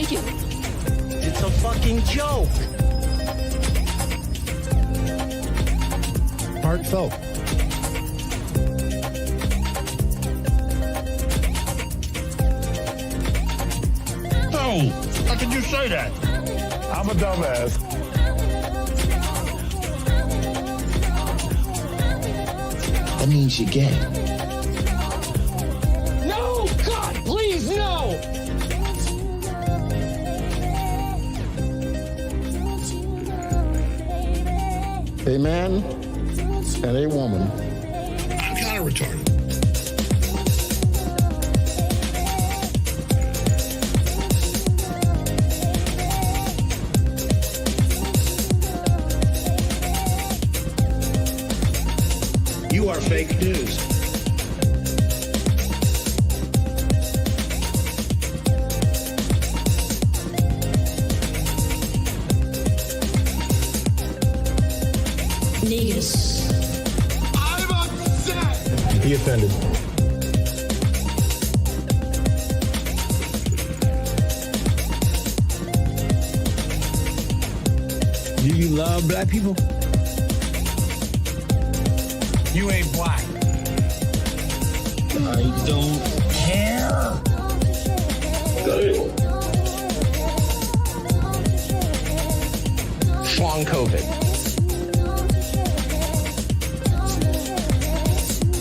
Thank you. It's a fucking joke. Heartfelt. Oh, how could you say that? I'm a dumbass. That means you're gay. No, God, please, no. A man and a woman. I'm kind of retarded. You are fake news. Negus. I'm upset. He offended. Do you love black people? You ain't black. I don't care. Shawn Cav.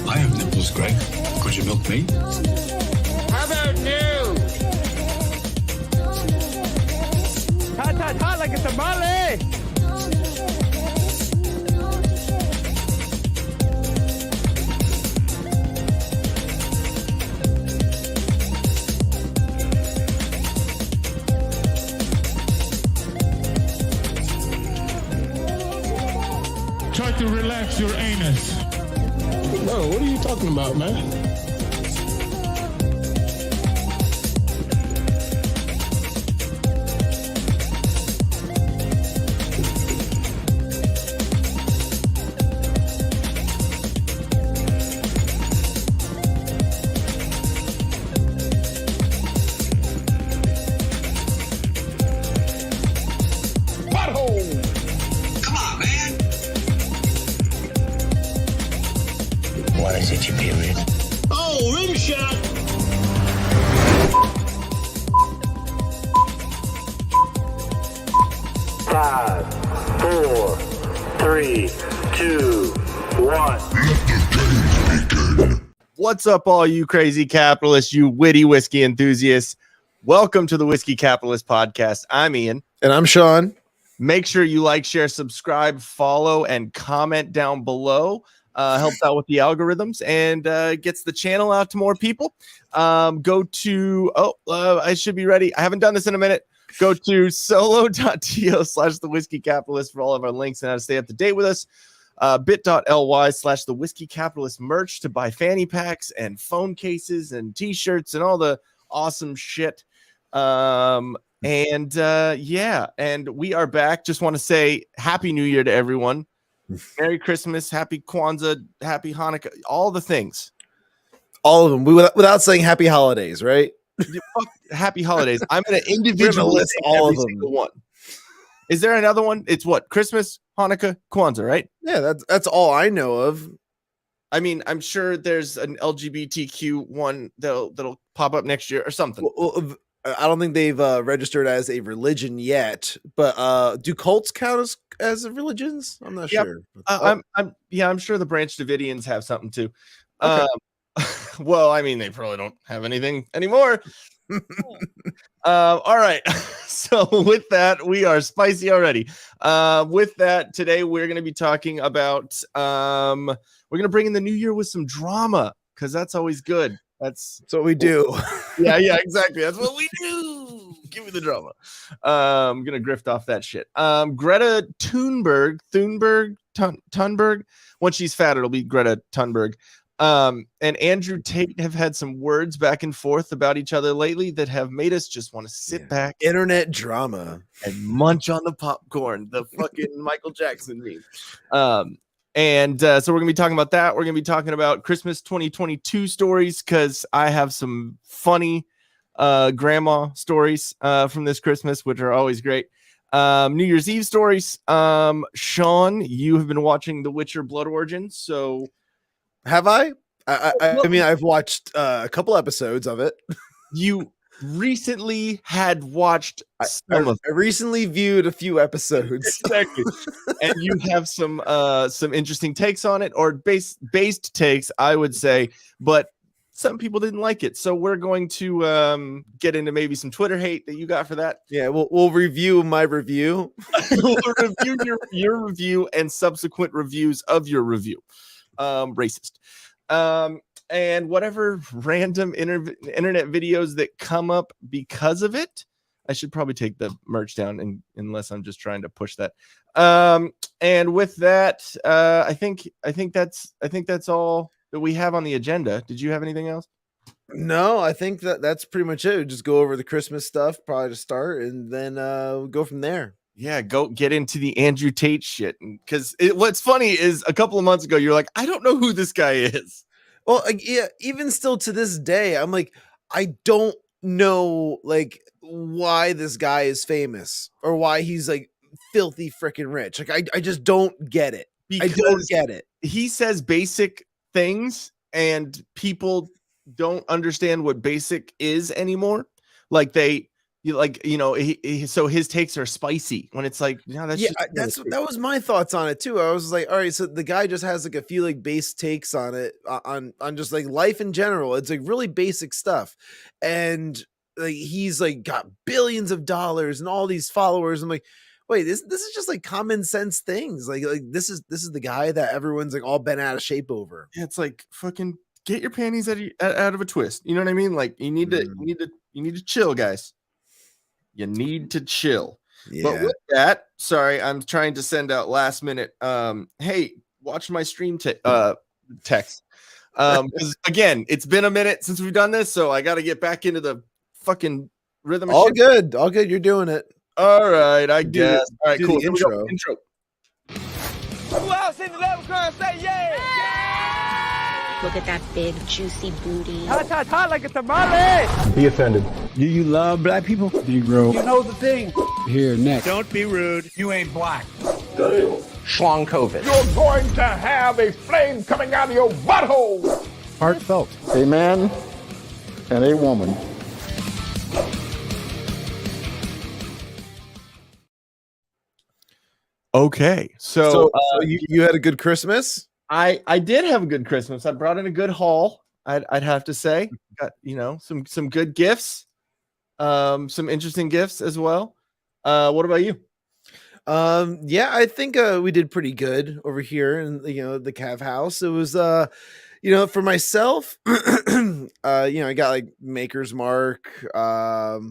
I have nipples, Greg. Could you milk me? How about new? Hot like a tamale. Try to relax your anus. No, what are you talking about, man? Come on, man. What is it, you period? Oh, rim shot. Five, four, three, two, one. What's up, all you crazy capitalists, you witty whiskey enthusiasts? Welcome to the Whiskey Capitalist podcast. I'm Ian. And I'm Shawn. Make sure you like, share, subscribe, follow, and comment down below. Helps out with the algorithms and gets the channel out to more people. Go to, I should be ready. I haven't done this in a minute. Go to solo.to /thewhiskeycapitalist for all of our links and how to stay up to date with us. Bit.ly /the whiskey capitalist merch to buy fanny packs and phone cases and t-shirts and all the awesome shit. And we are back. Just want to say Happy New Year to everyone. Merry Christmas, Happy Kwanzaa, Happy Hanukkah, all the things. All of them. Without saying happy holidays, right? Happy holidays. I'm going to individually list all of them. Single one. Is there another one? It's what? Christmas, Hanukkah, Kwanzaa, right? Yeah, that's all I know of. I mean, I'm sure there's an LGBTQ one that'll pop up next year or something. Well, I don't think they've registered as a religion yet, but do cults count as religions? I'm not sure. I'm sure the Branch Davidians have something too. Okay. Well, I mean, they probably don't have anything anymore. All right. So with that, we are spicy already. With that, today we're going to be talking about we're going to bring in the new year with some drama because that's always good. That's what we do. Yeah, exactly. That's what we do. Give me the drama. I'm gonna grift off that shit. Greta Thunberg. Once she's fat, it'll be Greta Thunberg. And Andrew Tate have had some words back and forth about each other lately that have made us just want to sit back, internet drama, and munch on the popcorn. The fucking Michael Jackson meme. So we're gonna be talking about that. We're gonna be talking about Christmas 2022 stories because I have some funny grandma stories from this Christmas, which are always great. New Year's Eve stories. Shawn, you have been watching The Witcher Blood Origin, so Have I? I mean, I've watched a couple episodes of it. you recently had watched some of I recently viewed a few episodes. exactly, and you have some interesting takes on it, or based takes, I would say, but some people didn't like it, so we're going to get into maybe some Twitter hate that you got for that. Yeah, we'll review my review. We'll review your review and subsequent reviews of your review. Racist. And whatever random internet videos that come up because of it. I should probably take the merch down, unless I'm just trying to push that. And with that, I think that's all that we have on the agenda. Did you have anything else? No, I think that's pretty much it. Just go over the Christmas stuff probably to start, and then go from there. Yeah, go get into the Andrew Tate shit. Because what's funny is a couple of months ago, you're like, I don't know who this guy is. Well, yeah, even still to this day, I'm like, I don't know like why this guy is famous or why he's like filthy freaking rich. Like I just don't get it. I don't get it. He says basic things and people don't understand what basic is anymore. Like so his takes are spicy when it's like, that was my thoughts on it too. I was like, all right, so the guy just has like a few like base takes on it, on just like life in general. It's like really basic stuff, and like he's like got billions of dollars and all these followers. I'm like, wait, this is just like common sense things. Like this is the guy that everyone's like all bent out of shape over. Yeah, it's like fucking get your panties out of a twist. You know what I mean? Like you need to chill, guys. You need to chill. Yeah. But with that, sorry, I'm trying to send out last minute. Hey, watch my stream text. Because again, it's been a minute since we've done this, so I got to get back into the fucking rhythm. All good. You're doing it. All right, I guess. All right, cool. Intro. Who else in the level car say yeah? Look at that big, juicy booty. Hot like a tamale. Be offended. Do you love black people? Do you grow? You know the thing. Here, next. Don't be rude. You ain't black. Shawn Cav. You're going to have a flame coming out of your butthole. Heartfelt. A man and a woman. Okay, so you had a good Christmas? I did have a good Christmas. I brought in a good haul. I'd have to say, got some good gifts, some interesting gifts as well. What about you? Yeah, I think we did pretty good over here in the Cav house. It was for myself, I got like Maker's Mark. I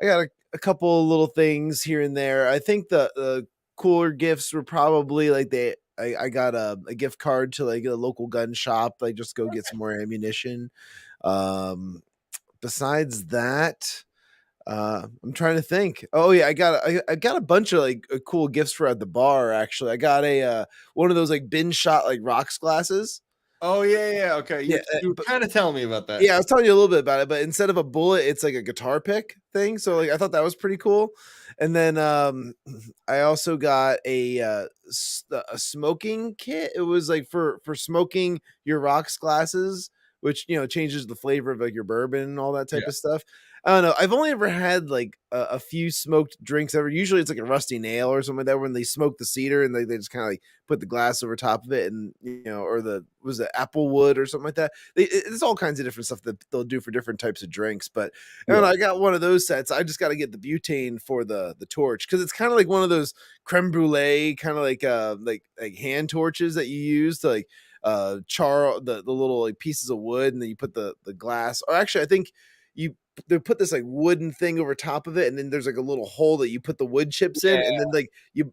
got a couple little things here and there. I think the cooler gifts were probably like I got a gift card to like a local gun shop, like just go get some more ammunition. Besides that, I'm trying to think. Oh yeah, I got a bunch of like cool gifts for at the bar. Actually, I got a one of those like bin shot like rocks glasses. Oh yeah, okay. You were kind of telling me about that. Yeah, I was telling you a little bit about it, but instead of a bullet, it's like a guitar pick thing. So like I thought that was pretty cool. And then I also got a smoking kit. It was like for smoking your rocks glasses, which changes the flavor of like your bourbon and all that type of stuff. I don't know. I've only ever had like a few smoked drinks ever. Usually it's like a rusty nail or something like that when they smoke the cedar and they just kind of like put the glass over top of it and or was it apple wood or something like that. There's all kinds of different stuff that they'll do for different types of drinks. But I don't know, I got one of those sets. I just got to get the butane for the torch because it's kind of like one of those creme brulee kind of like hand torches that you use to like char the little like pieces of wood, and then you put the glass. Or actually, I think they put this like wooden thing over top of it, and then there's like a little hole that you put the wood chips in, and then like you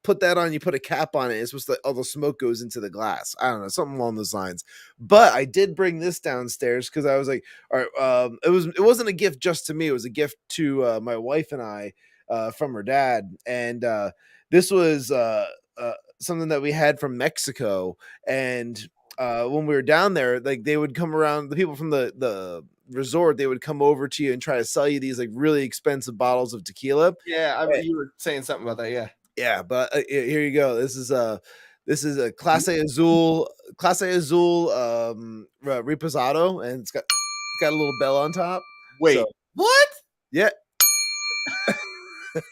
put that on, you put a cap on it. It's supposed to all the smoke goes into the glass. I don't know, something along those lines. But I did bring this downstairs because I was like, all right, it wasn't a gift just to me. It was a gift to my wife and I from her dad, and this was something that we had from Mexico. And when we were down there, like they would come around, the people from the resort, they would come over to you and try to sell you these like really expensive bottles of tequila. Yeah, you were saying something about that. Yeah. Yeah, but here you go. This is a Clase Azul Reposado, and it's got a little bell on top. Wait, So, what? yeah.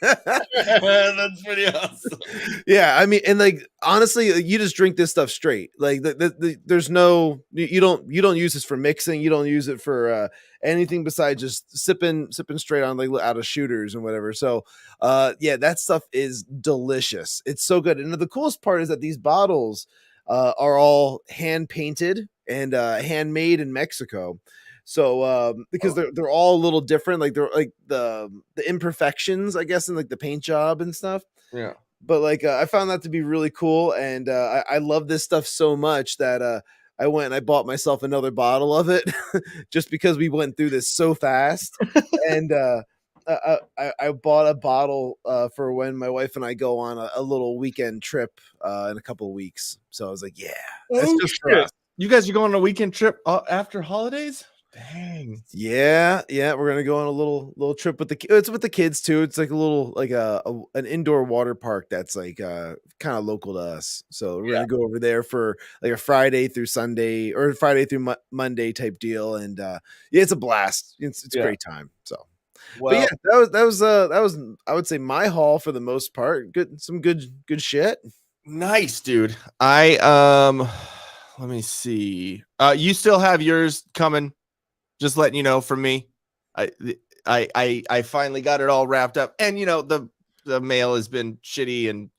That's pretty awesome. Yeah, I mean, and like honestly, you just drink this stuff straight. Like there's no you don't use this for mixing. You don't use it for anything besides just sipping straight on like out of shooters and whatever. So yeah, that stuff is delicious. It's so good. And the coolest part is that these bottles are all hand painted and handmade in Mexico. So because they're all a little different, like they're like the imperfections, I guess, in like the paint job and stuff. Yeah. But like I found that to be really cool, and I love this stuff so much that I went and I bought myself another bottle of it just because we went through this so fast. And I bought a bottle for when my wife and I go on a little weekend trip in a couple of weeks. So I was like, yeah, that's just for us. You guys are going on a weekend trip after holidays? Dang. Yeah, we're gonna go on a little trip with it's with the kids too. It's like a little like an indoor water park that's like kind of local to us. So we're gonna go over there for like a Friday through Sunday or Friday through Monday type deal, and yeah, it's a blast. It's a great time. So, well, but yeah, that was I would say my haul for the most part. Some good shit. Nice, dude. Let me see. You still have yours coming. Just letting you know from me, I finally got it all wrapped up, and the mail has been shitty, and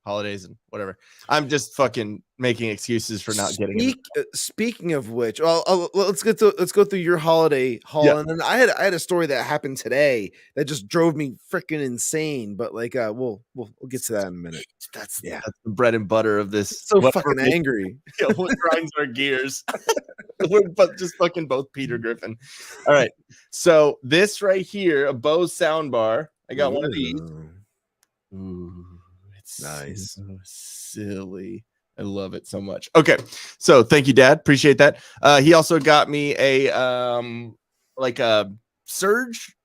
holidays and whatever. I'm just fucking making excuses for not getting it. Speaking of which, let's go through your holiday haul, and then I had a story that happened today that just drove me freaking insane. But like, we'll get to that in a minute. That's the bread and butter of this. So fucking angry. What grinds our gears? We're just fucking both Peter Griffin. All right, so this right here, a Bose soundbar. I got one of these. Ooh, it's nice. So silly. I love it so much. Okay, so thank you, Dad. Appreciate that. He also got me a like a surge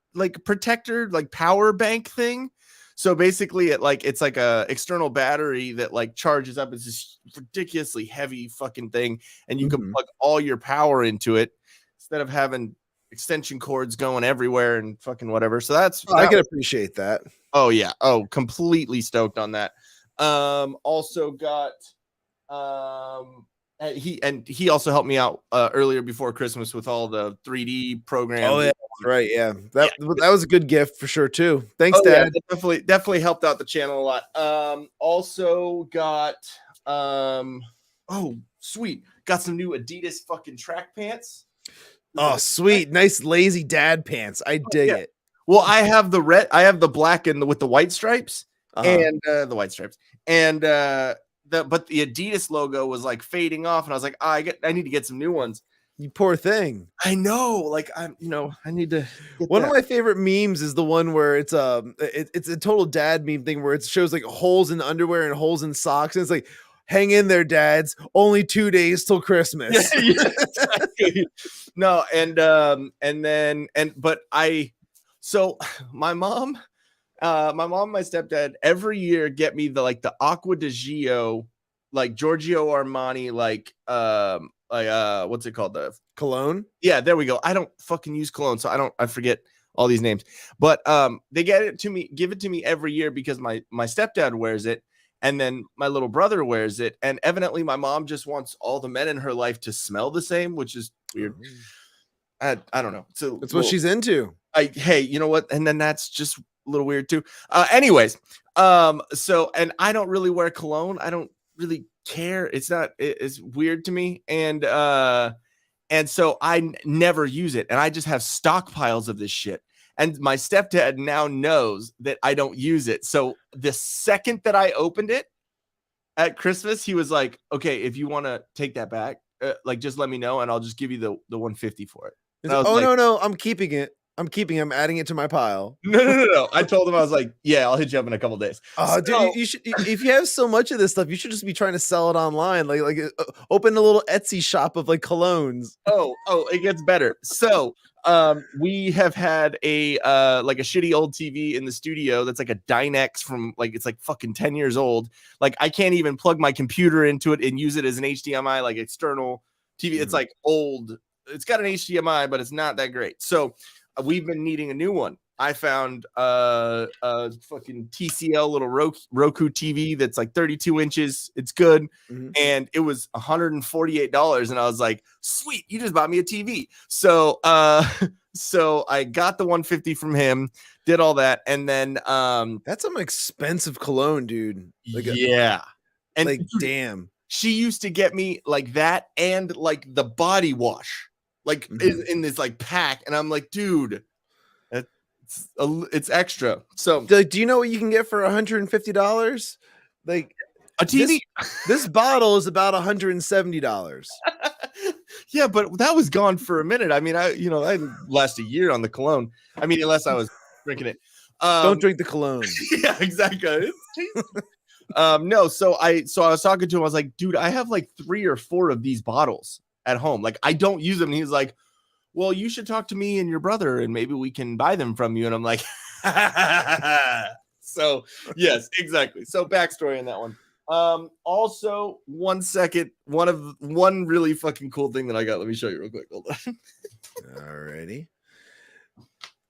protector, like power bank thing. So basically, it's like a external battery that like charges up. It's this ridiculously heavy fucking thing, and you can plug all your power into it instead of having extension cords going everywhere and fucking whatever. So I can appreciate that. Oh yeah. Oh, completely stoked on that. Also got he also helped me out earlier before Christmas with all the 3D programs. Oh yeah, right. Yeah, that was a good gift for sure too. Thanks, Dad. Yeah, definitely helped out the channel a lot. Also got oh sweet, got some new Adidas fucking track pants. Oh sweet, nice lazy dad pants. I dig it. Well, I have the red, I have the black and with the white stripes, and the white stripes, and but the Adidas logo was like fading off, and I was like, I need to get some new ones. You poor thing. I know, like I need to. One of my favorite memes is the one where it's a total dad meme thing where it shows like holes in underwear and holes in socks, and it's like, hang in there, dads. Only 2 days till Christmas. Yeah, exactly. No, so my mom, and my stepdad every year get me the Acqua di Gio, like Giorgio Armani, what's it called? The cologne. Yeah, there we go. I don't fucking use cologne, so I forget all these names. But they give it to me every year because my stepdad wears it, and then my little brother wears it, and evidently my mom just wants all the men in her life to smell the same, which is weird. I don't know. So that's what she's into. Hey, you know what? And then that's just a little weird too. Anyways, so, and I don't really wear cologne. I don't really care. It's weird to me. And so I never use it. And I just have stockpiles of this shit. And my stepdad now knows that I don't use it. So the second that I opened it at Christmas, he was like, okay, if you want to take that back, just let me know and I'll just give you the $150 for it. No, I'm keeping it. I'm adding it to my pile. No. I told him, I was like, yeah, I'll hit you up in a couple days. Dude, you should, if you have so much of this stuff, you should just be trying to sell it online. Like open a little Etsy shop of like colognes. Oh, it gets better. So We have had a like a shitty old TV in the studio that's like a Dynex from like it's like fucking 10 years old. Like I can't even plug my computer into it and use it as an HDMI like external TV. It's like old. It's got an HDMI, but it's not that great. So we've been needing a new one. I found a fucking TCL little Roku TV that's like 32 inches. It's good. And it was $148. And I was like, sweet, you just bought me a TV. So so I got the 150 from him, did all that. And then that's some expensive cologne, dude. Like and like, damn. She used to get me like that and like the body wash, like in this like pack. And I'm like, dude, it's extra. So do you know what you can get for $150? Like a TV. This bottle is about $170. Yeah, but that was gone for a minute. I mean, I last a year on the cologne. I mean, unless I was drinking it. Don't drink the cologne. Yeah, exactly. No, so I was talking to him. I was like, dude, I have like 3 or 4 of these bottles at home. Like I don't use them. And he's like, well, you should talk to me and your brother and maybe we can buy them from you. And I'm like, so yes, exactly. So backstory on that one. Also 1 second, one really fucking cool thing that I got. Let me show you real quick. Hold on. Alrighty.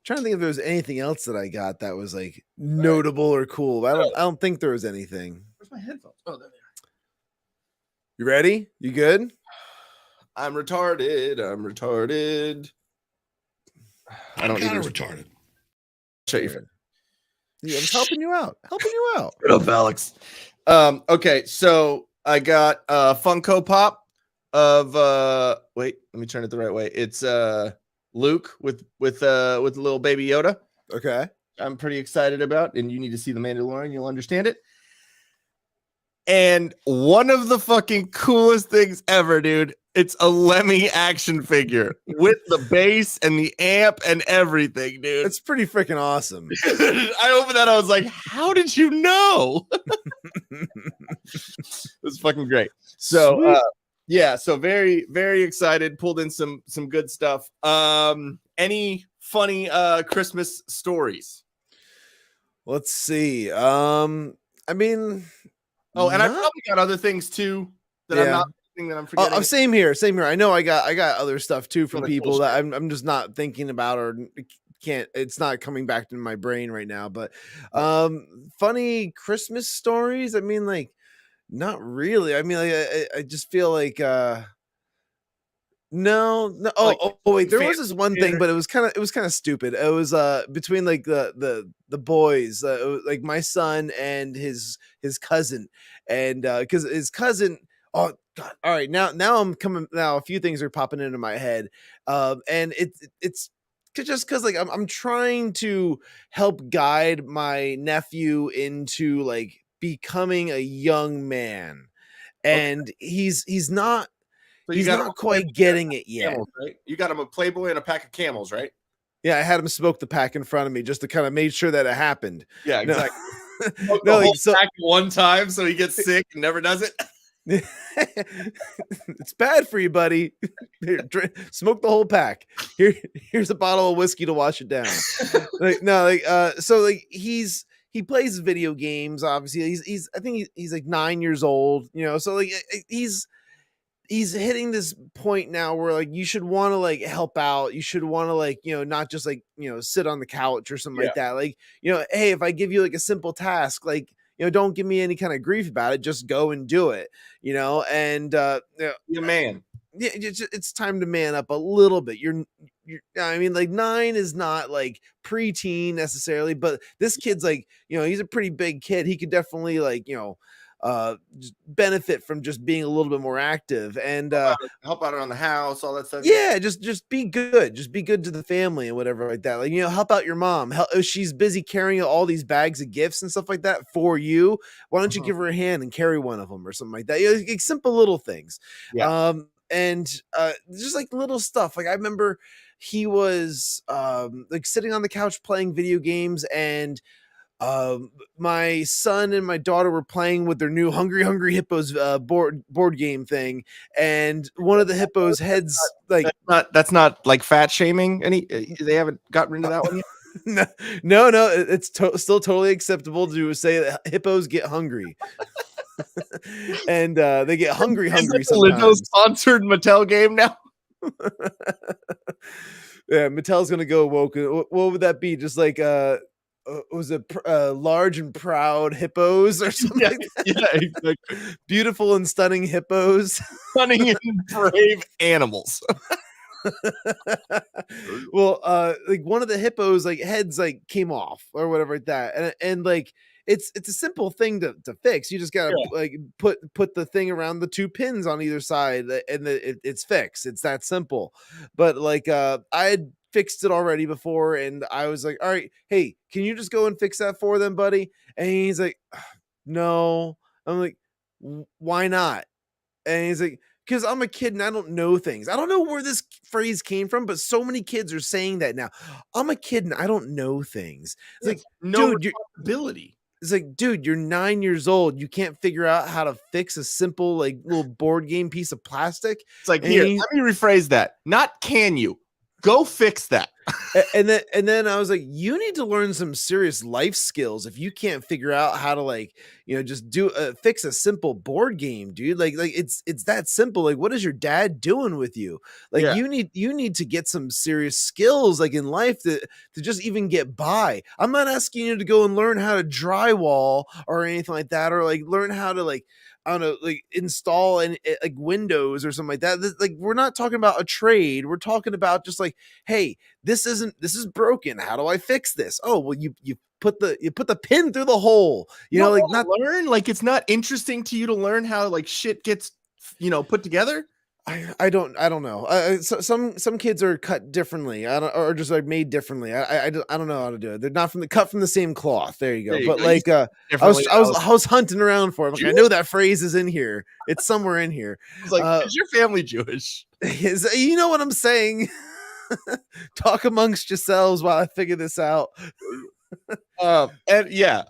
Trying to think if there was anything else that I got that was like notable or cool. I don't think there was anything. Where's my headphones? Oh, there they are. You ready? You good? I'm retarded. I don't need to retarded. Shut your face. Yeah, I was helping you out. Shut up, Alex. Okay, so I got a Funko Pop of wait, let me turn it the right way. It's Luke with little baby Yoda. Okay. I'm pretty excited about, and you need to see The Mandalorian, you'll understand it. And one of the fucking coolest things ever, dude. It's a Lemmy action figure with the bass and the amp and everything, dude. It's pretty freaking awesome. I opened that. I was like, how did you know? It was fucking great. So, yeah, so very, very excited. Pulled in some good stuff. Any funny Christmas stories? Let's see. I mean, I probably got other things too that I'm not thinking that I'm forgetting. Oh, same here. I know I got other stuff too from people that I'm just not thinking about or can't. It's not coming back to my brain right now. But funny Christmas stories. I mean, like, not really. I mean, like, I just feel like no. Oh, wait. There was this one thing, but it was kind of stupid. It was between like the boys, like my son and his cousin, and because his cousin. Oh God! All right, now I'm coming. Now a few things are popping into my head, and it's just because like I'm trying to help guide my nephew into like becoming a young man, and he's not. So he's not quite getting it yet. Camels, right? You got him a Playboy and a pack of Camels, right? Yeah, I had him smoke the pack in front of me just to kind of make sure that it happened. Yeah, exactly. No, like, so pack one time so he gets sick and never does it. It's bad for you, buddy. Here, smoke the whole pack. Here's a bottle of whiskey to wash it down. So like he plays video games. Obviously, he's I think he's like 9 years old. You know, so like he's hitting this point now where like you should want to like help out. You should want to like, you know, not just like, you know, sit on the couch or something like that. Like, you know, hey, if I give you like a simple task, like, you know, don't give me any kind of grief about it. Just go and do it, you know? And, you man. Yeah, it's time to man up a little bit. You're I mean, like 9 is not like preteen necessarily, but this kid's like, you know, he's a pretty big kid. He could definitely like, you know, benefit from just being a little bit more active and help out around the house, all that stuff. Yeah, just be good. Just be good to the family and whatever like that. Like, you know, help out your mom. She's busy carrying all these bags of gifts and stuff like that for you. Why don't you give her a hand and carry one of them or something like that? You know, like simple little things. Yeah. And just like little stuff. Like I remember he was like sitting on the couch playing video games, and My son and my daughter were playing with their new Hungry Hippos board game thing, and one of the hippos' heads like That's not like fat shaming. They haven't gotten rid of that one yet. no, it's still totally acceptable to say that hippos get hungry. And they get hungry sometimes. Sponsored Mattel game now. Yeah, Mattel's gonna go woke. What would that be? Just like was it large and proud hippos or something? Yeah, like that? yeah, exactly. Beautiful and stunning hippos. Stunning and brave animals. Well, like one of the hippos like heads like came off or whatever like that, and like it's a simple thing to fix. You just gotta like put the thing around the two pins on either side, and it's fixed. It's that simple. But like I had fixed it already before, and I was like, all right, hey, can you just go and fix that for them, buddy? And he's like, no. I'm like, why not? And he's like, because I'm a kid and I don't know things. I don't know where this phrase came from, but so many kids are saying that now. I'm a kid and I don't know things. It's like, no dude, responsibility. It's like, dude, you're 9 years old. You can't figure out how to fix a simple, like, little board game piece of plastic. It's like, here, let me rephrase that. Not can you. Go fix that. and then I was like, you need to learn some serious life skills if you can't figure out how to, like, you know, just fix a simple board game, dude. Like it's that simple. Like, what is your dad doing with you? Like, you need to get some serious skills, like, in life to just even get by. I'm not asking you to go and learn how to drywall or anything like that, or like learn how to, like, I don't know, like install and like Windows or something like that. Like, we're not talking about a trade. We're talking about just like, hey, this is broken. How do I fix this? Oh, well, you put the pin through the hole. You know, like, not learn. Like, it's not interesting to you to learn how like shit gets, you know, put together. I don't know. Some kids are cut differently. Or just like made differently. I don't know how to do it. They're not cut from the same cloth. There you go. But like, I was hunting around for it. Like, I know that phrase is in here. It's somewhere in here. It's like, is your family Jewish? You know what I'm saying? Talk amongst yourselves while I figure this out. And yeah.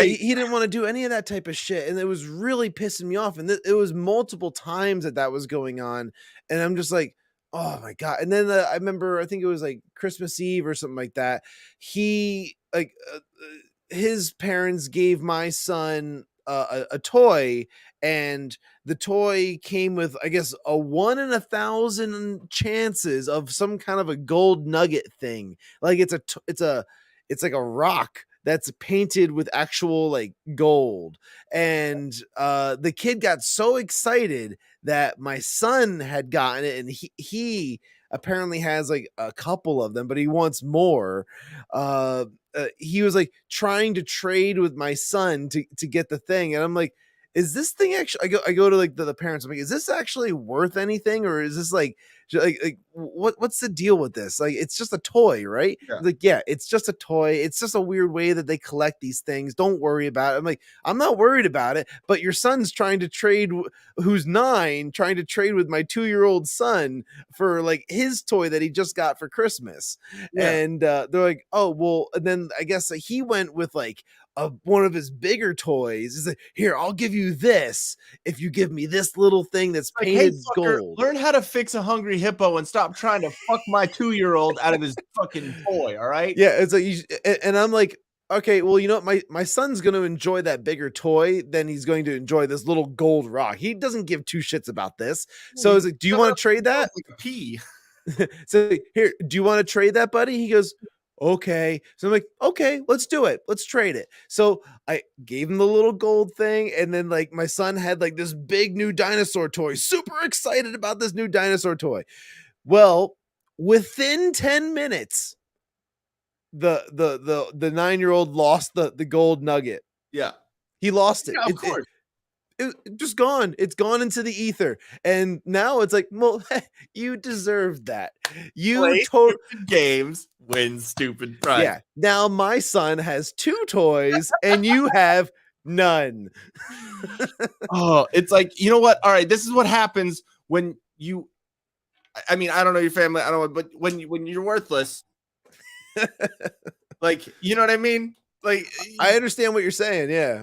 He didn't want to do any of that type of shit, and it was really pissing me off. And it was multiple times that was going on, and I'm just like, oh my god. And then I remember, I think it was like Christmas Eve or something like that. He like his parents gave my son a toy, and the toy came with, I guess, a 1 in 1,000 chances of some kind of a gold nugget thing. Like, it's like a rock that's painted with actual like gold. And the kid got so excited that my son had gotten it, and he apparently has like a couple of them, but he wants more. He was like trying to trade with my son to get the thing, and I'm like, is this thing actually, I go to like the parents, I'm like, is this actually worth anything, or is this like what's the deal with this? Like, it's just a toy, right? Yeah. Like, yeah, it's just a toy. It's just a weird way that they collect these things. Don't worry about it. I'm like, I'm not worried about it, but your son's trying to trade, who's 9, trying to trade with my 2-year-old son for like his toy that he just got for Christmas. Yeah. And they're like, oh, well, and then I guess he went with like one of his bigger toys. Is like, here, I'll give you this if you give me this little thing that's painted gold. Learn how to fix a hungry hippo and stop trying to fuck my 2-year-old out of his fucking toy. All right. Yeah, it's like, and I'm like, okay, well, you know, my son's going to enjoy that bigger toy than he's going to enjoy this little gold rock. He doesn't give 2 shits about this. So it's like, do you want to trade that? Like a pea. So here, do you want to trade that, buddy? He goes, okay. So I'm like, okay, let's do it. Let's trade it. So I gave him the little gold thing. And then like my son had like this big new dinosaur toy, super excited about this new dinosaur toy. Well, within 10 minutes, the 9-year-old lost the gold nugget. Yeah. He lost it. Yeah, of course. It just gone. It's gone into the ether. And now it's like, well, you deserved that. You games, win stupid prize. Yeah. Now my son has 2 toys and you have none. Oh, it's like, you know what? All right, this is what happens when you, I mean, I don't know your family, I don't know, but when you're worthless, like, you know what I mean? Like, I understand what you're saying. Yeah.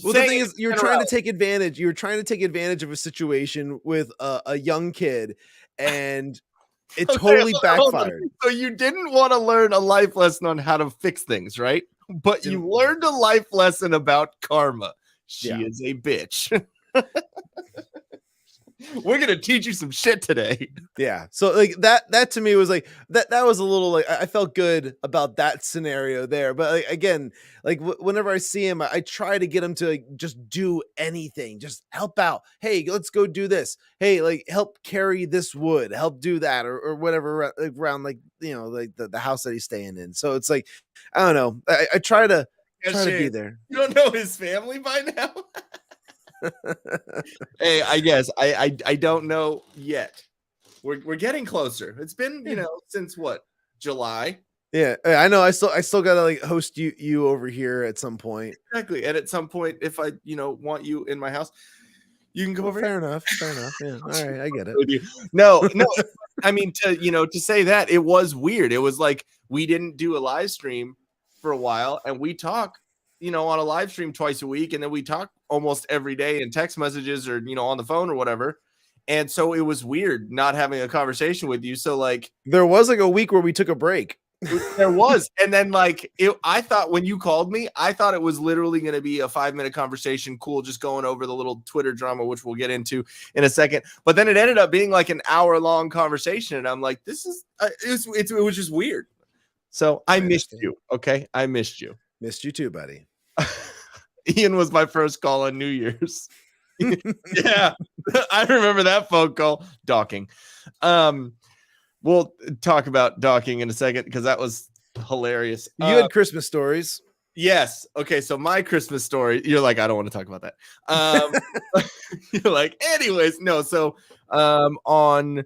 Well, the thing is, you're trying to take advantage. You're trying to take advantage of a situation with a young kid, and it totally backfired. So you didn't want to learn a life lesson on how to fix things, right? But you learned a life lesson about karma. She is a bitch. We're gonna teach you some shit today. Yeah. So like that to me was like that was a little like I felt good about that scenario there. But like, again, like whenever I see him, I try to get him to like, just do anything, just help out. Hey, let's go do this. Hey, like help carry this wood, help do that, or whatever around like like the house that he's staying in. So it's like I don't know. I try to be there. You don't know his family by now. Hey, I guess I don't know yet. We're getting closer. It's been since what, July? Yeah, I know. I still gotta like host you over here at some point. Exactly, and at some point, if I want you in my house, you can come over. Fair enough. Yeah. All right, I get it. No. I mean to say that it was weird. It was like we didn't do a live stream for a while, and we talk on a live stream twice a week, and then we talk almost every day in text messages or on the phone or whatever. And so it was weird not having a conversation with you. So like there was like a week where we took a break. There was, and then like I thought when you called me, I thought it was literally going to be a 5-minute conversation, cool, just going over the little Twitter drama, which we'll get into in a second. But then it ended up being like an hour-long conversation, and I'm like, this is it was just weird. So I missed you. Okay, I missed you. Missed you too, buddy. Ian was my first call on New Year's. Yeah, I remember that phone call. Docking. We'll talk about docking in a second because that was hilarious. You had Christmas stories. Yes. Okay. So my Christmas story, you're like, I don't want to talk about that. You're like, anyways, no. So on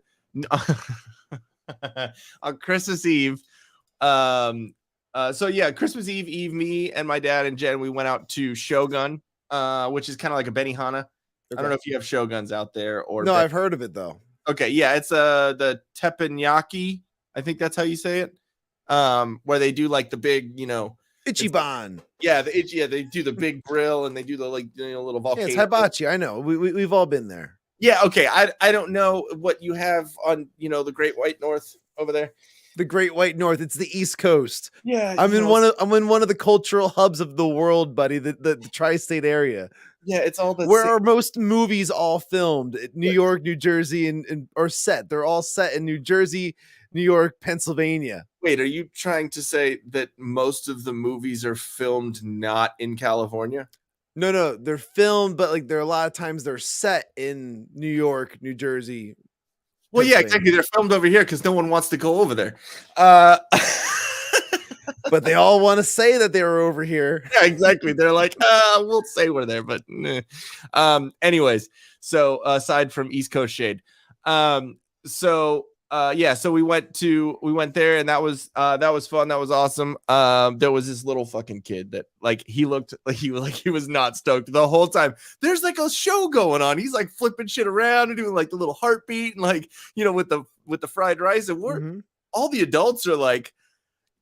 Christmas Eve, Christmas Eve, me and my dad and Jen, we went out to Shogun, which is kind of like a Benihana. Okay. I don't know if you have Shoguns out there or no. I've heard of it though. Okay, yeah, it's the teppanyaki. I think that's how you say it. Where they do like the big, Ichiban. Yeah, they do the big grill and they do the like little volcano. Yeah, it's hibachi. I know. We've all been there. Yeah. Okay. I don't know what you have on the Great White North over there. The Great White North. It's the East Coast. Yeah. I'm in one of the cultural hubs of the world, buddy. The tri-state area. Yeah, it's all the where are most movies all filmed? New York, New Jersey, and or set. They're all set in New Jersey, New York, Pennsylvania. Wait, are you trying to say that most of the movies are filmed not in California? No, they're filmed, but like there are a lot of times they're set in New York, New Jersey. Well, yeah, exactly. They're filmed over here because no one wants to go over there. But they all want to say that they were over here. Yeah, exactly. They're like, we'll say we're there, but anyways, so aside from East Coast shade, so we went there, and that was fun. That was awesome. There was this little fucking kid that like he looked like he was not stoked the whole time. There's like a show going on. He's like flipping shit around and doing like the little heartbeat and like with the fried rice, and all the adults are like,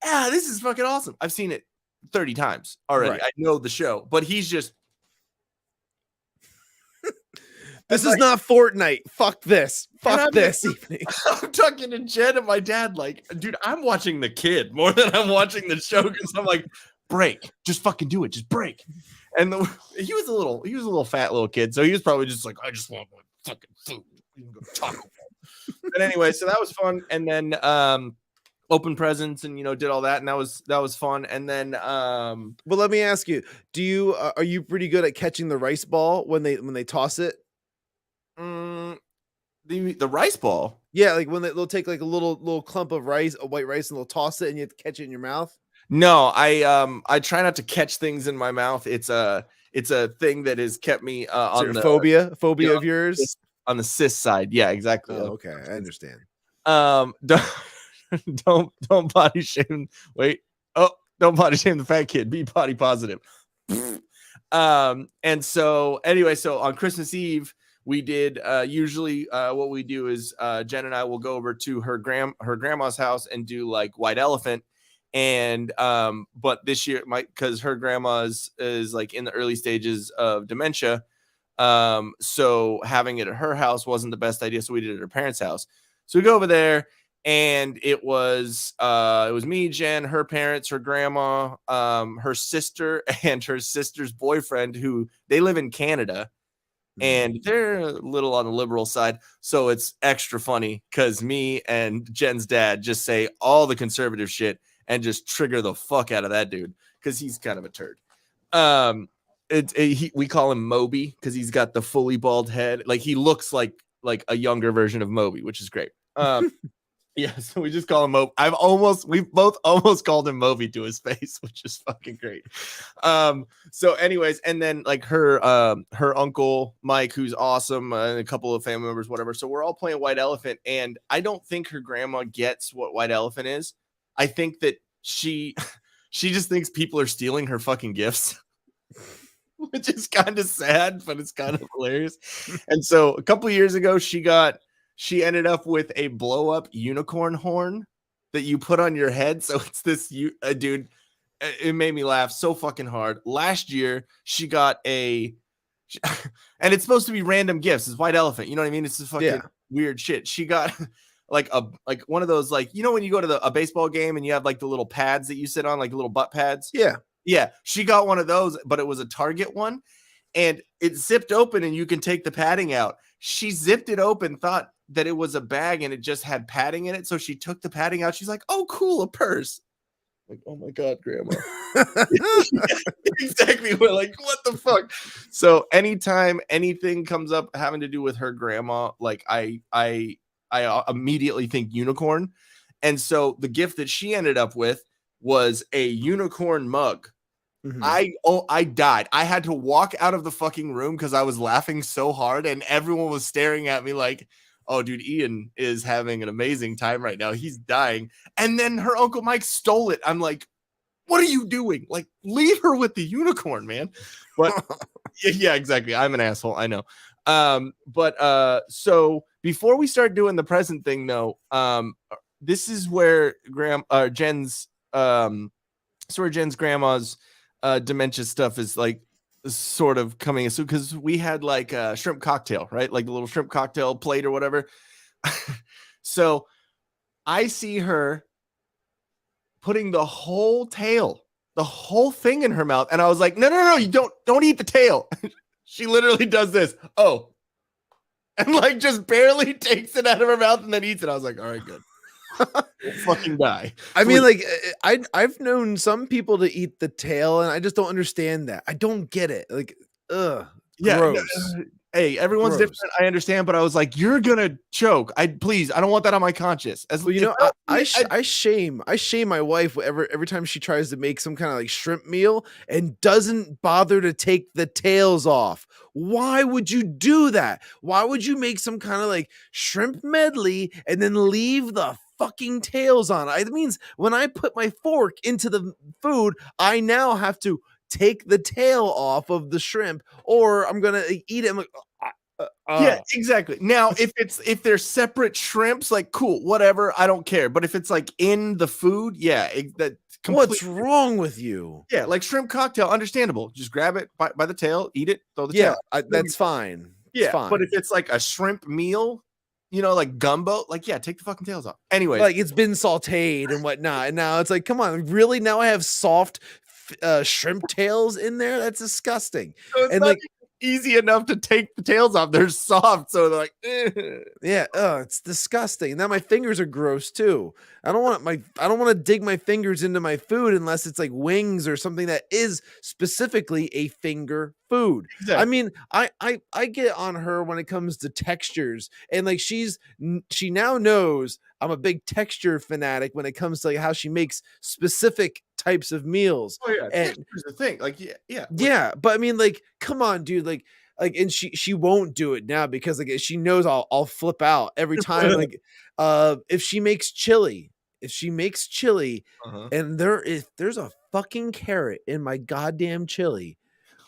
yeah, this is fucking awesome. I've seen it 30 times already. Right. I know the show, but he's just. This is not Fortnite. Fuck this. Fuck this evening. I'm talking to Jen and my dad like, dude, I'm watching the kid more than I'm watching the show because I'm like, break. Just fucking do it. Just break. And he was a little fat little kid, so he was probably just like, I just want my fucking food. You can go to Taco Bell. But anyway, so that was fun. And then open presents and did all that, and that was fun. And then well, let me ask you, are you pretty good at catching the rice ball when they toss it? The rice ball? Yeah, like when they'll take like a little clump of rice, a white rice, and they'll toss it and you have to catch it in your mouth. No, I try not to catch things in my mouth. It's a thing that has kept me on the phobia of yours on the cis side. Yeah, exactly. Oh, okay, I understand. Don't body shame. Don't body shame the fat kid. Be body positive. And so anyway, so on Christmas Eve we did usually what we do is Jen and I will go over to her grandma's house and do like White Elephant, And but this year, because her grandma is like in the early stages of dementia, so having it at her house wasn't the best idea, so we did it at her parents' house. So we go over there, and it was me, Jen, her parents, her grandma, her sister, and her sister's boyfriend, who they live in Canada, and they're a little on the liberal side, so it's extra funny because me and Jen's dad just say all the conservative shit and just trigger the fuck out of that dude because he's kind of a turd. We call him Moby because he's got the fully bald head. Like he looks like a younger version of Moby, which is great. Yeah, so we just call him Moby. We've both almost called him Moby to his face, which is fucking great. So anyways, and then like her uncle Mike, who's awesome, and a couple of family members, whatever. So we're all playing White Elephant, and I don't think her grandma gets what White Elephant is. I think that she just thinks people are stealing her fucking gifts, which is kind of sad, but it's kind of hilarious. And so a couple of years ago, she ended up with a blow up unicorn horn that you put on your head. So it's this dude. It made me laugh so fucking hard. Last year, she got and it's supposed to be random gifts. It's White Elephant. You know what I mean? It's this fucking weird shit. She got like one of those, like, you know, when you go to a baseball game and you have like the little pads that you sit on, like little butt pads. Yeah. She got one of those, but it was a Target one, and it zipped open and you can take the padding out. She zipped it open, thought that it was a bag and it just had padding in it. So she took the padding out. She's like, oh, cool, a purse. Like, oh my God, grandma. Exactly. We're like, what the fuck? So anytime anything comes up having to do with her grandma, like I immediately think unicorn. And so the gift that she ended up with was a unicorn mug. I died. I had to walk out of the fucking room because I was laughing so hard, and everyone was staring at me like, oh, dude, Ian is having an amazing time right now. He's dying. And then her Uncle Mike stole it. I'm like, what are you doing? Like, leave her with the unicorn, man. But yeah, exactly. I'm an asshole. I know. So before we start doing the present thing, though, this is where Jen's grandma's dementia stuff is like sort of coming. So because we had like a shrimp cocktail, right? Like the little shrimp cocktail plate or whatever. So I see her putting the whole thing in her mouth, and I was like, no, you don't eat the tail. She literally does this. Oh, and like just barely takes it out of her mouth and then eats it. I was like, all right, good. We'll fucking die. I mean, like, I've known some people to eat the tail, and I just don't understand that. I don't get it. Like, gross. Hey, everyone's different. I understand, but I was like, you're gonna choke. I don't want that on my conscience. As well, you know, I shame my wife every time she tries to make some kind of like shrimp meal and doesn't bother to take the tails off. Why would you do that? Why would you make some kind of like shrimp medley and then leave the fucking tails on? It means when I put my fork into the food, I now have to take the tail off of the shrimp, or I'm gonna eat it. I'm like, yeah, exactly. Now, if they're separate shrimps, like, cool, whatever, I don't care. But if it's like in the food, what's wrong with you? Yeah, like shrimp cocktail, understandable. Just grab it by the tail, eat it, throw the tail. That's fine. Yeah, fine. But if it's like a shrimp meal, you know, like gumbo, like, yeah, take the fucking tails off. Anyway, like it's been sauteed and whatnot, and now it's like, come on, really? Now I have soft shrimp tails in there? That's disgusting. So it's and not like easy enough to take the tails off. They're soft, so they're like, yeah, it's disgusting. Now my fingers are gross too. I don't want to dig my fingers into my food unless it's like wings or something that is specifically a finger food. Exactly. I mean, I get on her when it comes to textures, and like she now knows I'm a big texture fanatic when it comes to like how she makes specific types of meals. Oh yeah, and texture's the thing. Like yeah. But I mean, like, come on, dude. Like, and she won't do it now because like she knows I'll flip out every time. Like, if she makes chili, and there's a fucking carrot in my goddamn chili,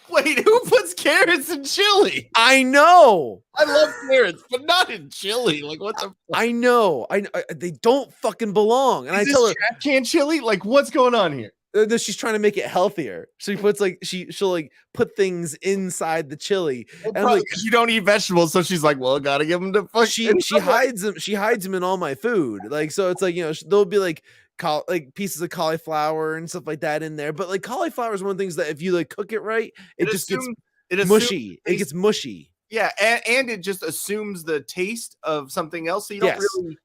Wait, who puts carrots in chili? I know. I love carrots, but not in chili. Like, what the? I know. They don't fucking belong. And I tell her, trash can chili. Like, what's going on here? she's trying to make it healthier. She puts like she'll like put things inside the chili. And I'm like, you don't eat vegetables, so she's like, well, gotta give them to fuck. She hides them. She hides them in all my food. Like, so it's like, you know, there'll be like pieces of cauliflower and stuff like that in there. But like cauliflower is one of the things that if you like cook it right, it just gets mushy. It gets mushy. Yeah, and it just assumes the taste of something else. So you don't really.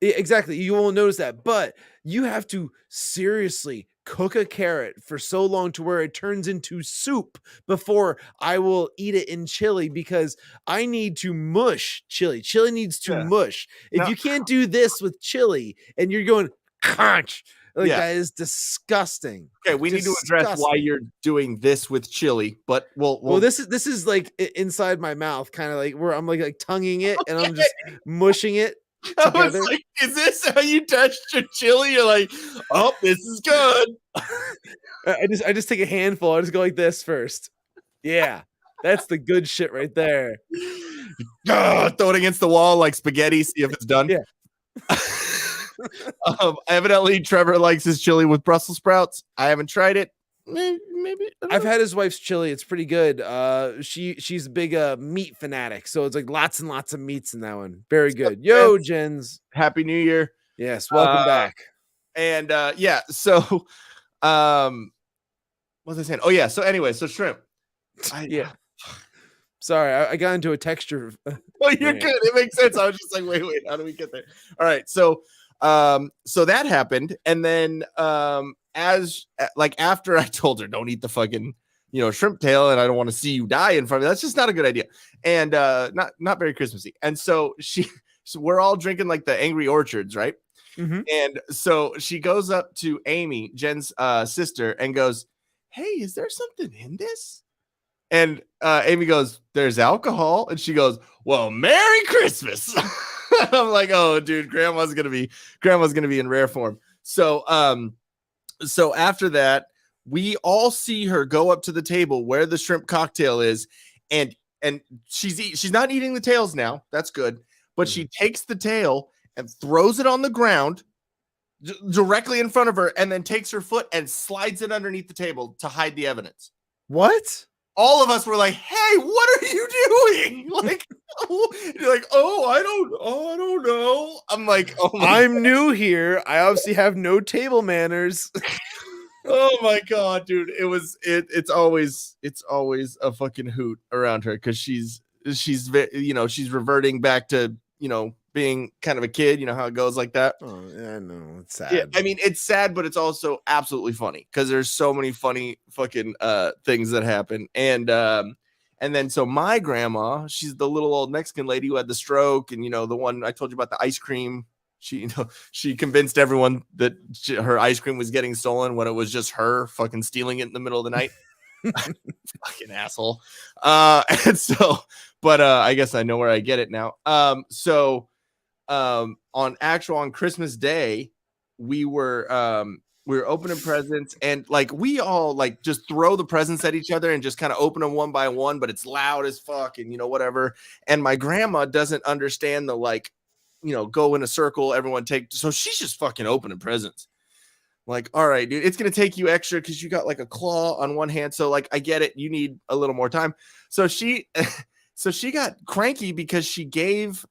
Exactly. You won't notice that. But you have to seriously cook a carrot for so long to where it turns into soup before I will eat it in chili, because I need to mush chili. Chili needs to mush. If you can't do this with chili and you're going crunch, that is disgusting. Okay, we need to address why you're doing this with chili, but well, this is like inside my mouth, kind of like where I'm like tonguing it and I'm just mushing it. I was like, is this how you touched your chili? You're like, oh, this is good. I just take a handful. I just go like this first. Yeah, that's the good shit right there. Throw it against the wall like spaghetti. See if it's done. Yeah. Evidently, Trevor likes his chili with Brussels sprouts. I haven't tried it. Maybe I've had his wife's chili. It's pretty good. She's a big meat fanatic, so it's like lots and lots of meats in that one. Very good. Yo, Jens, Happy New Year. Yes, welcome back. And so what was I saying? Oh yeah. So anyway, so shrimp. Sorry, I got into a texture. Oh, you're good. It makes sense. I was just like, wait, how do we get there? All right, so that happened, and then after I told her don't eat the fucking shrimp tail, and I don't want to see you die in front of me. That's just not a good idea, and not very Christmassy. And so we're all drinking like the Angry Orchards, right? Mm-hmm. And so she goes up to Amy, Jen's sister, and goes, "Hey, is there something in this?" And Amy goes, "There's alcohol." And she goes, "Well, Merry Christmas." I'm like, "Oh, dude, grandma's gonna be in rare form." So after that, we all see her go up to the table where the shrimp cocktail is, and she's not eating the tails now. That's good, but she takes the tail and throws it on the ground directly in front of her, and then takes her foot and slides it underneath the table to hide the evidence. What? All of us were like, "Hey, what are you doing?" Like, you're like, I don't know. I'm like, I'm new here. I obviously have no table manners. Oh my god, dude. It's always a fucking hoot around her, because she's reverting back to, being kind of a kid, how it goes like that. Oh, yeah, I know. It's sad. Yeah, I mean, it's sad, but it's also absolutely funny, because there's so many funny fucking things that happen. And then so my grandma, she's the little old Mexican lady who had the stroke, and the one I told you about, the ice cream. She convinced everyone that her ice cream was getting stolen when it was just her fucking stealing it in the middle of the night. Fucking asshole. And so, but I guess I know where I get it now. On Christmas Day, we were opening presents, and like we all like just throw the presents at each other and just kind of open them one by one, but it's loud as fuck and whatever. And my grandma doesn't understand the go in a circle, everyone take, so she's just fucking opening presents. Like, all right, dude, it's gonna take you extra because you got like a claw on one hand, so like I get it, you need a little more time. So she got cranky because she gave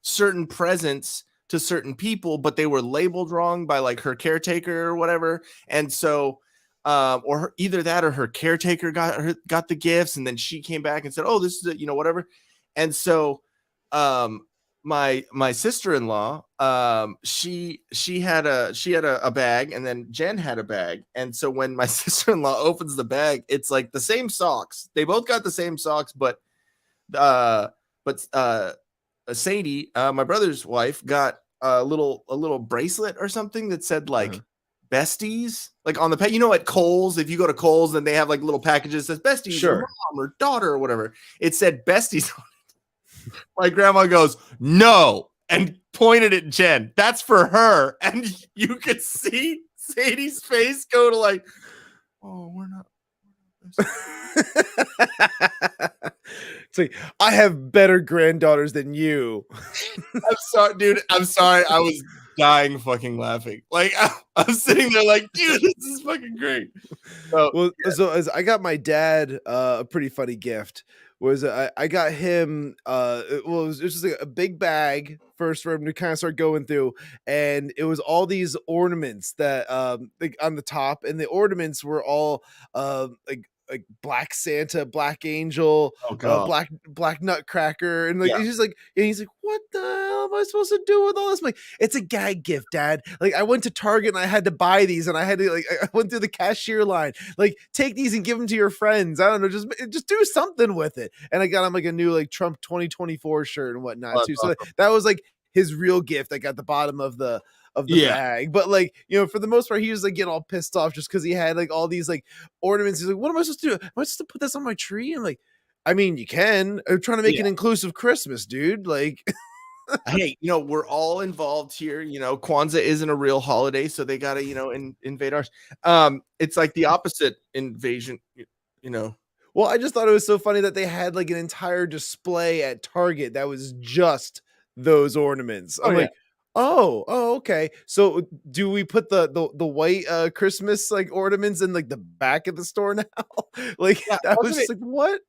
certain presents to certain people, but they were labeled wrong by like her caretaker or whatever. And so either that or her caretaker got the gifts, and then she came back and said, "Oh, this is it," whatever. And so my sister-in-law, she had a bag, and then Jen had a bag. And so when my sister-in-law opens the bag, it's like the same socks. They both got the same socks, but Sadie, my brother's wife, got a little bracelet or something that said like besties, like on the pack. At Kohl's, if you go to Kohl's, then they have like little packages that says besties, sure, or mom or daughter or whatever. It said besties on it. My grandma goes, "No," and pointed at Jen. "That's for her." And you could see Sadie's face go to like, Oh, we're not. It's like, I have better granddaughters than you. I'm sorry, dude. I'm sorry. I was dying fucking laughing. Like I'm sitting there like, dude, this is fucking great. So, Well, so as I got my dad a pretty funny gift was I got him it was just like a big bag first for him to kind of start going through, and it was all these ornaments that like on the top, and the ornaments were all like Black Santa, Black Angel, oh god, Black Nutcracker, and like Yeah. he's like, what the hell am I supposed to do with all this? I'm like, it's a gag gift, Dad. Like, I went to Target and I had to buy these, and I had to I went through the cashier line. Like, take these and give them to your friends. I don't know, just do something with it. And I got him like a new like Trump 2024 shirt and whatnot Oh, too. that's So awesome. that was like his real gift. I got the bottom of the Yeah. bag, but like, you know, for the most part, he was like getting all pissed off just because he had like all these like ornaments. He's like, what am I supposed to do? Am I supposed to put this on my tree? I'm like, I mean, you can. I'm trying to make an inclusive Christmas, dude. Like, Hey, you know, we're all involved here. You know, Kwanzaa isn't a real holiday, so they gotta, you know, invade ours. It's like the opposite invasion, you know. well, I just thought it was so funny that they had like an entire display at Target that was just those ornaments. I'm yeah. like, oh, okay. So do we put the white Christmas like ornaments in like the back of the store now? Like, Yeah, that was wasn't just like, what?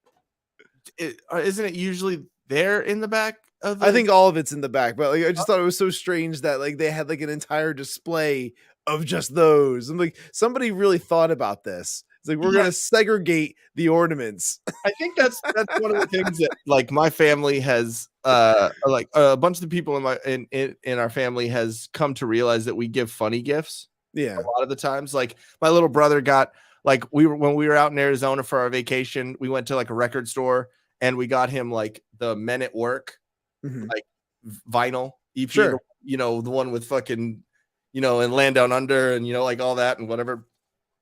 Isn't it usually there in the back of the I think all of it's in the back, but like I just thought it was so strange that like they had like an entire display of just those. I'm like, somebody really thought about this. It's like, we're gonna segregate the ornaments. I think that's one of the things that like my family has like a bunch of the people in our family has come to realize that we give funny gifts Yeah. a lot of the times. Like my little brother got like when we were out in Arizona for our vacation, we went to like a record store and we got him like the Men at Work like vinyl EP, Sure. you know, the one with fucking, you know, and Land Down Under and, you know, like all that and whatever.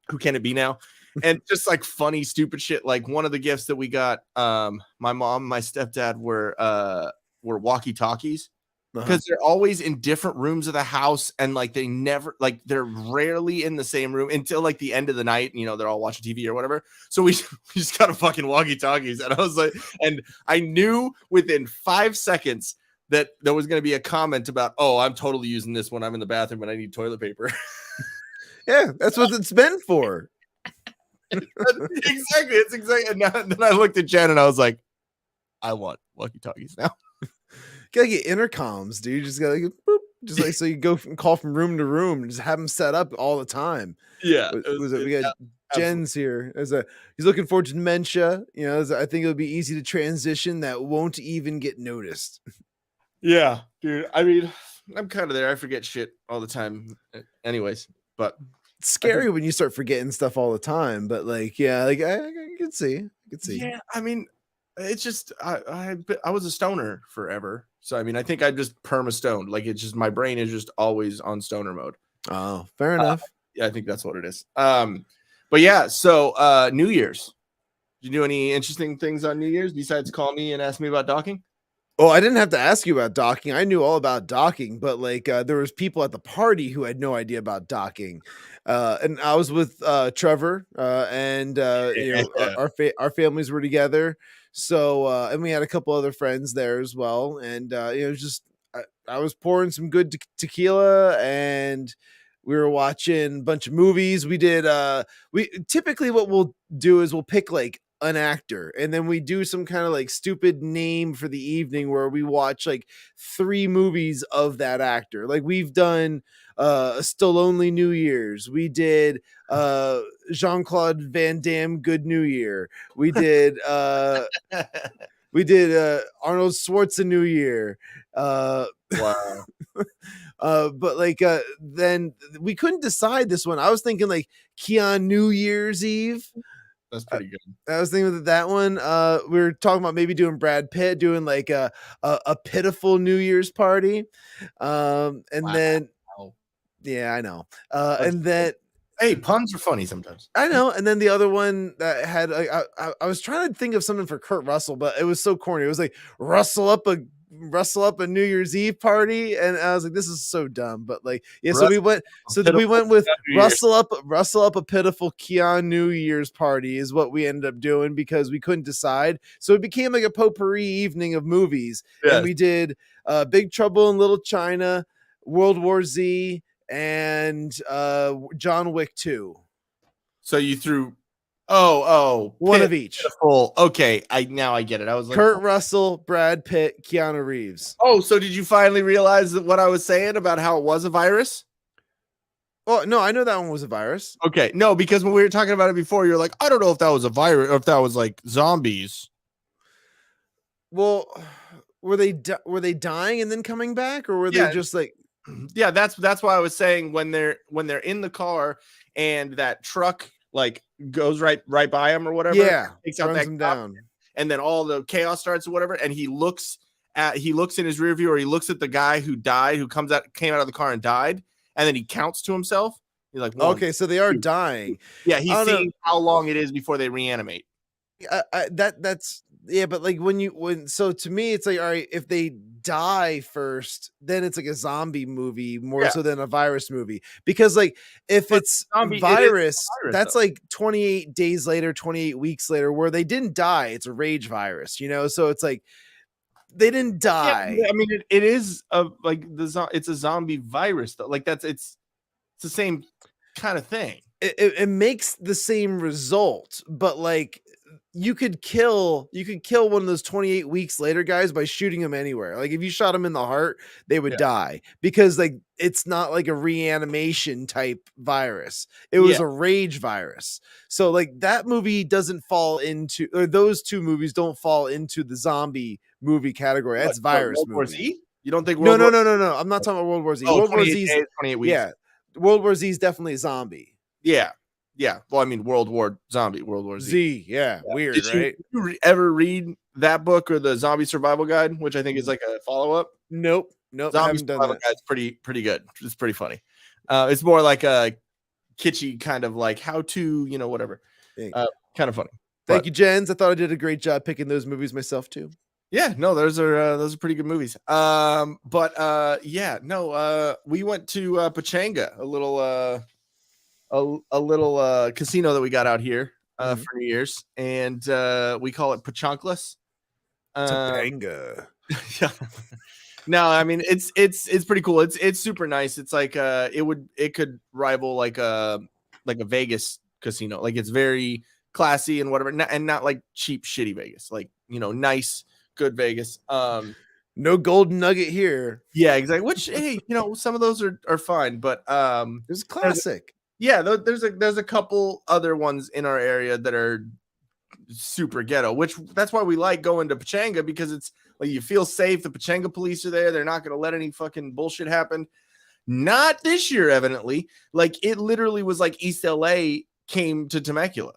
Who Can It Be Now? And just like funny, stupid shit. Like one of the gifts that we got, my mom, my stepdad were walkie-talkies because they're always in different rooms of the house, and like they never, like they're rarely in the same room until like the end of the night. And, you know, they're all watching TV or whatever. So we just got a fucking walkie-talkies, and I was like, and I knew within 5 seconds that there was going to be a comment about, oh, I'm totally using this when I'm in the bathroom and I need toilet paper. Yeah, that's what it's been for. Exactly. It's exactly. And then I looked at Jen and I was like, I want walkie-talkies now. Gotta get intercoms, dude. Just gotta like, boop, just like so you go call from room to room and just have them set up all the time. Yeah. We got Jen's here he's looking forward to dementia. You know, I think it would be easy to transition that won't even get noticed. Yeah, dude. I mean, I'm kind of there. I forget shit all the time. Anyways, but It's scary when you start forgetting stuff all the time, but like, yeah, like I can see. yeah, I mean, it's just I was a stoner forever. So I mean, I think I just perma stoned. Like it's just my brain is just always on stoner mode. Oh, fair enough. Yeah, I think that's what it is. But yeah, so New Year's. Did you do any interesting things on New Year's besides call me and ask me about docking? Oh, I didn't have to ask you about docking. I knew all about docking, but like there was people at the party who had no idea about docking. And I was with Trevor and you know, our families were together. So and we had a couple other friends there as well. And you know, just I was pouring some good tequila, and we were watching a bunch of movies. We did we typically what we'll do is we'll pick like an actor, and then we do some kind of like stupid name for the evening where we watch like 3 movies of that actor. Like we've done Stallone New Year's, we did Jean-Claude Van Damme Good New Year, we did Arnold Schwarzenegger New Year. Wow. But like then we couldn't decide this one. I was thinking like Keanu New Year's Eve. That's pretty good. I was thinking that one. We were talking about maybe doing Brad Pitt, doing like a pitiful New Year's party. And then, yeah, I know. And then, hey, puns are funny sometimes. I know. And then the other one that had, I was trying to think of something for Kurt Russell, but it was so corny. It was like rustle up a rustle up a New Year's Eve party, and I was like, this is so dumb. But like, yeah, so we went with rustle up a pitiful Keanu New Year's party is what we ended up doing because we couldn't decide. So it became like a potpourri evening of movies, and we did Big Trouble in Little China, World War Z, and John Wick 2. So you threw one of each. Okay, I get it. I was like Kurt Russell, Brad Pitt, Keanu Reeves. Oh, so did you finally realize that what I was saying about how it was a virus? Oh, no, I know that one was a virus. Okay, no, because when we were talking about it before, you're like, I don't know if that was a virus or if that was like zombies. Well, were they dying and then coming back, or were they just like? Yeah, that's why I was saying when they're in the car and that truck like goes right by him or whatever. Yeah, takes out that down, and then all the chaos starts or whatever, and he looks in his rear view, or he looks at the guy who died, who came out of the car and died, and then he counts to himself. He's like, okay, so they are dying. Yeah, he's seeing how long it is before they reanimate. That's but like so to me it's like, all right, if they die first, then it's like a zombie movie more so than a virus movie, because like if it's virus, that's though. Like 28 days later, 28 weeks later, where they didn't die, it's a rage virus, so it's like they didn't die. Yeah, I mean it is it's a zombie virus though, like it's the same kind of thing. It makes the same result, but like you could kill one of those 28 weeks later guys by shooting them anywhere. Like if you shot them in the heart, they would die, because like it's not like a reanimation type virus. It was a rage virus. So like that movie doesn't fall into, or those two movies don't fall into the zombie movie category. That's virus movie. World War Z? You don't think No. I'm not talking about World War Z. World War Z is 28 weeks. Yeah. World War Z is definitely a zombie. Yeah. Well, I mean, World War Z. Yeah. Weird, right? Did you ever read that book or the Zombie Survival Guide, which I think is like a follow-up? Nope. Zombie Survival Guide's pretty good. It's pretty funny. It's more like a kitschy kind of like how to, whatever. Kind of funny. Thank you, Jens. I thought I did a great job picking those movies myself too. Yeah, no, those are pretty good movies. We went to Pachanga, a little casino that we got out here for New Year's, and we call it Pachanclas. Topanga. Yeah. No, I mean it's pretty cool. It's super nice. It's like it could rival like a Vegas casino. Like it's very classy and whatever, and not like cheap shitty Vegas. Like nice, good Vegas. No golden nugget here. Yeah, exactly. Which hey, some of those are fine, but there's classic. There's a couple other ones in our area that are super ghetto, which that's why we like going to Pachanga, because it's like you feel safe. The Pachanga police are there. They're not going to let any fucking bullshit happen. Not this year, evidently. Like it literally was like East LA came to Temecula.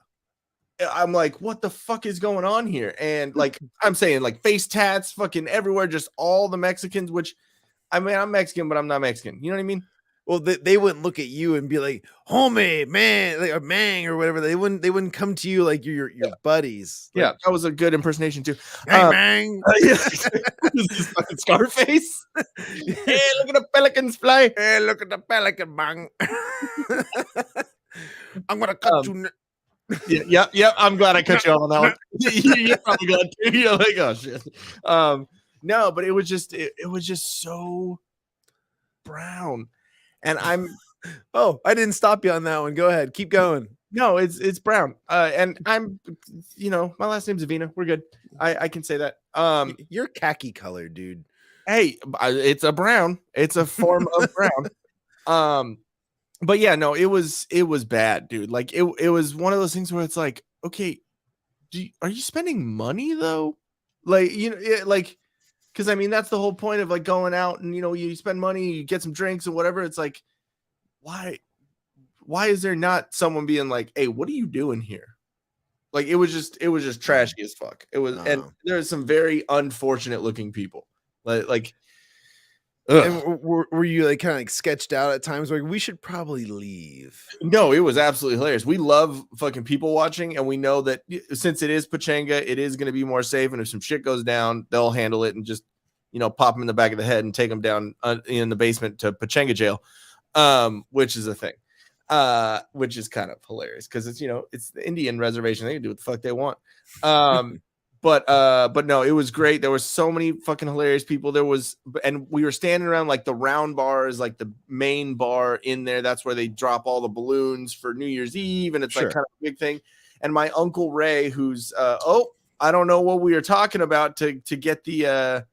I'm like, what the fuck is going on here? And like I'm saying, like face tats fucking everywhere, just all the Mexicans, which I mean, I'm Mexican, but I'm not Mexican. You know what I mean? Well, they wouldn't look at you and be like, homie, man, like, or mang or whatever. They wouldn't come to you like you're your buddies. Like, that was a good impersonation too. Hey, mang. This is fucking Scarface. Hey, look at the pelicans fly. Hey, look at the pelican, mang. I'm gonna cut you. Yep. I'm glad I cut you off on that one. You're probably glad too. You're like, oh shit. No, but it was just so brown. And I didn't stop you on that one. Go ahead. Keep going. No, it's brown. And I'm, my last name's Avina. We're good. I can say that. You're khaki colored, dude. Hey, it's a brown. It's a form of brown. But yeah, no, it was bad, dude. Like it was one of those things where it's like, okay, are you spending money though? Like, because I mean, that's the whole point of like going out and, you spend money, you get some drinks and whatever. It's like, why is there not someone being like, hey, what are you doing here? Like, it was just trashy as fuck. It was, and there's some very unfortunate looking people. Like, and were you like kind of like sketched out at times? Like, we should probably leave. No, it was absolutely hilarious. We love fucking people watching, and we know that since it is Pachanga, it is going to be more safe. And if some shit goes down, they'll handle it and just pop them in the back of the head and take them down in the basement to Pachanga jail, which is a thing, which is kind of hilarious because it's it's the Indian reservation. They can do what the fuck they want. But no, it was great. There were so many fucking hilarious people. And we were standing around like the round bar is like the main bar in there. That's where they drop all the balloons for New Year's Eve, and it's like kind of a big thing. And my Uncle Ray, who's I don't know what we were talking about to get the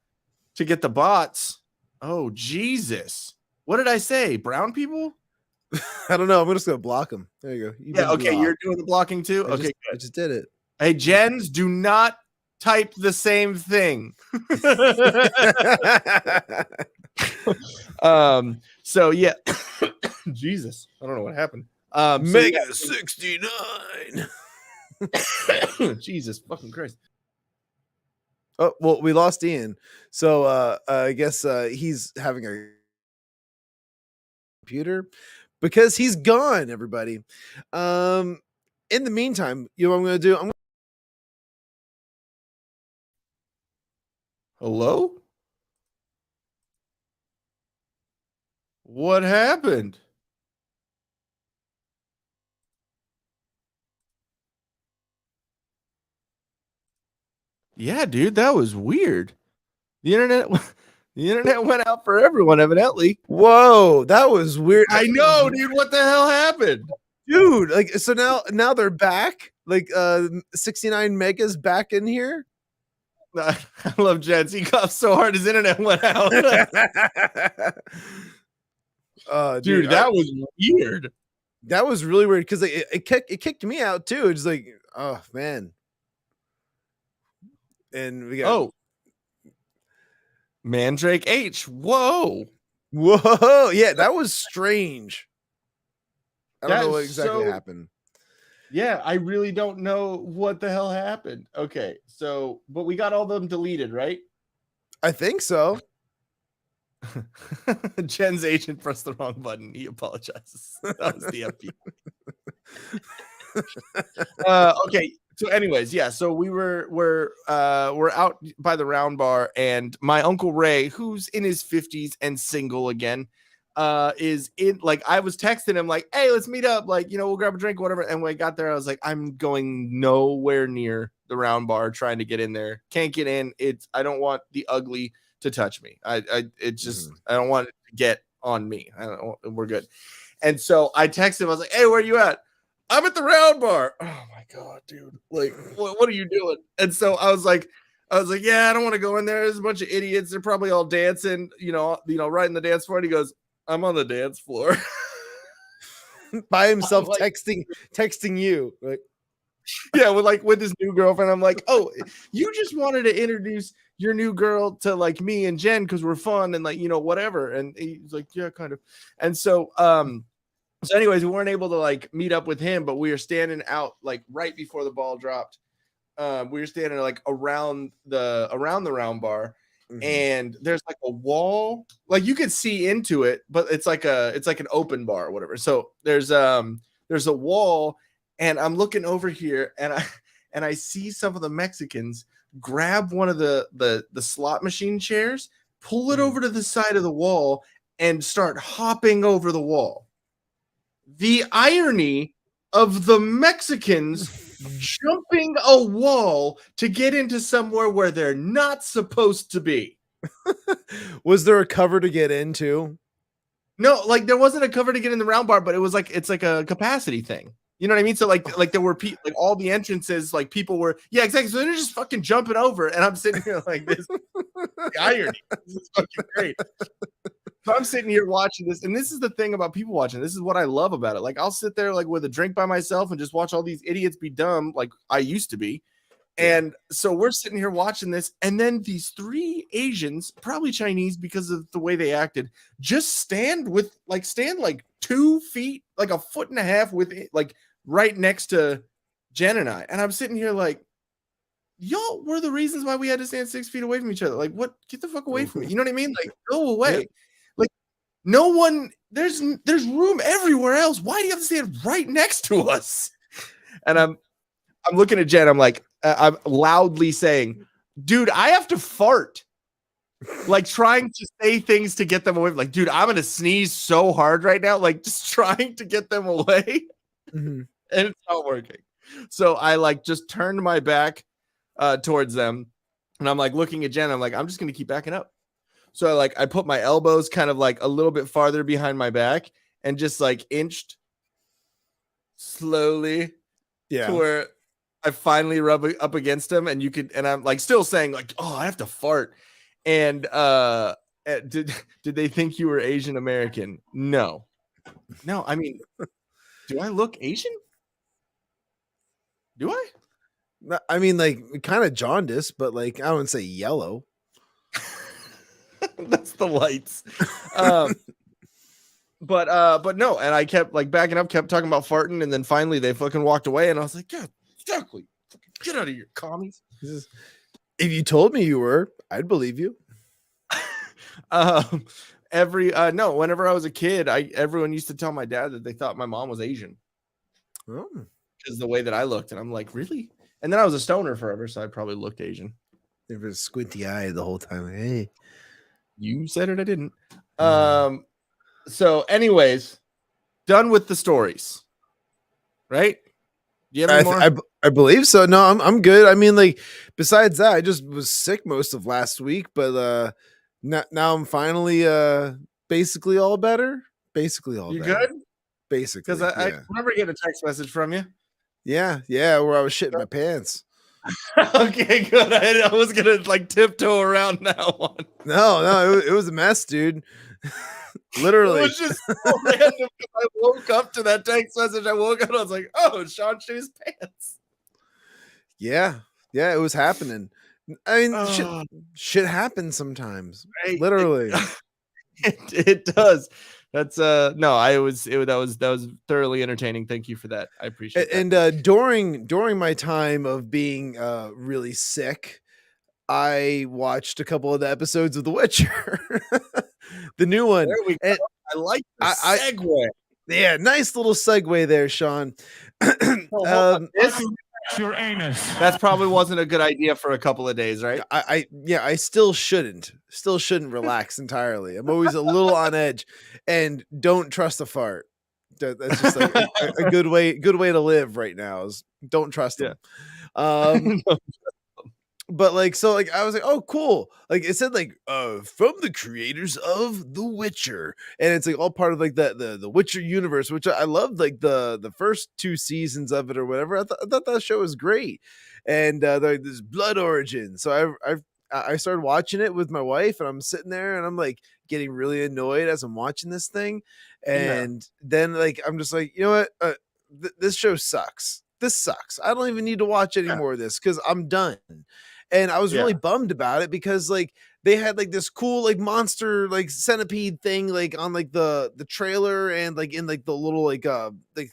bots. Oh Jesus, what did I say? Brown people? I don't know. I'm just gonna block them. There you go. Okay, you're doing the blocking too. Okay, I just did it. Hey, Jens, do not type the same thing. So yeah. Jesus, I don't know what happened. Mega 69. Jesus fucking Christ. Oh, well, we lost Ian. So I guess he's having a computer because he's gone, everybody. In the meantime, you know what I'm gonna do? Hello? What happened? Yeah, dude, that was weird. The internet went out for everyone, evidently. Whoa, that was weird. I know, dude. What the hell happened? Dude, like so now they're back. Like 69 megas back in here. I love Jens. He coughed so hard his internet went out. Dude, that was weird. That was really weird because it kicked me out too. It's like, oh man. And we got Mandrake H. Whoa. Yeah, that was strange. I don't know what exactly happened. Yeah, I really don't know what the hell happened. Okay, so but we got all of them deleted, right? I think so. Jen's agent pressed the wrong button. He apologizes. That was the FP. Okay. So, anyways, yeah. So we're out by the round bar, and my Uncle Ray, who's in his 50s and single again, is in. Like, I was texting him like, "Hey, let's meet up. Like, we'll grab a drink, whatever." And when I got there, I was like, "I'm going nowhere near the round bar, trying to get in there. Can't get in. I don't want the ugly to touch me. I don't want it to get on me. We're good." And so I texted him. I was like, "Hey, where are you at?" "I'm at the round bar." Oh my God, dude. Like, what are you doing? And so I was like, yeah, I don't want to go in there. There's a bunch of idiots. They're probably all dancing, right in the dance floor. And he goes, "I'm on the dance floor." By himself, like, texting you. Like, yeah, with his new girlfriend. I'm like, "Oh, you just wanted to introduce your new girl to like me and Jen because we're fun and like, whatever." And he's like, "Yeah, kind of." And so, so anyways, we weren't able to like meet up with him, but we were standing out like right before the ball dropped. We were standing like around the round bar, and there's like a wall, like you could see into it, but it's like an open bar or whatever. So there's a wall, and I'm looking over here, and I see some of the Mexicans grab one of the slot machine chairs, pull it over to the side of the wall, and start hopping over the wall. The irony of the Mexicans jumping a wall to get into somewhere where they're not supposed to be. Was there a cover to get into? No, like there wasn't a cover to get in the round bar, but it was like it's like a capacity thing. You know what I mean? So like there were like all the entrances, like people were, yeah, exactly. So they're just fucking jumping over, and I'm sitting here like this. The irony. This is fucking great. So I'm sitting here watching this, and this is the thing about people watching. This is what I love about it. Like I'll sit there like with a drink by myself and just watch all these idiots be dumb, like I used to be. And so we're sitting here watching this, and then these three Asians, probably Chinese because of the way they acted, just stand like 2 feet, like a foot and a half with it, like right next to Jen and I. And I'm sitting here like, y'all were the reasons why we had to stand 6 feet away from each other. Like, what? Get the fuck away from me. You know what I mean? Like, go away. Yeah. Like, no one, there's room everywhere else. Why do you have to stand right next to us? And I'm looking at Jen. I'm like, I'm loudly saying, dude, I have to fart. like trying to say things to get them away. Like, dude, I'm gonna sneeze so hard right now. Like, just trying to get them away, and it's not working. So I like just turned my back towards them, and I'm like looking at Jen. I'm like, I'm just gonna keep backing up. So I put my elbows kind of like a little bit farther behind my back and just like inched slowly to where I finally rub up against him, and I'm like still saying like, oh, I have to fart. And did they think you were Asian American? No. I mean, do I look Asian? Do I? I mean, like kind of jaundice, but like I wouldn't say yellow. That's the lights. But no, and I kept like backing up, kept talking about farting, and then finally they fucking walked away, and I was like, yeah, exactly. Get out of here, commies. If you told me you were, I'd believe you. Whenever I was a kid, everyone used to tell my dad that they thought my mom was Asian. Oh. Because the way that I looked, and I'm like, really? And then I was a stoner forever, so I probably looked Asian. There was a squinty eye the whole time. Like, hey, you said it, I didn't. So, anyways, done with the stories, right? Do you have any more? I believe so. No, I'm good. I mean, like, besides that, I just was sick most of last week, but now I'm finally basically all better. Basically all you better. Good? Basically. Because I remember getting a text message from you. Yeah, where I was shitting my pants. Okay, good. I was gonna like tiptoe around that one. No, it was a mess, dude. Literally. It was just so random. I woke up to that text message. I woke up and I was like, oh, Shawn shit his pants. Yeah, it was happening. I mean, shit happens sometimes. Right? Literally. It does. That's that was thoroughly entertaining. Thank you for that. I appreciate it. And during my time of being really sick, I watched a couple of the episodes of The Witcher. The new one. There we go. And I like the segue. Yeah, nice little segue there, Shawn. Your anus. That's probably wasn't a good idea for a couple of days, right? I still shouldn't relax entirely. I'm always a little on edge, and don't trust a fart. That's just like a good way to live right now. Is don't trust them. But like, so like, I was like, oh, cool. Like it said like, from the creators of The Witcher, and it's like all part of like the Witcher universe, which I loved, like the first 2 seasons of it or whatever. I thought that show was great, and like this blood origin. So I started watching it with my wife, and I'm sitting there, and I'm like getting really annoyed as I'm watching this thing, and then like I'm just like, you know what, this show sucks. This sucks. I don't even need to watch any more of this because I'm done. And I was really bummed about it because like they had like this cool like monster like centipede thing like on like the trailer and like in like the little like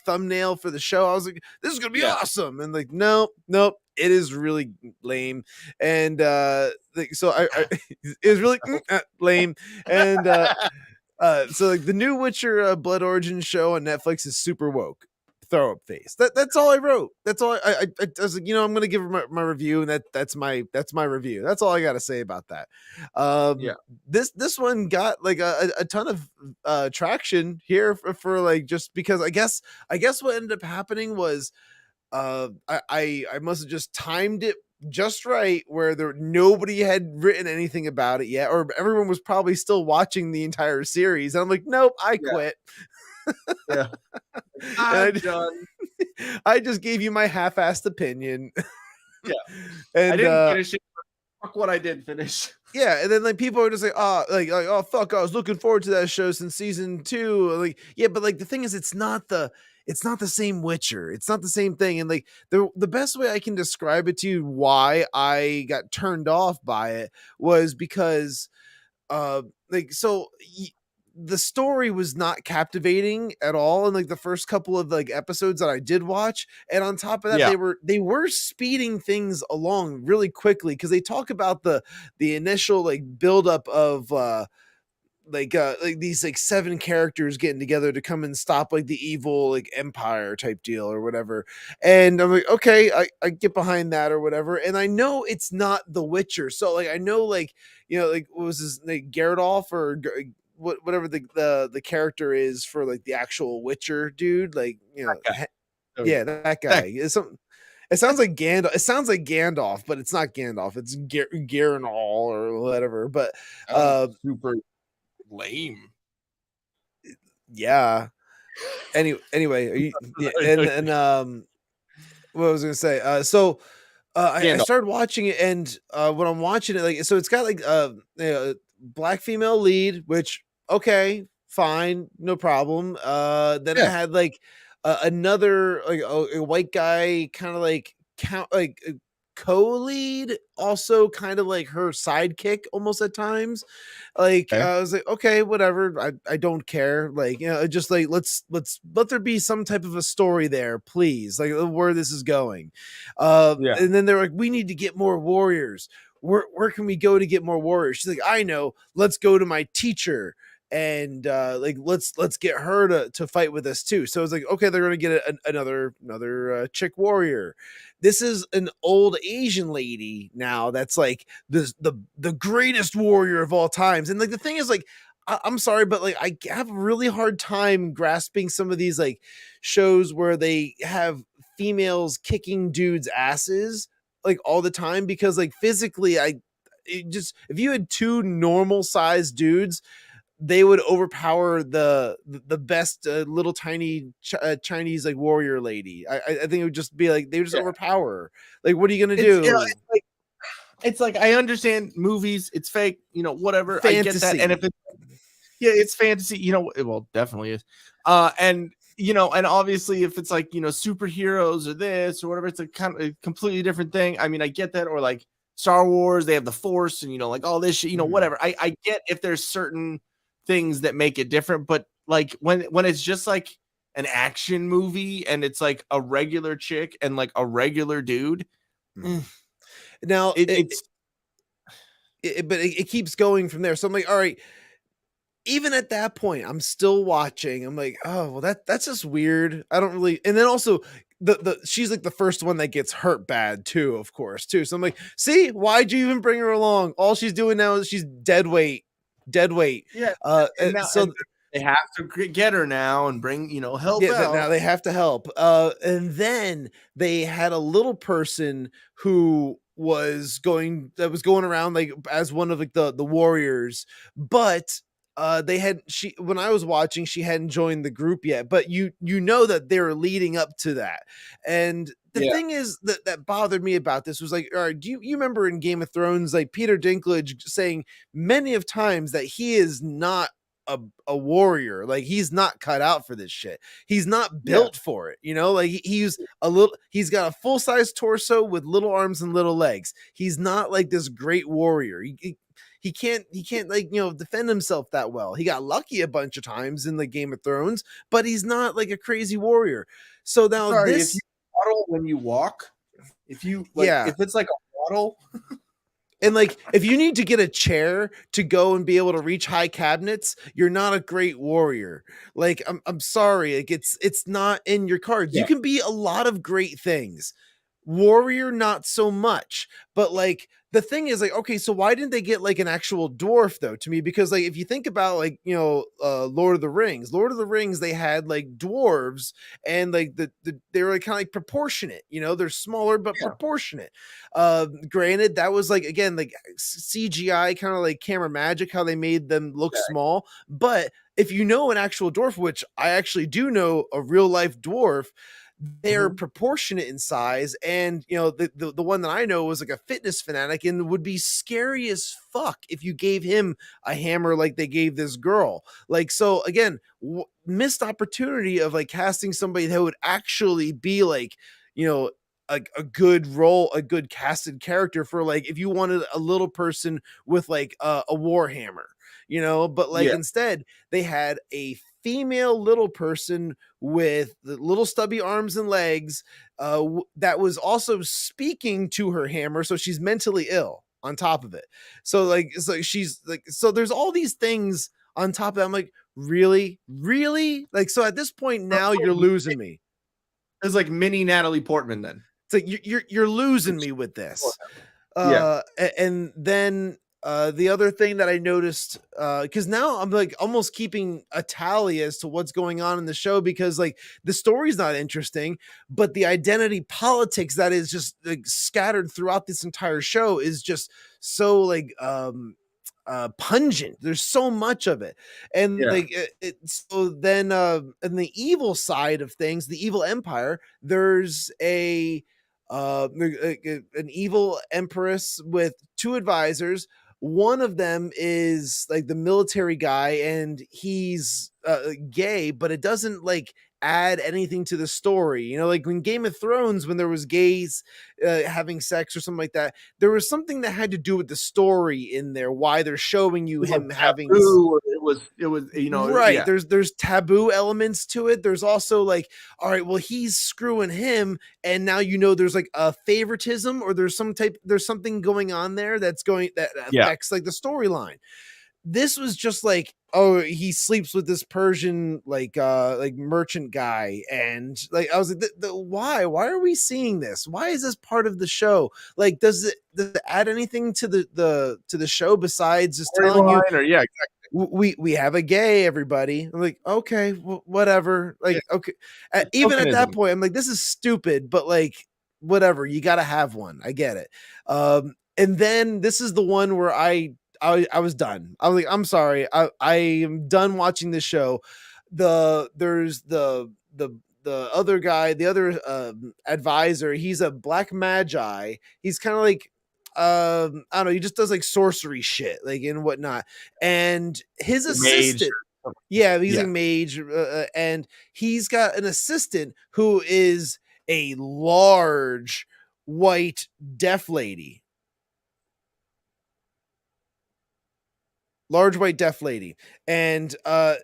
thumbnail for the show. I was like, this is gonna be awesome. And like nope, it is really lame. And so I it was really lame. And so like the new Witcher Blood Origin show on Netflix is super woke. Throw up face. That's all I wrote. That's all I was like, you know, I'm gonna give her my review, and that's my review. That's all I gotta say about that. This one got like a ton of traction here for like, just because I guess what ended up happening was I must have just timed it just right where nobody had written anything about it yet, or everyone was probably still watching the entire series. And I'm like, nope, I quit. Yeah. I just gave you my half-assed opinion. Yeah. And I didn't finish it. Fuck what I did finish. Yeah, and then like people are just like, oh fuck, I was looking forward to that show since season 2. Like, yeah, but like the thing is, it's not the same Witcher. It's not the same thing. And like the best way I can describe it to you why I got turned off by it was because the story was not captivating at all in like the first couple of like episodes that I did watch. And on top of that, they were speeding things along really quickly because they talk about the initial like buildup of like these like 7 characters getting together to come and stop like the evil like empire type deal or whatever. And I'm like, okay, I get behind that or whatever. And I know it's not The Witcher, so like I know like like what was his name, Geralt or whatever the character is for like the actual Witcher dude, like that guy. It's something. It sounds like Gandalf. It sounds like Gandalf, but it's not Gandalf. It's Garanol or whatever. But super lame. Yeah. Anyway, and what I was gonna say. I started watching it, and when I'm watching it, like, so it's got like black female lead, which okay, fine, no problem. Then it had like another like a white guy, kind of like co-lead, also kind of like her sidekick almost at times. Like I was like, okay, whatever, I don't care, like just like let's let there be some type of a story there, please, like where this is going. And then they're like, we need to get more warriors. Where can we go to get more warriors? She's like, I know, let's go to my teacher, and like let's get her to fight with us too. So it's like, okay, they're gonna get another chick warrior. This is an old Asian lady now that's like the greatest warrior of all times. And like the thing is, like, I'm sorry, but like I have a really hard time grasping some of these like shows where they have females kicking dudes' asses like all the time, because like physically if you had 2 normal sized dudes, they would overpower the best little tiny Chinese like warrior lady. I think it would just be like they would just overpower her. Like, what are you gonna do? It's like I understand movies, it's fake, whatever. Fantasy. I get that, and if it's fantasy, well, definitely is. And and obviously if it's like superheroes or this or whatever, it's a kind of a completely different thing. I mean, I get that. Or like Star Wars, they have the Force and like all this shit, whatever. I get if there's certain things that make it different, but like when it's just like an action movie and it's like a regular chick and like a regular dude, now it keeps going from there. So I'm like, all right, even at that point I'm still watching. I'm like, oh well, that's just weird. I don't really. And then also she's like the first one that gets hurt bad too, of course, too. So I'm like, see, why'd you even bring her along? All she's doing now is she's dead weight. Yeah. And they have to get her now and bring help out. Now they have to help. And then they had a little person who was going around like as one of like the warriors, but when I was watching, she hadn't joined the group yet, but you know that they're leading up to that. And the thing is that bothered me about this was like, all right, do you remember in Game of Thrones, like Peter Dinklage saying many of times that he is not a warrior, like he's not cut out for this shit. He's not built for it, like he's got a full-size torso with little arms and little legs. He's not like this great warrior. He can't like defend himself that well. He got lucky a bunch of times in the Game of Thrones, but he's not like a crazy warrior. So now if you waddle when you walk, if it's like a waddle. And like, if you need to get a chair to go and be able to reach high cabinets, you're not a great warrior. Like, I'm sorry, like it's not in your cards. You can be a lot of great things. Warrior, not so much. But like, the thing is like, okay, so why didn't they get like an actual dwarf though, to me? Because like, if you think about like, Lord of the Rings, they had like dwarves, and like they were like kind of like proportionate, they're smaller, but proportionate. Granted, that was like, again, like CGI, kind of like camera magic, how they made them look small. But if you know an actual dwarf, which I actually do know a real life dwarf, they're proportionate in size. And the one that I know was like a fitness fanatic and would be scary as fuck if you gave him a hammer like they gave this girl. Like, so again, missed opportunity of like casting somebody that would actually be like a good role, a good casted character for like if you wanted a little person with like a war hammer, but like instead they had a female little person with the little stubby arms and legs that was also speaking to her hammer, so she's mentally ill on top of it. So like, she's like, so there's all these things on top of that, I'm like, really? Like, so at this point now you're losing me. It's like mini Natalie Portman then. It's like you're losing me with this. And then the other thing that I noticed, because now I'm like almost keeping a tally as to what's going on in the show, because like the story's not interesting, but the identity politics that is just like scattered throughout this entire show is just so like pungent. There's so much of it, and like so then in the evil side of things, the evil empire, there's an evil empress with 2 advisors. One of them is like the military guy, and he's gay, but it doesn't like add anything to the story. You know, like when Game of Thrones, when there was gays having sex or something like that, there was something that had to do with the story in there, why they're showing you him having it was you know, right. There's taboo elements to it. There's also like, all right, well, he's screwing him, and now you know there's like a favoritism, or there's something going on there that affects like the storyline. This was just like, oh, he sleeps with this Persian like merchant guy, and like I was like, why are we seeing this? Why is this part of the show? Like, does it add anything to the show besides just telling you? Exactly. We have a gay, everybody. I'm like, okay, whatever. Like, okay, even at that point, I'm like, this is stupid, but like, whatever. You got to have one. I get it. And then this is the one where I was done. I was like, I'm sorry. I am done watching this show. There's the other guy, the other advisor. He's a black magi. He's kind of like, I don't know. He just does like sorcery shit, like and whatnot. And his assistant, he's a mage, and he's got an assistant who is a large white deaf lady. And I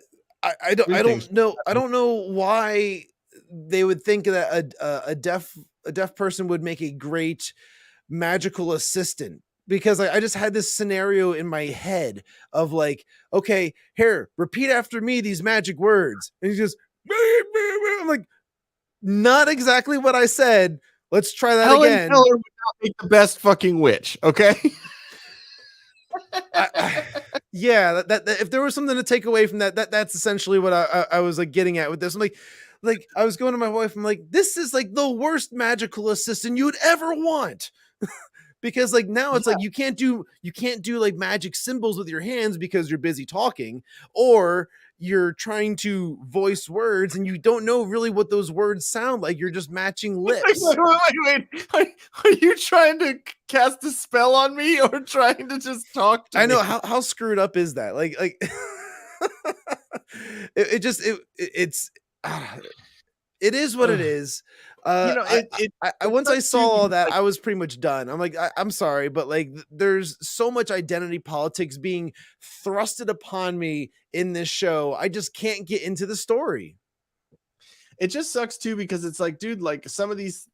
don't know why they would think that a deaf person would make a great magical assistant, because like I just had this scenario in my head of like, okay, here, repeat after me these magic words, and he just I'm like, not exactly what I said. Let's try that again. Keller would not make the best fucking witch, okay? That if there was something to take away from that's essentially what I was like getting at with this. I'm like I was going to my wife, I'm like, this is like the worst magical assistant you would ever want. Because like now it's like you can't do like magic symbols with your hands because you're busy talking, or you're trying to voice words and you don't know really what those words sound like. You're just matching lips. Wait. Are you trying to cast a spell on me or trying to just talk to me? I know how screwed up is that? Like it is what it is. Once I saw all that, I was pretty much done. I'm like, I'm sorry, but like, there's so much identity politics being thrusted upon me in this show. I just can't get into the story. It just sucks too, because it's like, dude, like some of these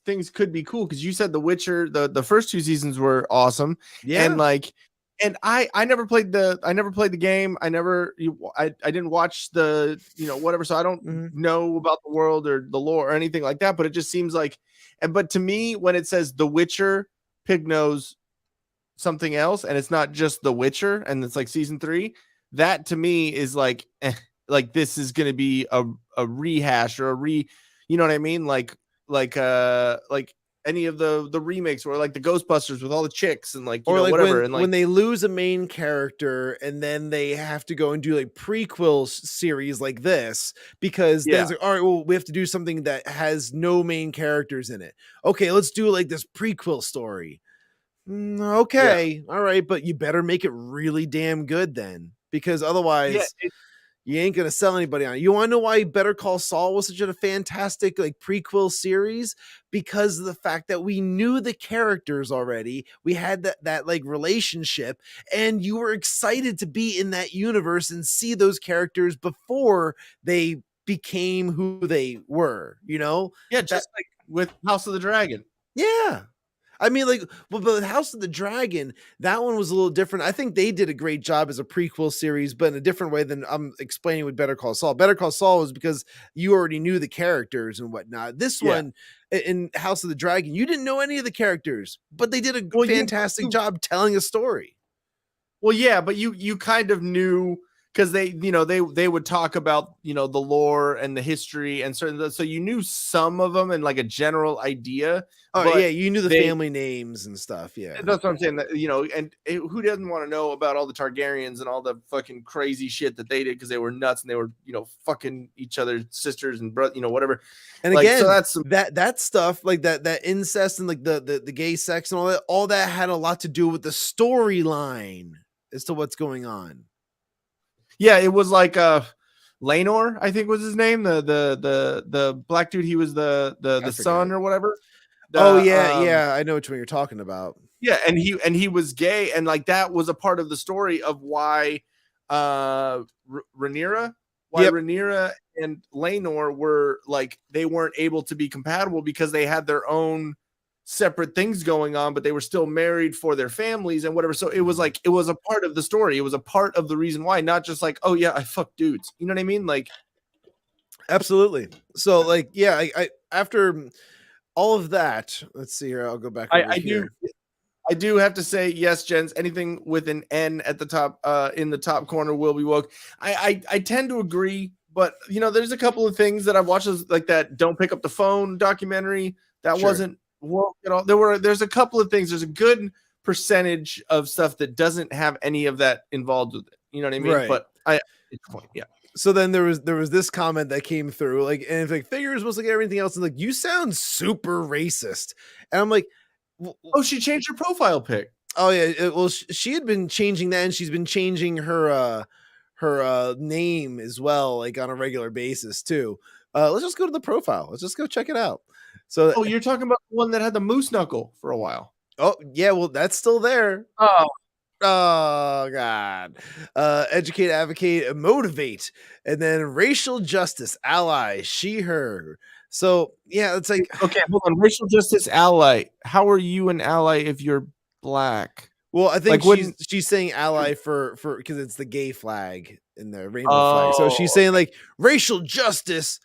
things could be cool. Cause you said The Witcher, the first 2 seasons were awesome. Yeah. And like, and I never played the game. I didn't watch the, whatever. So I don't know about the world or the lore or anything like that, but it just seems like, but to me, when it says The Witcher, Pig knows something else, and it's not just The Witcher, and it's like season 3, that to me is like, like this is going to be a rehash or you know what I mean? Like any of the remakes, or like the Ghostbusters with all the chicks and like, or like whatever. And like when they lose a main character and then they have to go and do like prequel series like this, because then it's like, all right, well, we have to do something that has no main characters in it. Okay, let's do like this prequel story. Okay. All right. But you better make it really damn good then, because otherwise you ain't going to sell anybody on it. You want to know why Better Call Saul was such a fantastic like prequel series? Because of the fact that we knew the characters already. We had that like relationship, and you were excited to be in that universe and see those characters before they became who they were, Yeah, just like with House of the Dragon. Yeah. I mean, like, but House of the Dragon, that one was a little different. I think they did a great job as a prequel series, but in a different way than I'm explaining with Better Call Saul. Better Call Saul was because you already knew the characters and whatnot. This one in House of the Dragon, you didn't know any of the characters, but they did a fantastic job telling a story. Well, yeah, but you kind of knew, because they would talk about, the lore and the history and certain, so you knew some of them and like a general idea. Oh yeah, you knew the family names and stuff. Yeah, that's what I'm saying. That, and who doesn't want to know about all the Targaryens and all the fucking crazy shit that they did because they were nuts and they were fucking each other's sisters and brother, whatever. And like, again, so that's that stuff, like that incest and like the gay sex and all that had a lot to do with the storyline as to what's going on. Yeah, it was like Lanor, I think was his name, the black dude. He was the son or whatever. I know which one you're talking about. Yeah, and he was gay, and like that was a part of the story of why Rhaenyra and Lanor were like, they weren't able to be compatible because they had their own separate things going on, but they were still married for their families and whatever. So it was like, it was a part of the story. It was a part of the reason why, not just like, oh yeah, I fuck dudes. You know what I mean? Like, absolutely. So like, yeah, I after all of that, let's see here. I'll go back. I do have to say, yes, Jens, anything with an N at the top, in the top corner will be woke. I tend to agree, but there's a couple of things that I've watched, like that Don't Pick Up the Phone documentary that wasn't woke at all. There's a couple of things. There's a good percentage of stuff that doesn't have any of that involved with it. You know what I mean? Right. But yeah. So then there was this comment that came through, like, and it's like figures was like everything else, and like, you sound super racist, and I'm like, oh, she changed her profile pic. Oh yeah, well, she had been changing that, and she's been changing her name as well, like on a regular basis too. Let's just go to the profile. Let's just go check it out. So, you're talking about the one that had the moose knuckle for a while. Oh yeah, well that's still there. Oh God. Educate, advocate, motivate, and then racial justice, ally, she, her. So yeah, it's like, okay, hold on. Racial justice ally. How are you an ally if you're black? Well, I think like she's saying ally for because it's the gay flag in the rainbow flag. So she's saying like racial justice.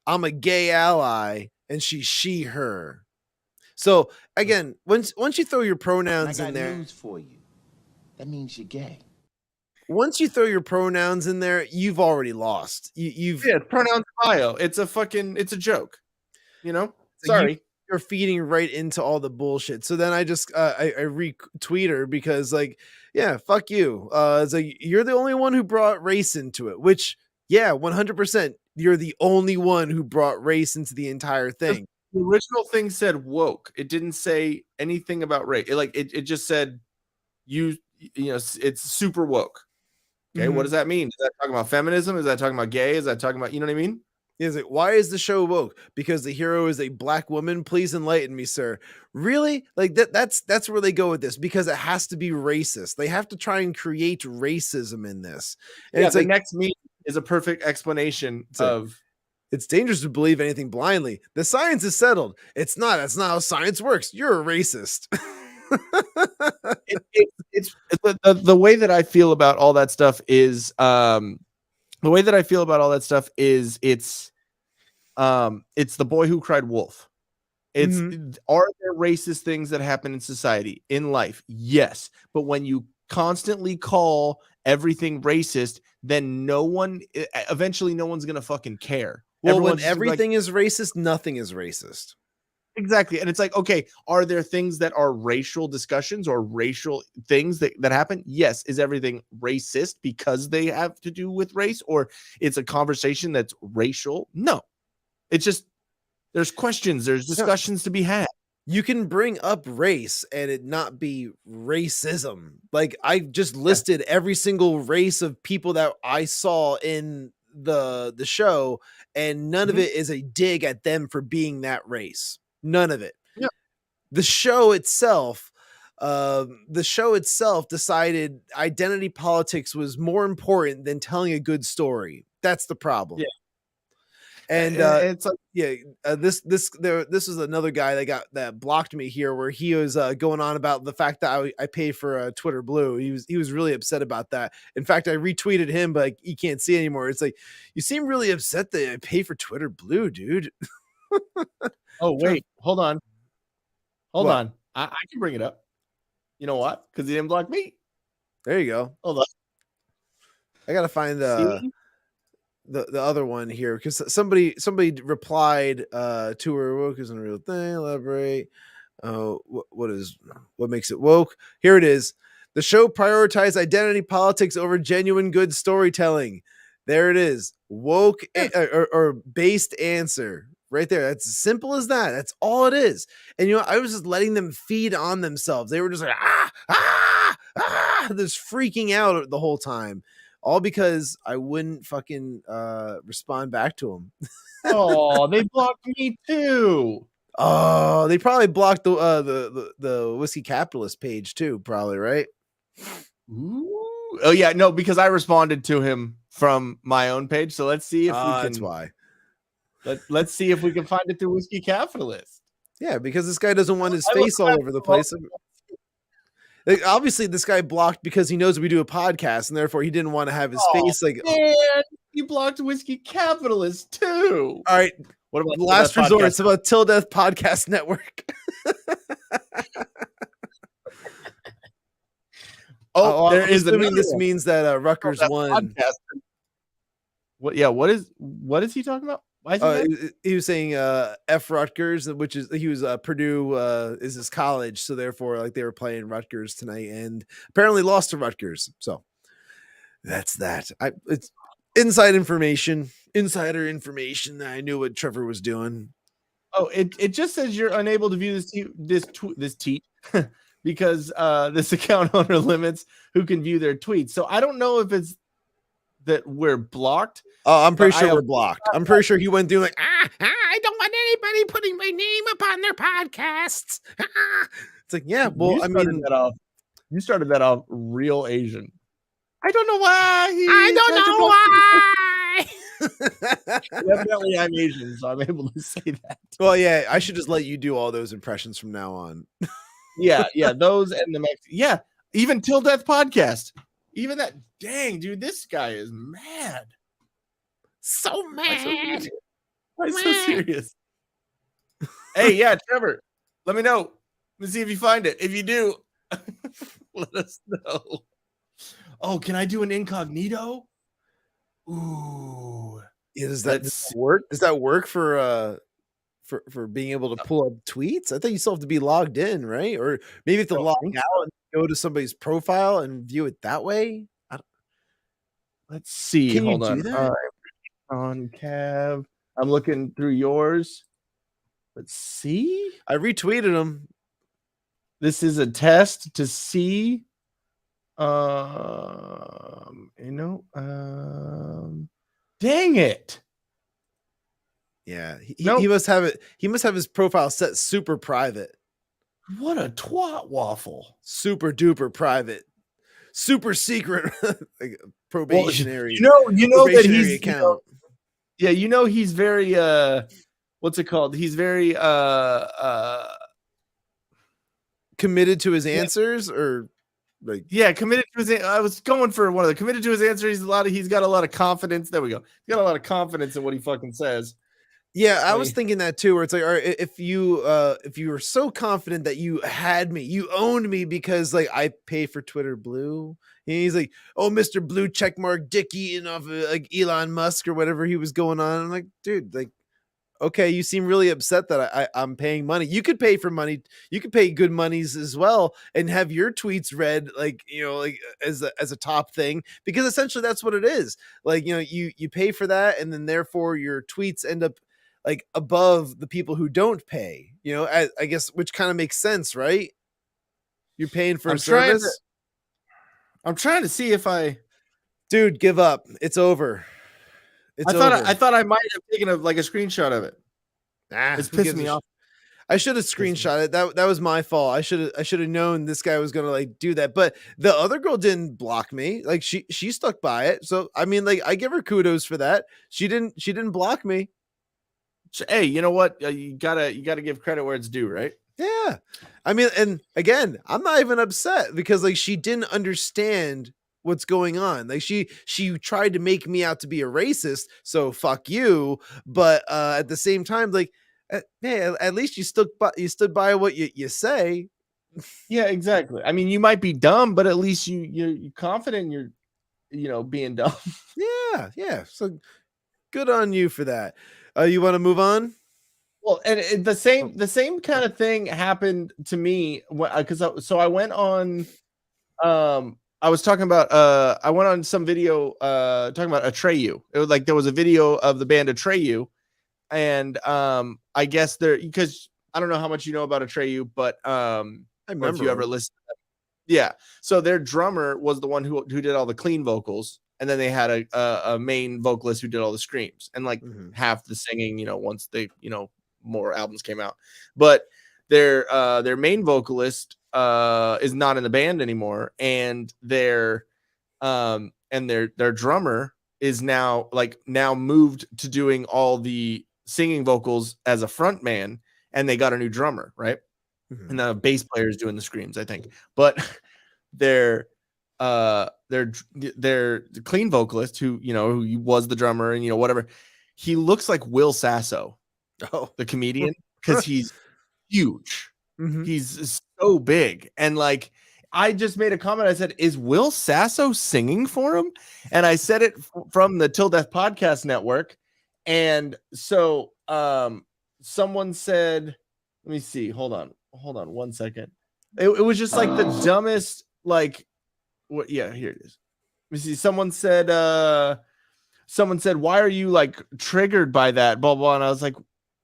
I'm a gay ally, and she's she, her. So again, once you throw your pronouns in there, news for you. That means you're gay. Once you throw your pronouns in there, you've already lost. You've pronouns bio. It's a joke. Sorry. You're feeding right into all the bullshit. So then I just I retweet her because like, yeah, fuck you. It's like, you're the only one who brought race into it, which 100%. You're the only one who brought race into the entire thing. The original thing said woke. It didn't say anything about race. It just said it's super woke. Okay, What does that mean? Is that talking about feminism? Is that talking about gay? Is that talking about, you know what I mean? Is it, why is the show woke? Because the hero is a black woman. Please enlighten me, sir. Really? Like that's where they go with this, because it has to be racist. They have to try and create racism in this. And it's the like, next meme is a perfect explanation of it's dangerous to believe anything blindly. The science is settled. It's not. That's not how science works. You're a racist. It's the way that I feel about all that stuff is it's the boy who cried wolf. It's are there racist things that happen in society, in life? Yes, but when you constantly call everything racist, then eventually no one's gonna fucking care. Well, when everything is racist, nothing is racist. Exactly. And it's like, okay, are there things that are racial discussions or racial things that happen? Yes. Is everything racist because they have to do with race, or it's a conversation that's racial? No. It's just, there's questions, there's discussions to be had. You can bring up race and it not be racism. Like, I just listed every single race of people that I saw in the show, and none of it is a dig at them for being that race. None of it. Yeah. The show itself decided identity politics was more important than telling a good story. That's the problem. Yeah. And it's like, this is another guy that blocked me here, where he was going on about the fact that I paid for Twitter Blue. He was really upset about that. In fact, I retweeted him, but he can't see anymore. It's like, you seem really upset that I pay for Twitter Blue, dude. oh wait, hold on. What? I can bring it up. You know what? Because he didn't block me. There you go. Hold on. I gotta find the other one here, because somebody replied to her. Woke isn't a real thing. Elaborate. What makes it woke? Here it is. The show prioritized identity politics over genuine good storytelling. There it is. Woke or based answer right there. That's as simple as that. That's all it is. And I was just letting them feed on themselves. They were just like just freaking out the whole time. All because I wouldn't fucking respond back to them. Oh, they blocked me too. Oh, they probably blocked the Whiskey Capitalist page too, probably, right? Ooh. Oh yeah, no, because I responded to him from my own page. So let's see if we can. That's why. Let's see if we can find it through Whiskey Capitalist. Yeah, because this guy doesn't want his face all over the place. Obviously, this guy blocked because he knows we do a podcast, and therefore he didn't want to have his face like. Man, he blocked Whiskey Capitalist too. All right, what about last resort? It's about Till Death Podcast Network. there is. Assuming this means that Rutgers won. What? Yeah. What is he talking about? Why is he was saying F Rutgers, which is Purdue is his college, so therefore they were playing Rutgers tonight and apparently lost to Rutgers. So that's that. It's insider information that I knew what Trevor was doing. Oh, it just says you're unable to view this tweet because this account owner limits who can view their tweets. So I don't know if it's that we're blocked. Oh, I'm pretty sure we're blocked. I'm pretty sure he went through I don't want anybody putting my name up on their podcasts. It's like, yeah, well, you started that off real Asian. I don't know why. I don't know why. Definitely, I'm Asian, so I'm able to say that. Well, yeah, I should just let you do all those impressions from now on. yeah, those and the even Till Death Podcast. Even that, dang, dude, this guy is mad. So mad. Why so serious? Hey, yeah, Trevor, let me know. Let me see if you find it. If you do, let us know. Oh, can I do an incognito? Ooh. Yeah, does that work? Does that work for being able to pull up tweets? I think you still have to be logged in, right? Or maybe you have to log out and go to somebody's profile and view it that way. Let's see. Can Hold you on. do that? Shawn Cav. I'm looking through yours. Let's see. I retweeted them. This is a test to see. Dang it. Yeah, he must have it. He must have his profile set super private. What a twat waffle! Super duper private, super secret, like probationary. Well, you know that he's account. He's very what's it called? He's very committed to his answers, or committed to his. I was going for one of the committed to his answers. He's got a lot of confidence. There we go. He's got a lot of confidence in what he fucking says. Yeah, I was thinking that too, where it's like, all right, if you were so confident that you had me, you owned me because I pay for Twitter Blue. And he's like, oh, Mr. Blue checkmark Dick Eaton off of Elon Musk or whatever he was going on. I'm like, dude, okay, you seem really upset that I'm paying money. You could pay for money. You could pay good monies as well and have your tweets read as a top thing, because essentially that's what it is. You pay for that, and then therefore your tweets end up above the people who don't pay, I guess, which kind of makes sense, right? You're paying for a service. I'm trying to see if dude, give up. It's over. I thought I might have taken a screenshot of it. It's pissing me off. I should have screenshot it. That was my fault. I should have known this guy was gonna do that. But the other girl didn't block me. She stuck by it. So I mean, I give her kudos for that. She didn't block me. Hey, you know what? You gotta give credit where it's due, right? Yeah. I mean, and again, I'm not even upset because like she didn't understand what's going on. Like she tried to make me out to be a racist, so fuck you. But at the same time, like, hey, at least you stood by what you say. Yeah, exactly. I mean, you might be dumb, but at least you're confident you're being dumb. Yeah. So good on you for that. You want to move on? Well, and the same kind of thing happened to me because I went on. I was talking about. I went on some video talking about Atreyu. It was like there was a video of the band Atreyu, and I guess because I don't know how much you know about Atreyu, but I remember if you ever listened. Yeah, so their drummer was the one who did all the clean vocals, and then they had a main vocalist who did all the screams and like half the singing. Once they more albums came out, but their main vocalist is not in the band anymore, and their drummer is now moved to doing all the singing vocals as a front man, and they got a new drummer, right? And the bass player is doing the screams, I think. But their clean vocalist who was the drummer and whatever, he looks like Will Sasso, the comedian, because he's huge. He's so big. And like I just made a comment. I said, is Will Sasso singing for him? And I said it from the Till Death Podcast Network. And so someone said, let me see, hold on 1 second. It was just like the dumbest, like what? Yeah, here it is. Let me see. Someone said, why are you like triggered by that? Blah, blah. And I was like,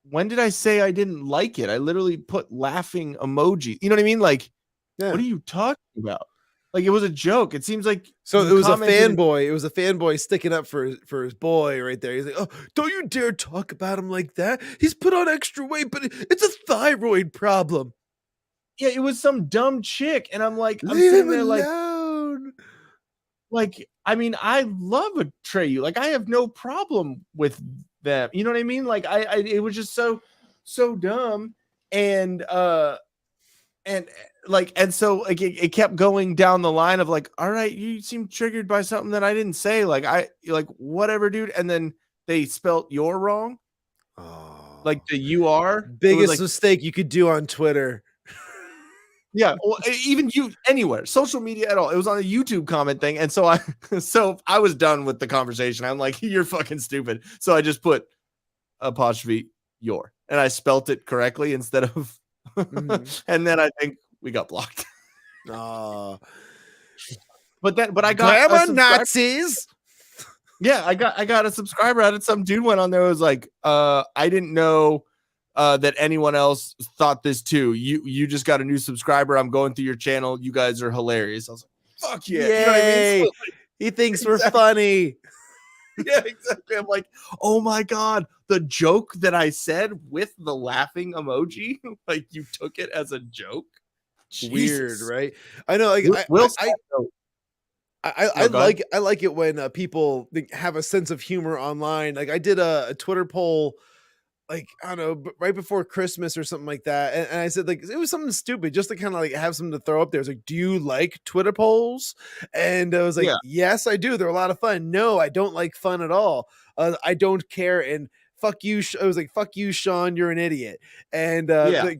when did I say I didn't like it? I literally put laughing emoji. You know what I mean? Like, What are you talking about? Like, it was a joke. It seems like so. It was a fanboy. It was a fanboy sticking up for his boy right there. He's like, "Oh, don't you dare talk about him like that. He's put on extra weight, but it's a thyroid problem." Yeah, it was some dumb chick, and I'm like, I'm Leave sitting him there alone. like, I mean, I love Atreyu. Like, I have no problem with them. You know what I mean? Like, it was just so dumb, and so like it kept going down the line of like, all right, you seem triggered by something that I didn't say. Like, whatever, dude. And then they spelt "you're" wrong. Oh, like the "you are" biggest mistake you could do on Twitter. Yeah, well, even you anywhere, social media at all. It was on a YouTube comment thing, and so I was done with the conversation. I'm like, you're fucking stupid. So I just put apostrophe "your" and I spelt it correctly instead of, and then I think we got blocked. Oh, but I got Nazis. Yeah, I got a subscriber out of some dude went on there. Was like, I didn't know that anyone else thought this too. You just got a new subscriber. I'm going through your channel. You guys are hilarious. I was like, fuck yeah. Yay. You know what I mean? So, like, he thinks we're funny. Yeah, exactly. I'm like, oh my God, the joke that I said with the laughing emoji, like you took it as a joke. Weird, Jesus. right? I know. Like, I like it when people have a sense of humor online. Like I did a Twitter poll, like I don't know, right before Christmas or something like that, and I said like it was something stupid just to kind of like have something to throw up there. It's like, do you like Twitter polls? And I was like, yes, I do. They're a lot of fun. No, I don't like fun at all. I don't care. And fuck you. I was like, fuck you, Shawn. You're an idiot. And I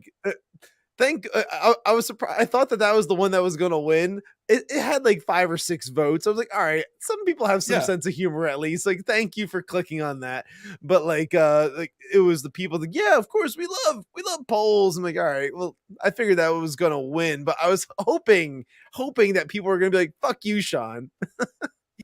was surprised. I thought that was the one that was going to win. It had like 5 or 6 votes. I was like, all right, some people have some sense of humor at least. Like, thank you for clicking on that. But like it was the people that, yeah, of course we love polls. I'm like, all right, well, I figured that was going to win, but I was hoping that people were going to be like, fuck you, Shawn.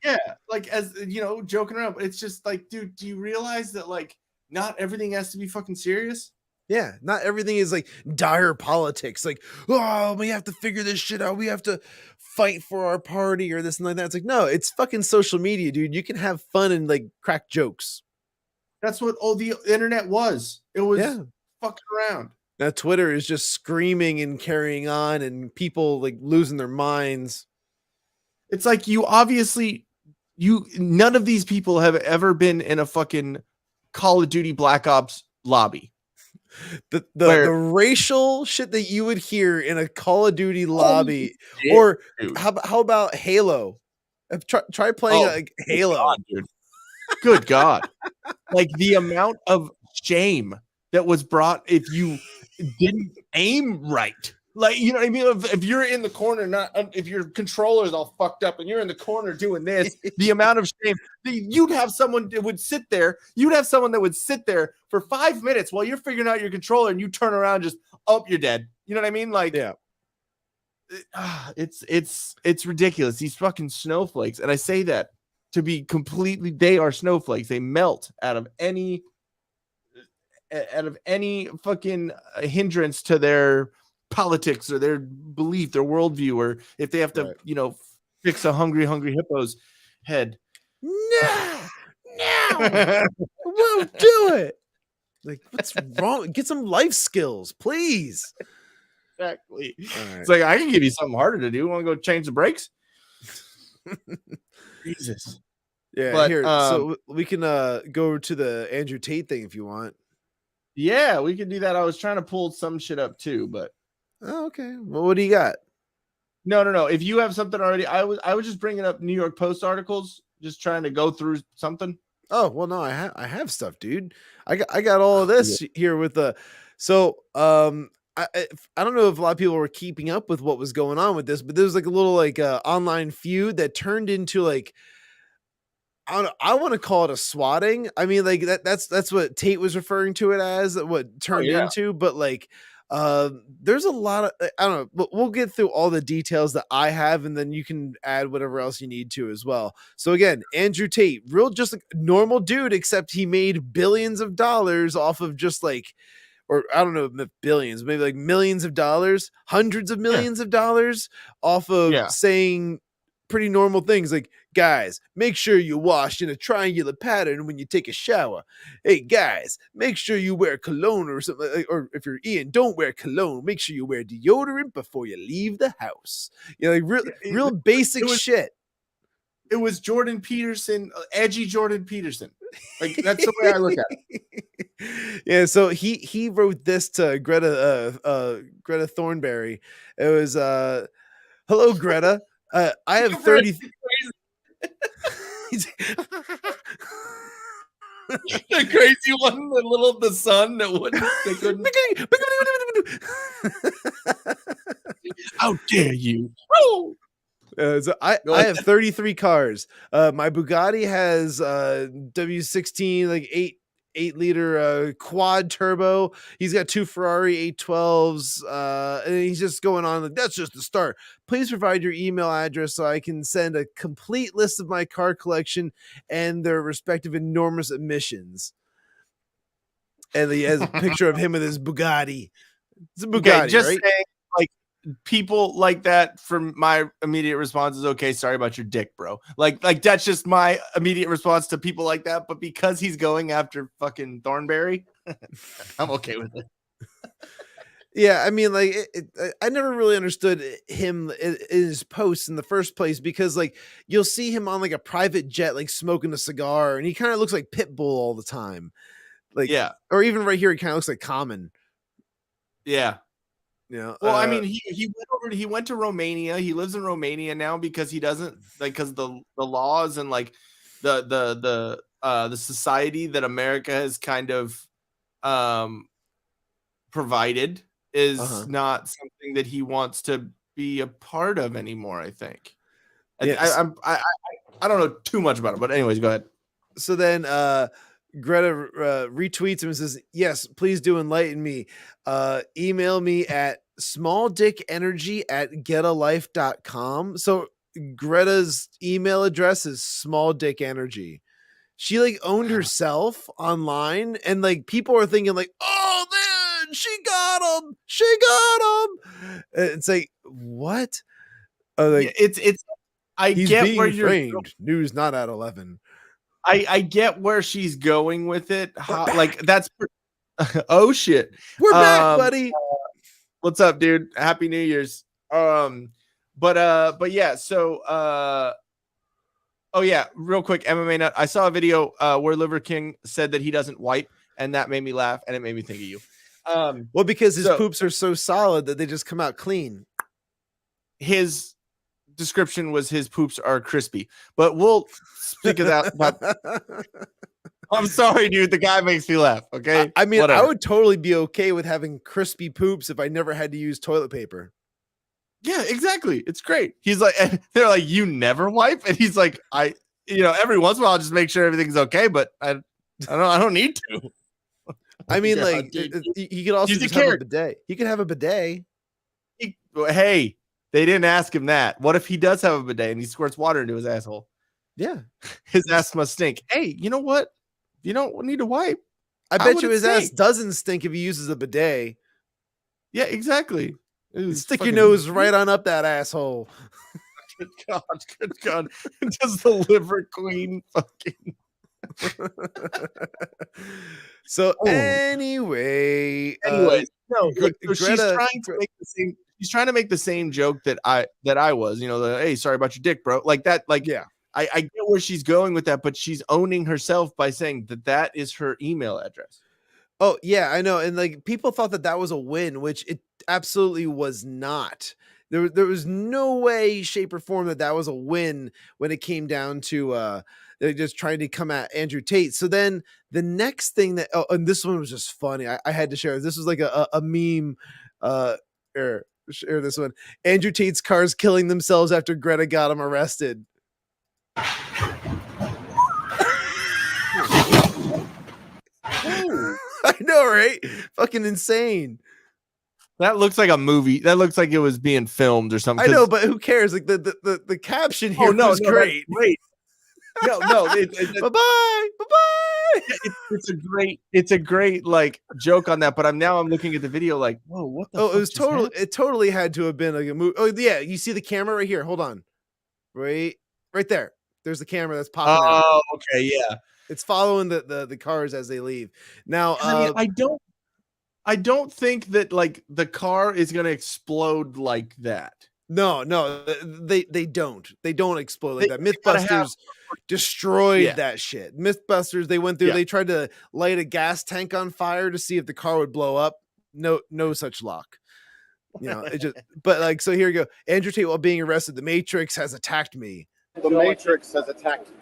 Yeah, like as you know, joking around. But it's just like, dude, do you realize that like not everything has to be fucking serious? Yeah, not everything is like dire politics. Like, oh, we have to figure this shit out. We have to fight for our party or this and like that. It's like, no, it's fucking social media, dude. You can have fun and like crack jokes. That's what the internet was. It was fucking around. Now Twitter is just screaming and carrying on and people like losing their minds. It's like none of these people have ever been in a fucking Call of Duty Black Ops lobby. The racial shit that you would hear in a Call of Duty lobby, or how about Halo? Try playing like Halo. God, dude. Good God. Like the amount of shame that was brought if you didn't aim right. Like, you know what I mean? If you're in the corner, if your controller's all fucked up and you're in the corner doing this, the amount of shame, you'd have someone that would sit there. You'd have someone that would sit there for 5 minutes while you're figuring out your controller, and you turn around, just, oh, you're dead. You know what I mean? Like, yeah, it's ridiculous. These fucking snowflakes. And I say that to be completely, they are snowflakes. They melt out of any fucking hindrance to their politics or their belief, their worldview, or if they have to, fix a hungry hippo's head. No, won't do it. Like, what's wrong? Get some life skills, please. Exactly. Right. It's like, I can give you something harder to do. Want to go change the brakes? Jesus. Yeah, but, here. So we can go over to the Andrew Tate thing if you want. Yeah, we can do that. I was trying to pull some shit up too, but okay. Well, what do you got? No. If you have something already, I was just bringing up New York Post articles, just trying to go through something. Oh well, no, I have stuff, dude. I got all of this here with the. So I don't know if a lot of people were keeping up with what was going on with this, but there was like a little online feud that turned into like. I want to call it a swatting. I mean, like that's what Tate was referring to it as, what turned into, but like there's a lot of, I don't know, but we'll get through all the details that I have, and then you can add whatever else you need to as well. So again, Andrew Tate, real just like normal dude, except he made billions of dollars off of just like, or I don't know, billions, maybe like millions of dollars, hundreds of millions of dollars off of saying pretty normal things like, guys, make sure you wash in a triangular pattern when you take a shower. Hey guys, make sure you wear cologne or something, or if you're Ian, don't wear cologne. Make sure you wear deodorant before you leave the house. Like real basic shit. It was Jordan Peterson, edgy Jordan Peterson. Like, that's the way I look at it. Yeah, so he wrote this to Greta Thunberg. It was hello Greta. I have 30. The crazy one, the son that wouldn't. They couldn't. How dare you? So I have 33 cars. My Bugatti has W16 like 8-liter quad turbo. He's got 2 Ferrari 812s, and he's just going on like, that's just the start. Please provide your email address so I can send a complete list of my car collection and their respective enormous emissions. And he has a picture of him with his Bugatti. It's a Bugatti, just right? saying, like, people like that, from my immediate response is, okay, sorry about your dick, bro. Like that's just my immediate response to people like that. But because he's going after fucking Thornberry, I'm okay with it. Yeah, I mean, like, I never really understood him in his posts in the first place, because like you'll see him on like a private jet, like smoking a cigar, and he kind of looks like Pitbull all the time. Like, or even right here, he kind of looks like Common. Yeah. Yeah. Well, I mean, he went to Romania. He lives in Romania now because he doesn't because the laws and like the society that America has kind of provided is not something that he wants to be a part of anymore, I think. Yes. I don't know too much about it, but anyways, go ahead. So then Greta retweets him and says, yes, please do enlighten me. Email me at smalldickenergy@getalife.com. So Greta's email address is smalldickenergy. She like owned herself online, and like people are thinking like, oh, then she got him. It's like, what? Like, it's I get where you're framed. News not at 11. I get where she's going with it. Like that's oh shit. We're back, buddy. What's up, dude? Happy New Year's. But yeah, so oh yeah, real quick, MMA Nut. I saw a video where Liver King said that he doesn't wipe. and that made me laugh, and it made me think of you. Well, because his poops are so solid that they just come out clean. His description was his poops are crispy, but we'll speak of that. I'm sorry, dude. The guy makes me laugh. Okay. I mean, whatever. I would totally be okay with having crispy poops if I never had to use toilet paper. Yeah, exactly. It's great. He's like, and they're like, you never wipe, and he's like, every once in a while, I'll just make sure everything's okay, but I don't need to. I mean, like, he could also just have a bidet. He could have a bidet. Hey, they didn't ask him that. What if he does have a bidet and he squirts water into his asshole? Yeah, his ass must stink. Hey, you know what? You don't need to wipe. I bet you his ass doesn't stink if he uses a bidet. Yeah, exactly. Stick your nose right on up that asshole. Good God. Does the liver queen fucking... So anyway, no, Greta, she's trying to make the same joke that I was, hey, sorry about your dick, bro. Like that, like, yeah. I get where she's going with that, but she's owning herself by saying that is her email address. Oh, yeah, I know. And like people thought that was a win, which it absolutely was not. There was no way, shape, or form that was a win when it came down to they're just trying to come at Andrew Tate. So then the next thing and this one was just funny. I had to share. This was like a meme. Share this one. Andrew Tate's cars killing themselves after Greta got him arrested. I know, right? Fucking insane. That looks like a movie. That looks like it was being filmed or something. I know, but who cares? Like the caption here was great. Great. No. Bye-bye. It's a great like joke on that. But I'm looking at the video like, whoa, what the? Oh, it totally had to have been like a movie. Oh yeah, you see the camera right here. Hold on, right there. There's the camera that's popping out. Oh, okay, yeah. It's following the cars as they leave. Now, I don't think that like the car is gonna explode like that. No, they don't. They don't explode like that. Mythbusters destroyed that shit. Mythbusters, they went through. They tried to light a gas tank on fire to see if the car would blow up. No such luck. It just. But like, so here you go. Andrew Tate, while being arrested, the Matrix has attacked me. The Matrix has attacked me.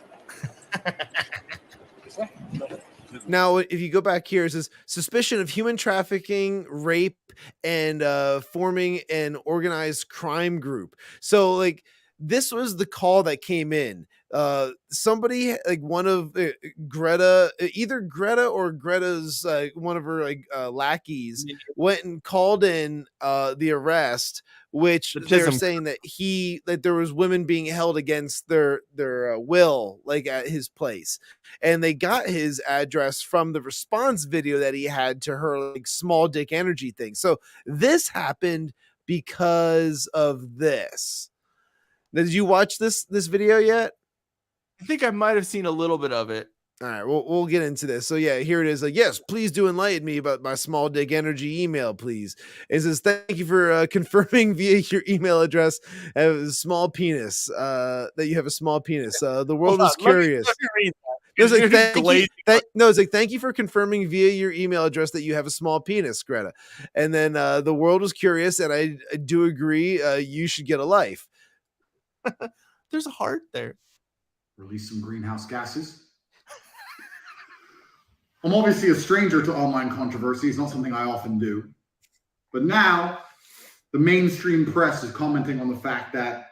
Now, if you go back here, it says suspicion of human trafficking, rape, and forming an organized crime group. So, like, this was the call that came in. Somebody, like one of Greta, either Greta or Greta's one of her lackeys, went and called in the arrest, which they're saying that there was women being held against their will, like at his place, and they got his address from the response video that he had to her like small dick energy thing. So this happened because of this. Now, did you watch this video yet? I think I might have seen a little bit of it. All right, we'll get into this. So yeah, here it is. Like, yes, please do enlighten me about my small dick energy email, please. It says, thank you for confirming via your email address a small penis. That you have a small penis. The world was curious. It's like thank you for confirming via your email address that you have a small penis, Greta. And then the world was curious, and I do agree. You should get a life. There's a heart there. Release some greenhouse gases. I'm obviously a stranger to online controversy. It's not something I often do. But now the mainstream press is commenting on the fact that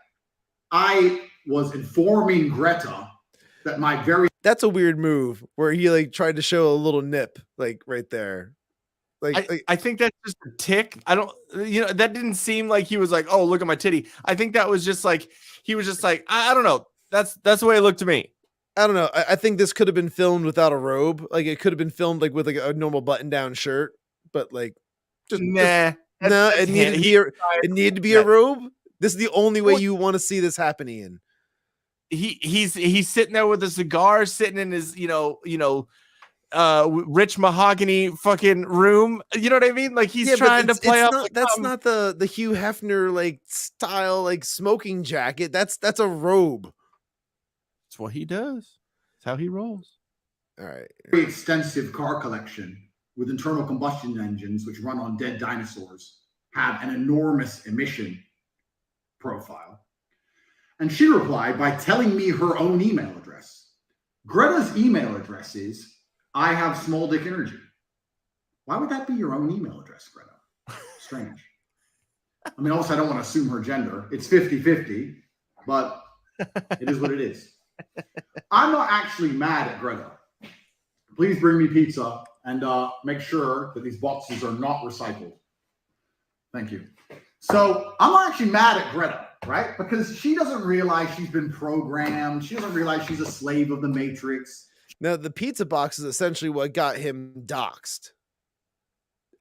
I was informing Greta that my very... That's a weird move where he like tried to show a little nip like right there. I think that's just a tick. I don't, that didn't seem like he was like, oh, look at my titty. I think that was just like, he was just like, I don't know. That's the way it looked to me. I don't know. I think this could have been filmed without a robe. Like it could have been filmed like with like a normal button-down shirt, but like it needed to be a robe. This is the only way you want to see this happening in. He's sitting there with a cigar, sitting in his rich mahogany fucking room. You know what I mean? Like he's trying to play up. That's not the Hugh Hefner like style like smoking jacket. That's a robe. That's what he does. That's how he rolls. All right. Very extensive car collection with internal combustion engines, which run on dead dinosaurs, have an enormous emission profile. And she replied by telling me her own email address. Greta's email address is, I have small dick energy. Why would that be your own email address, Greta? Strange. I mean, also, I don't want to assume her gender. It's 50-50, but it is what it is. I'm not actually mad at Greta. Please bring me pizza and make sure that these boxes are not recycled. Thank you. So I'm not actually mad at Greta, right? Because she doesn't realize she's been programmed. She doesn't realize she's a slave of the Matrix. Now, the pizza box is essentially what got him doxxed.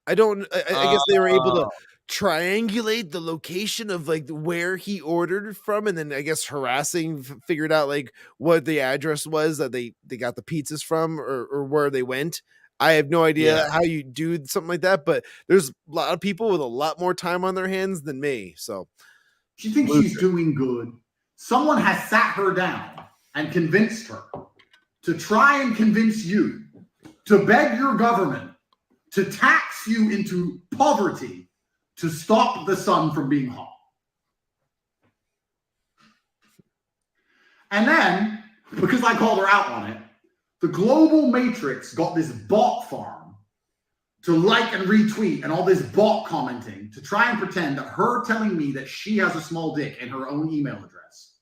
I guess they were able to triangulate the location of like where he ordered from, and then I guess harassing figured out like what the address was that they got the pizzas from, or where they went. I have no idea how you do something like that, but there's a lot of people with a lot more time on their hands than me. So she thinks she's doing good. Someone has sat her down and convinced her to try and convince you to beg your government to tax you into poverty to stop the sun from being hot. And then, because I called her out on it, the global matrix got this bot farm to like and retweet and all this bot commenting to try and pretend that her telling me that she has a small dick in her own email address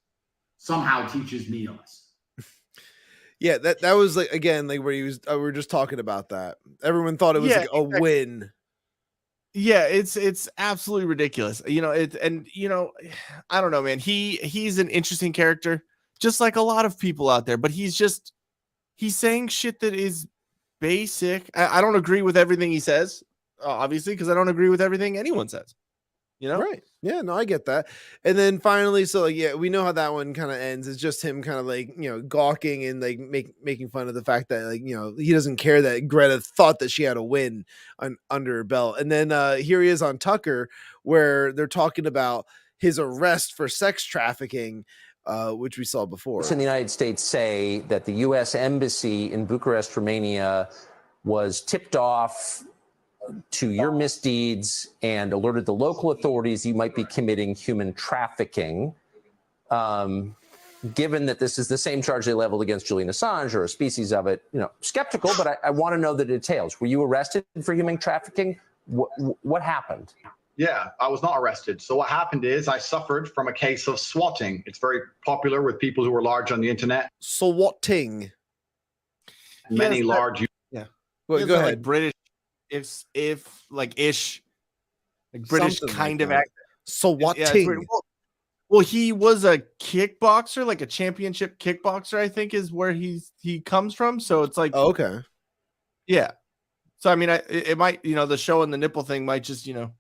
somehow teaches me a lesson. Yeah, that was like, again, like where he was, we were just talking about that. Everyone thought it was like a win. Yeah, it's absolutely ridiculous. You know, I don't know, man. He's an interesting character, just like a lot of people out there, but he's saying shit that is basic. I don't agree with everything he says, obviously, because I don't agree with everything anyone says. You know? Right. Yeah, no, I get that. And then finally, so like, yeah, we know how that one kind of ends. It's just him kind of like, you know, gawking and like making fun of the fact that, like, you know, he doesn't care that Greta thought that she had a win under her belt. And then here he is on Tucker, where they're talking about his arrest for sex trafficking, which we saw before. In the United States say that the U.S. Embassy in Bucharest, Romania, was tipped off to your misdeeds and alerted the local authorities you might be committing human trafficking. Given that this is the same charge they leveled against Julian Assange or a species of it, you know, skeptical, but I want to know the details. Were you arrested for human trafficking? What happened? Yeah, I was not arrested. So what happened is I suffered from a case of swatting. It's very popular with people who are large on the internet. Swatting. Many large. Yeah. Well, go ahead. Like British, if like ish, like British Something kind like of that. accent. Swatting. Well, he was a kickboxer, like a championship kickboxer, I think is where he comes from. So it's like, okay. Yeah. So, I mean, it might, you know, the show and the nipple thing might just, you know,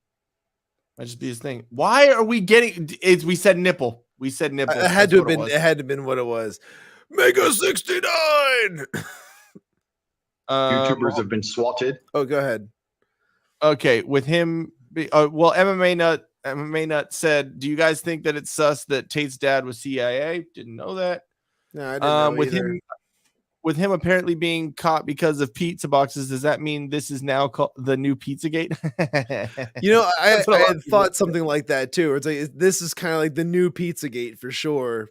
might just be his thing. Why are we getting, we said nipple. We said nipple. It had to have been what it was. Mega 69. YouTubers have been swatted. Oh, go ahead. Okay. With him. Well, MMA Nut said, do you guys think that it's sus that Tate's dad was CIA? Didn't know that. No, I didn't know with either. With him apparently being caught because of pizza boxes, does that mean this is now called the new Pizzagate? You know, I had thought something like that too. It's like, this is kind of like the new Pizzagate for sure.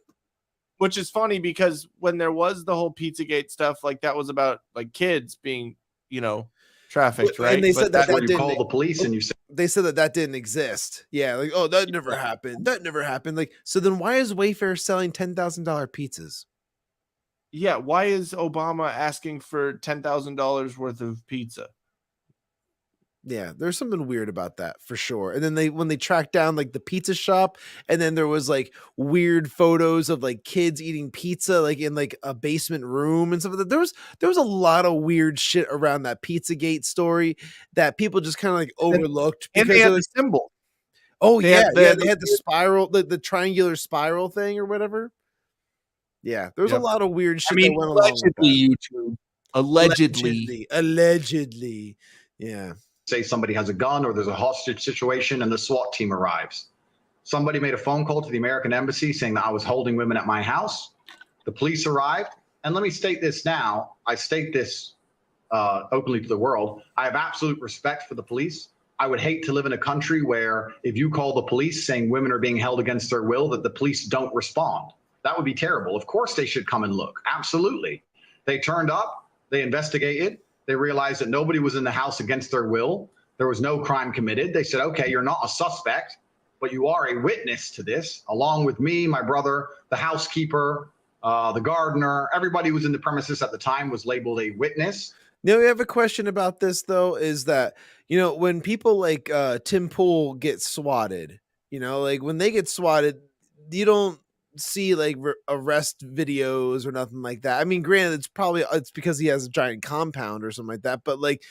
Which is funny because when there was the whole Pizzagate stuff, like that was about like kids being, you know, trafficked, right? And they said that you call the police and you say they said that didn't exist. Yeah, like, oh, that never happened. That never happened. Like, so then why is Wayfair selling $10,000 pizzas? Yeah, why is Obama asking for $10,000 worth of pizza? Yeah, there's something weird about that for sure. And then when they tracked down like the pizza shop, and then there was like weird photos of like kids eating pizza like in like a basement room and stuff like that. There was a lot of weird shit around that Pizzagate story that people just kind of like overlooked. And they had the symbol. Oh, they had the spiral, the triangular spiral thing or whatever. Yeah, there's a lot of weird shit that went along with that. Allegedly. Yeah. Say somebody has a gun or there's a hostage situation and the SWAT team arrives. Somebody made a phone call to the American embassy saying that I was holding women at my house. The police arrived And let me state this now. I state this openly to the world. I have absolute respect for the police. I would hate to live in a country where if you call the police saying women are being held against their will, that the police don't respond. That would be terrible. Of course they should come and look. Absolutely. They turned up, they investigated, they realized that nobody was in the house against their will. There was no crime committed. They said, okay, you're not a suspect, but you are a witness to this, along with me, my brother, the housekeeper, the gardener. Everybody who was in the premises at the time was labeled a witness. Now, we have a question about this, though, is that, you know, when people like Tim Pool get swatted, you know, like when they get swatted, you don't see like arrest videos or nothing like that. I mean, granted, it's because he has a giant compound or something like that, but like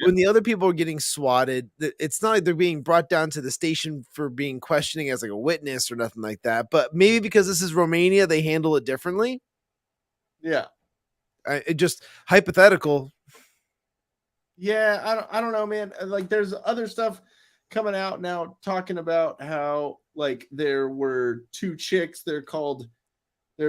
when the other people are getting swatted, it's not like they're being brought down to the station for being questioning as like a witness or nothing like that. But maybe because this is Romania, they handle it differently. Yeah. It just hypothetical. Yeah, I don't know, man. Like, there's other stuff coming out now talking about how like there were two chicks. They're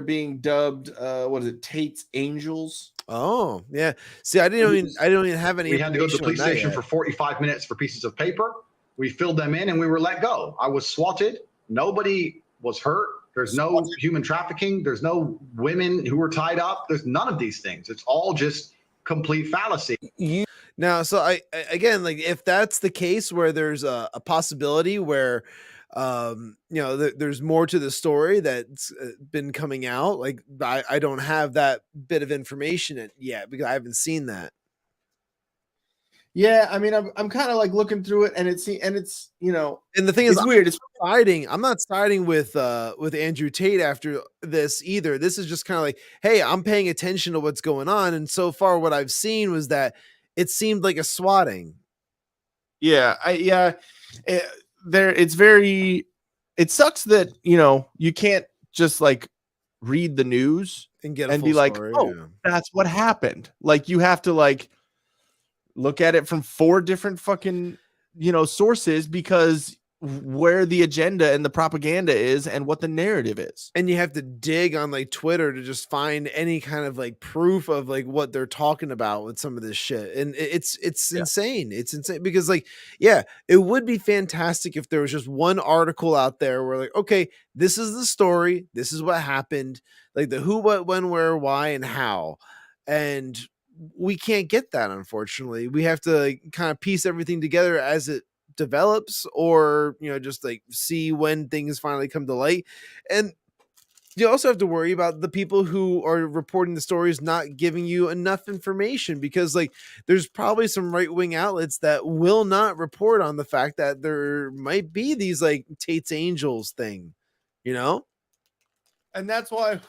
being dubbed. What is it? Tate's Angels. Oh yeah. See, I don't even have any. We had to go to the police station for 45 minutes for pieces of paper. We filled them in and we were let go. I was swatted. Nobody was hurt. There's no human trafficking. There's no women who were tied up. There's none of these things. It's all just complete fallacy. Now, so I again, like if that's the case where there's a possibility where, you know, there's more to the story that's been coming out. Like I don't have that bit of information yet because I haven't seen that. Yeah, I mean, I'm kind of like looking through it, and it's you know, and the thing is, it's weird. It's siding. I'm not siding with Andrew Tate after this either. This is just kind of like, hey, I'm paying attention to what's going on, and so far, what I've seen was that it seemed like a swatting. Yeah, it sucks that, you know, you can't just like read the news and get be like, story, oh, yeah. That's what happened. Like you have to like look at it from 4 different fucking, you know, sources because where the agenda and the propaganda is and what the narrative is. And you have to dig on like Twitter to just find any kind of like proof of like what they're talking about with some of this shit. And it's insane. It's insane because like, yeah, it would be fantastic if there was just one article out there where like, okay, this is the story. This is what happened. Like the who, what, when, where, why, and how. And we can't get that, unfortunately. We have to like, kind of piece everything together as it develops, or you know, just like see when things finally come to light. And you also have to worry about the people who are reporting the stories not giving you enough information, because like there's probably some right-wing outlets that will not report on the fact that there might be these like Tate's Angels thing, you know. And that's why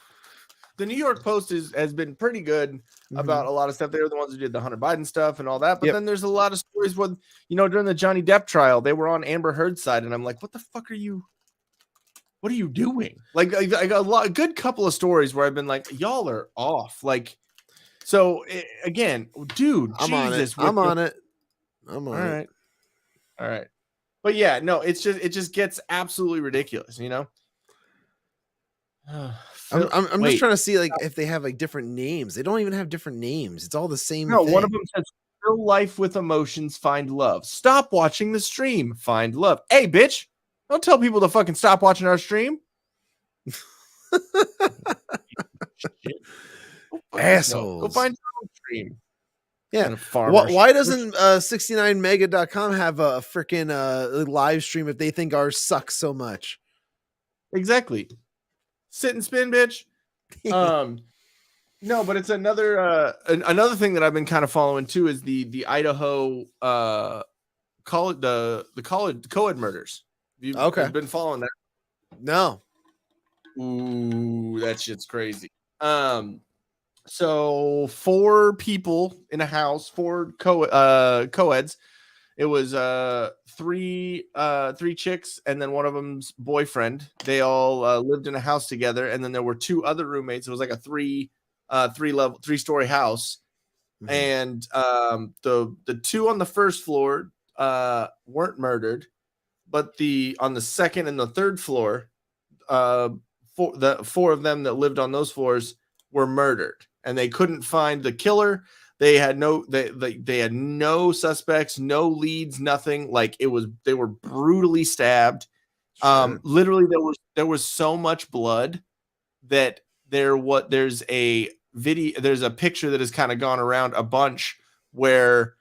the New York Post has been pretty good about a lot of stuff. They're the ones who did the Hunter Biden stuff and all that. But then there's a lot of stories with, you know, during the Johnny Depp trial, they were on Amber Heard's side. And I'm like, what the fuck what are you doing? Like a good couple of stories where I've been like, y'all are off. Like, so again, dude, I'm on it. All right. But yeah, no, it just gets absolutely ridiculous, you know? I'm just trying to see like if they have like different names. They don't even have different names. It's all the same thing. One of them says real life with emotions, find love. Stop watching the stream, find love. Hey, bitch, don't tell people to fucking stop watching our stream. Assholes. Go find your own stream. Yeah. Why doesn't 69mega.com have a freaking live stream if they think ours sucks so much? Exactly. Sit and spin, bitch. No, but it's another thing that I've been kind of following too is the Idaho college the college co-ed murders. You've been following that? No. Ooh, that shit's crazy. So 4 people in a house, 4 co-eds. It was 3 chicks and then one of them's boyfriend. They all lived in a house together, and then there were 2 other roommates. It was like a 3-story house. And the 2 on the first floor weren't murdered, but on the second and the third floor, 4 of them that lived on those floors were murdered. and they couldn't find the killer. They had they had no suspects, no leads, nothing. Like they were brutally stabbed. Sure. Literally there was so much blood that there's a video, there's a picture that has kind of gone around a bunch where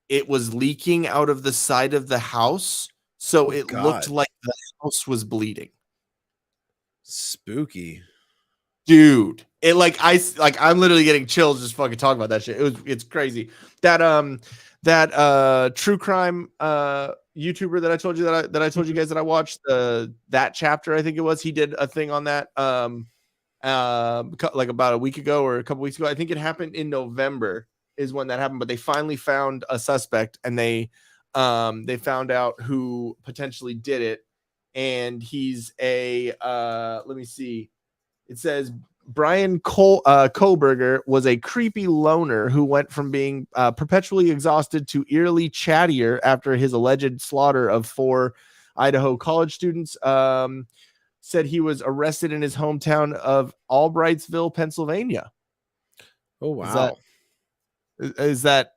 it was leaking out of the side of the house, so it looked like the house was bleeding. Spooky, dude. It I'm literally getting chills just fucking talking about that shit. It's crazy. That true crime YouTuber that I told you that I told you guys that I watched that chapter, I think it was, he did a thing on that like about a week ago or a couple weeks ago. I think it happened in November is when that happened, but they finally found a suspect, and they found out who potentially did it, and he's a let me see. It says Brian Kohlberger was a creepy loner who went from being perpetually exhausted to eerily chattier after his alleged slaughter of 4 Idaho college students. Said he was arrested in his hometown of Albrightsville, Pennsylvania. Oh, wow. Is that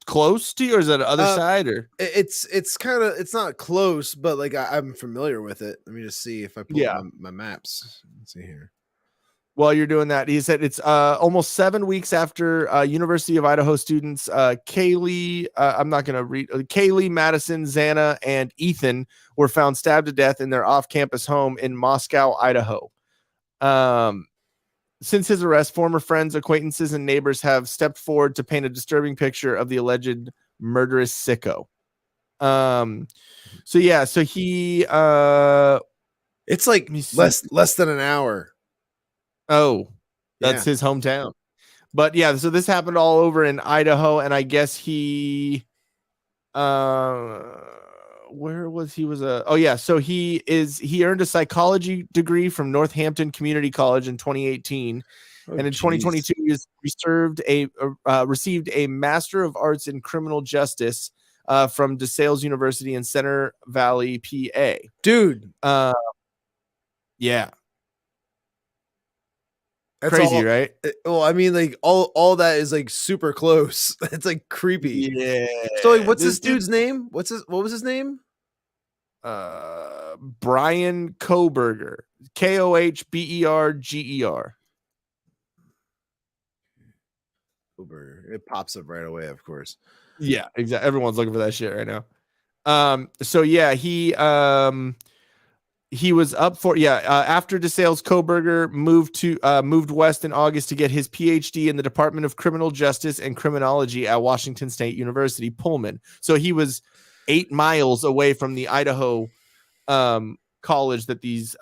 close to you, or is that the other side? Or it's kind of, it's not close, but like I'm familiar with it. Let me just see if I pull up my maps. Let's see here. While you're doing that, he said it's almost 7 weeks after University of Idaho students Kaylee, I'm not going to read, Kaylee, Madison, Xana, and Ethan were found stabbed to death in their off-campus home in Moscow, Idaho. Since his arrest, former friends, acquaintances, and neighbors have stepped forward to paint a disturbing picture of the alleged murderous sicko. So he it's like less than an hour. Oh, that's his hometown. But yeah, so this happened all over in Idaho, and I guess he where was he? So he earned a psychology degree from Northampton Community College in 2018. And in 2022 he received a Master of Arts in Criminal Justice from DeSales University in Center Valley, PA. Dude. Yeah. That's crazy, right? Well, I mean, like all that is like super close. It's like creepy. Yeah. So like, what's this dude's name? What was his name? Brian Kohlberger. Kohberger. It pops up right away, of course. Yeah, exactly. Everyone's looking for that shit right now. So yeah, he was up for after DeSales, Kohlberger moved west in August to get his PhD in the Department of Criminal Justice and Criminology at Washington State University, Pullman. So he was 8 miles away from the Idaho college that these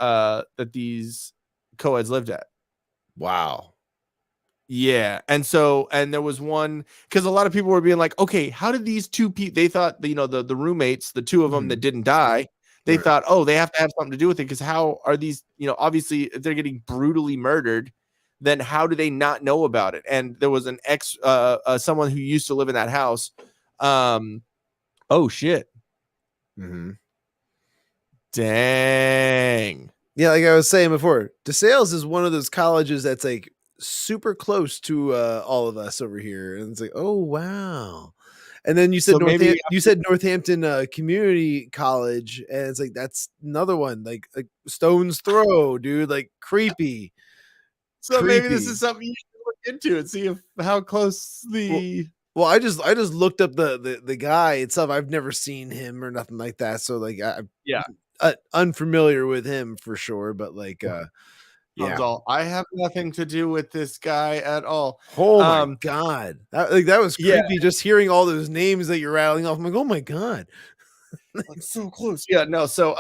co-eds lived at. Wow. Yeah. And there was one, because a lot of people were being like, okay, how did these two people, they thought, the roommates, the 2 of them that didn't die, they thought, oh, they have to have something to do with it, because how are these, obviously if they're getting brutally murdered, then how do they not know about it? And there was an someone who used to live in that house. Oh shit. Mm-hmm. Dang. Yeah, like I was saying before, DeSales is one of those colleges that's like super close to all of us over here, and it's like, oh wow. And then you said Northampton Community College, and it's like that's another one, like stone's throw, dude, like creepy. So maybe this is something you should look into and see how close the. Well, I just looked up the guy itself. I've never seen him or nothing like that, so like I'm unfamiliar with him for sure. But like, I have nothing to do with this guy at all. Oh my god, that was creepy. Just hearing all those names that you're rattling off, I'm like, oh my god, it's so close. Yeah, no. So,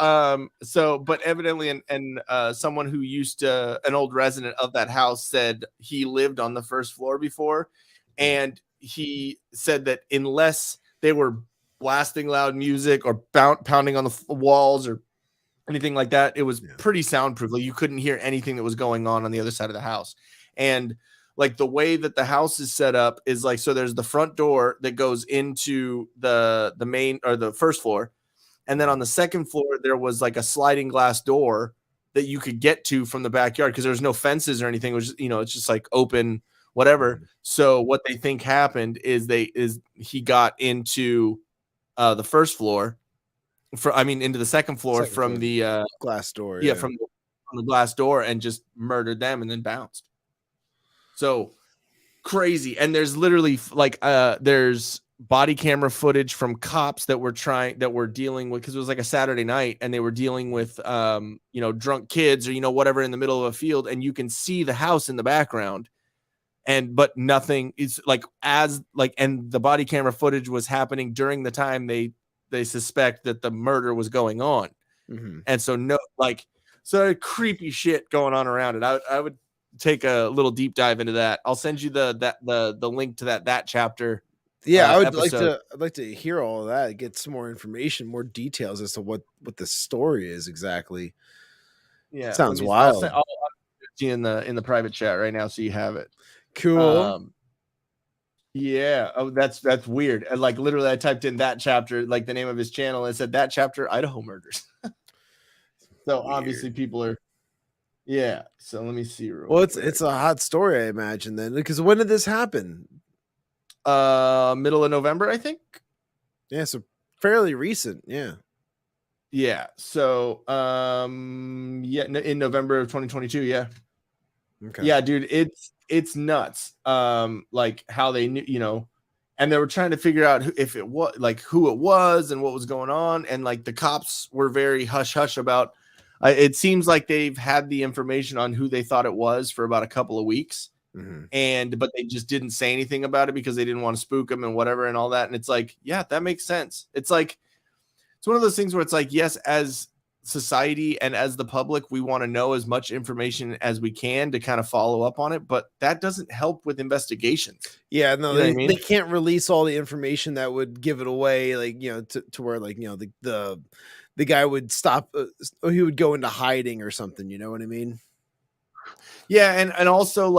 but evidently, and someone who used to, an old resident of that house, said he lived on the first floor before, and he said that unless they were blasting loud music or pounding on the walls or anything like that, it was pretty soundproof. Like you couldn't hear anything that was going on the other side of the house. And like the way that the house is set up is like, so there's the front door that goes into the main or the first floor. And then on the second floor, there was like a sliding glass door that you could get to from the backyard because there was no fences or anything. It was, it's just like open, whatever. So what they think happened is he got into the first floor, into the second floor from the glass door. Yeah, from the glass door, and just murdered them and then bounced. So crazy. And there's literally there's body camera footage from cops that were dealing with, because it was like a Saturday night and they were dealing with drunk kids or whatever in the middle of a field, and you can see the house in the background, but nothing is and the body camera footage was happening during the time they suspect that the murder was going on. And so so creepy shit going on around it. I would take a little deep dive into that. I'll send you the link to that chapter. Yeah, I would episode. I'd like to hear all of that, get some more information, more details as to what the story is exactly. Yeah, sounds wild. I'll put you in the private chat right now so you have it. Cool. Yeah. Oh, that's weird. And literally, I typed in that chapter, the name of his channel, and it said that chapter, Idaho murders. So weird. Obviously, people are. Yeah. So let me see. Well, it's a hot story, I imagine, then, because when did this happen? Middle of November, I think. Yeah, so fairly recent. Yeah. So in November of 2022. Yeah. Okay. Yeah, dude, it's nuts. How they knew, and they were trying to figure out if it was who it was and what was going on, and the cops were very hush hush about. It seems like they've had the information on who they thought it was for about a couple of weeks. But they just didn't say anything about it because they didn't want to spook them and whatever and all that. And it's yeah, that makes sense. It's one of those things where it's yes, as society and as the public, we want to know as much information as we can to kind of follow up on it, but that doesn't help with investigations. Yeah, no, they can't release all the information that would give it away, to where the guy would stop, or he would go into hiding or something. You know what I mean? Yeah, and also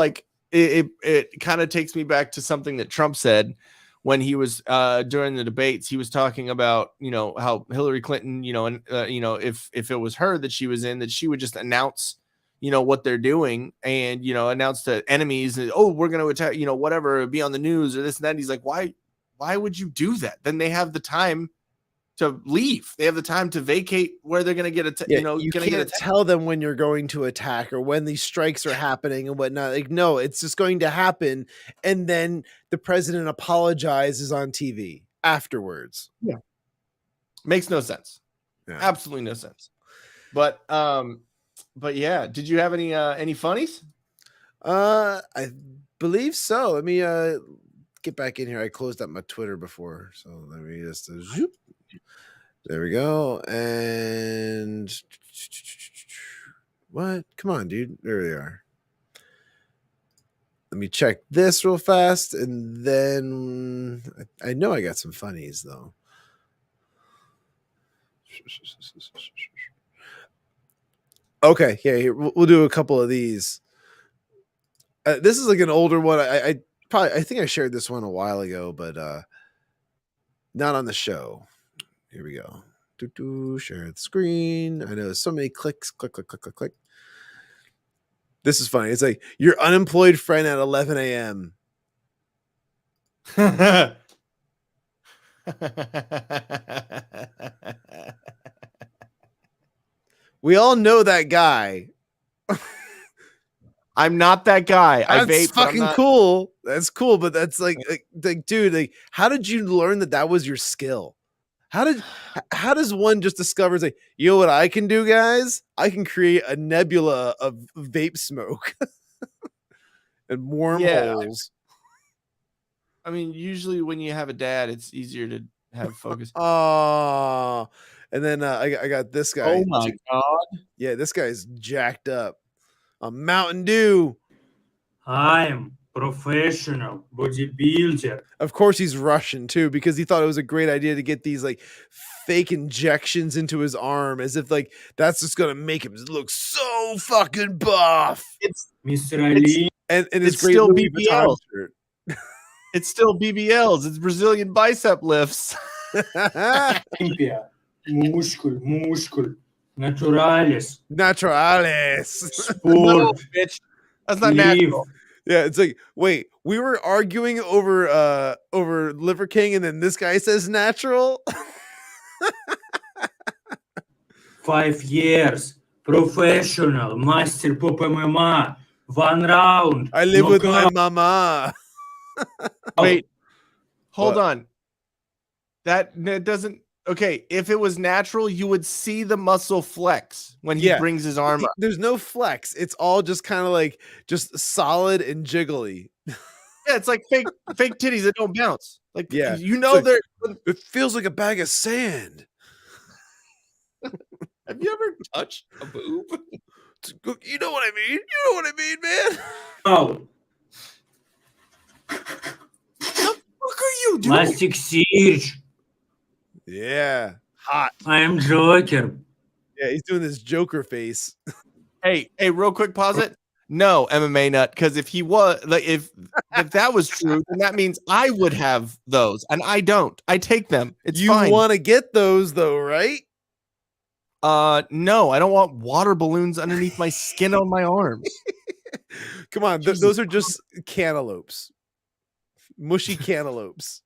it kind of takes me back to something that Trump said when he was during the debates. He was talking about how Hillary Clinton, and if it was her that she was in, that she would just announce what they're doing, and announce to enemies, and, oh, we're going to attack, whatever, be on the news or this and that. And he's like, why would you do that? Then they have the time to leave. They have the time to vacate where they're going to get you can't tell them when you're going to attack or when these strikes are happening and whatnot. No, it's just going to happen, and then the president apologizes on TV afterwards. Yeah, makes no sense. Yeah. Absolutely no sense. But yeah, did you have any funnies? I believe so. Let me get back in here. I closed up my Twitter before, so let me just zoop. There we go. And what? Come on, dude. There we are. Let me check this real fast, and then I know I got some funnies though. Okay, yeah, here, we'll do a couple of these. This is an older one. I think I shared this one a while ago, but not on the show. Here we go. Share the screen. I know so many clicks. Click, click, click, click, click. This is funny. It's your unemployed friend at 11 a.m. We all know that guy. I'm not that guy. I vape. Fucking cool. That's cool, but that's dude, how did you learn that was your skill? How does one just discover, you know what I can do, guys? I can create a nebula of vape smoke and wormholes. I mean, usually when you have a dad, it's easier to have focus. Oh, and then I got this guy. Oh my God. Yeah, this guy's jacked up. A Mountain Dew. I'm professional bodybuilder. Of course he's Russian too, because he thought it was a great idea to get these fake injections into his arm, as if that's just gonna make him look so fucking buff. It's Mr. Ali. And it's still BBL. It's still BBLs. It's Brazilian bicep lifts. Músculo. Naturalis. Naturalis. No, bitch. That's not natural. Yeah, it's like, wait, we were arguing over Liver King, and then this guy says natural. 5 years. Professional. Master Pop MMA. 1 round. I live with my mama. Wait, hold on. That doesn't. Okay, if it was natural, you would see the muscle flex when he brings his arm up. There's no flex. It's all just kind of like just solid and jiggly. Yeah, it's like fake titties that don't bounce. Like, yeah, you know, like, it feels like a bag of sand. Have you ever touched a boob? You know what I mean? You know what I mean, man? Oh. What the fuck are you doing? Plastic Siege. Yeah. Hot. I am Joker. Yeah, he's doing this Joker face. Hey, real quick, pause it. No, MMA nut, because if he was like if that was true, then that means I would have those, and I don't. I take them. It's you fine. want to get those though, right? No, I don't want water balloons underneath my skin on my arms. Come on, those are just cantaloupes. Mushy cantaloupes.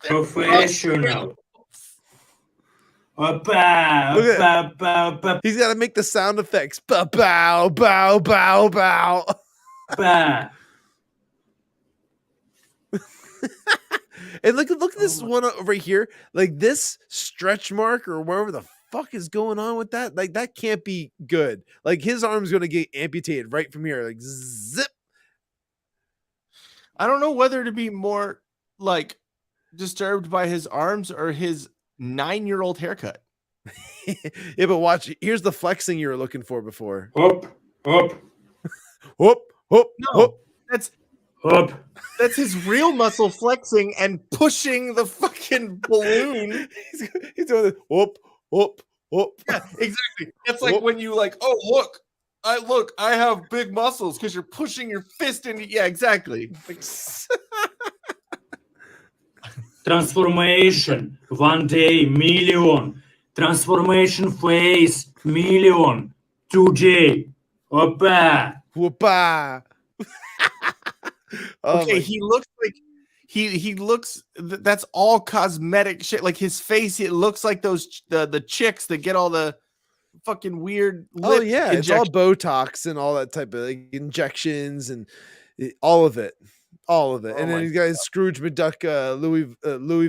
Professional. He's got to make the sound effects. Bow, bow, bow, bow, bow. And look at this one over here. Like this stretch mark or wherever the fuck is going on with that. Like that can't be good. Like his arm's going to get amputated right from here. Like zip. I don't know whether to be more like disturbed by his arms or his 9-year-old haircut. Yeah, but watch. Here's the flexing you were looking for before. Up. No, that's up. That's his real muscle flexing and pushing the fucking balloon. He's doing this. Yeah, exactly. That's like when you like, oh look, I have big muscles because you're pushing your fist into. Yeah, exactly. Transformation. 1 day, million. Transformation phase, million. 2J. Opa. Whoopa. Okay, he looks like he looks. That's all cosmetic shit. Like his face, it looks like those the chicks that get all the fucking weird. Lip it's all Botox and all that type of like, injections and all of it. And then he's got his Scrooge McDuck Louis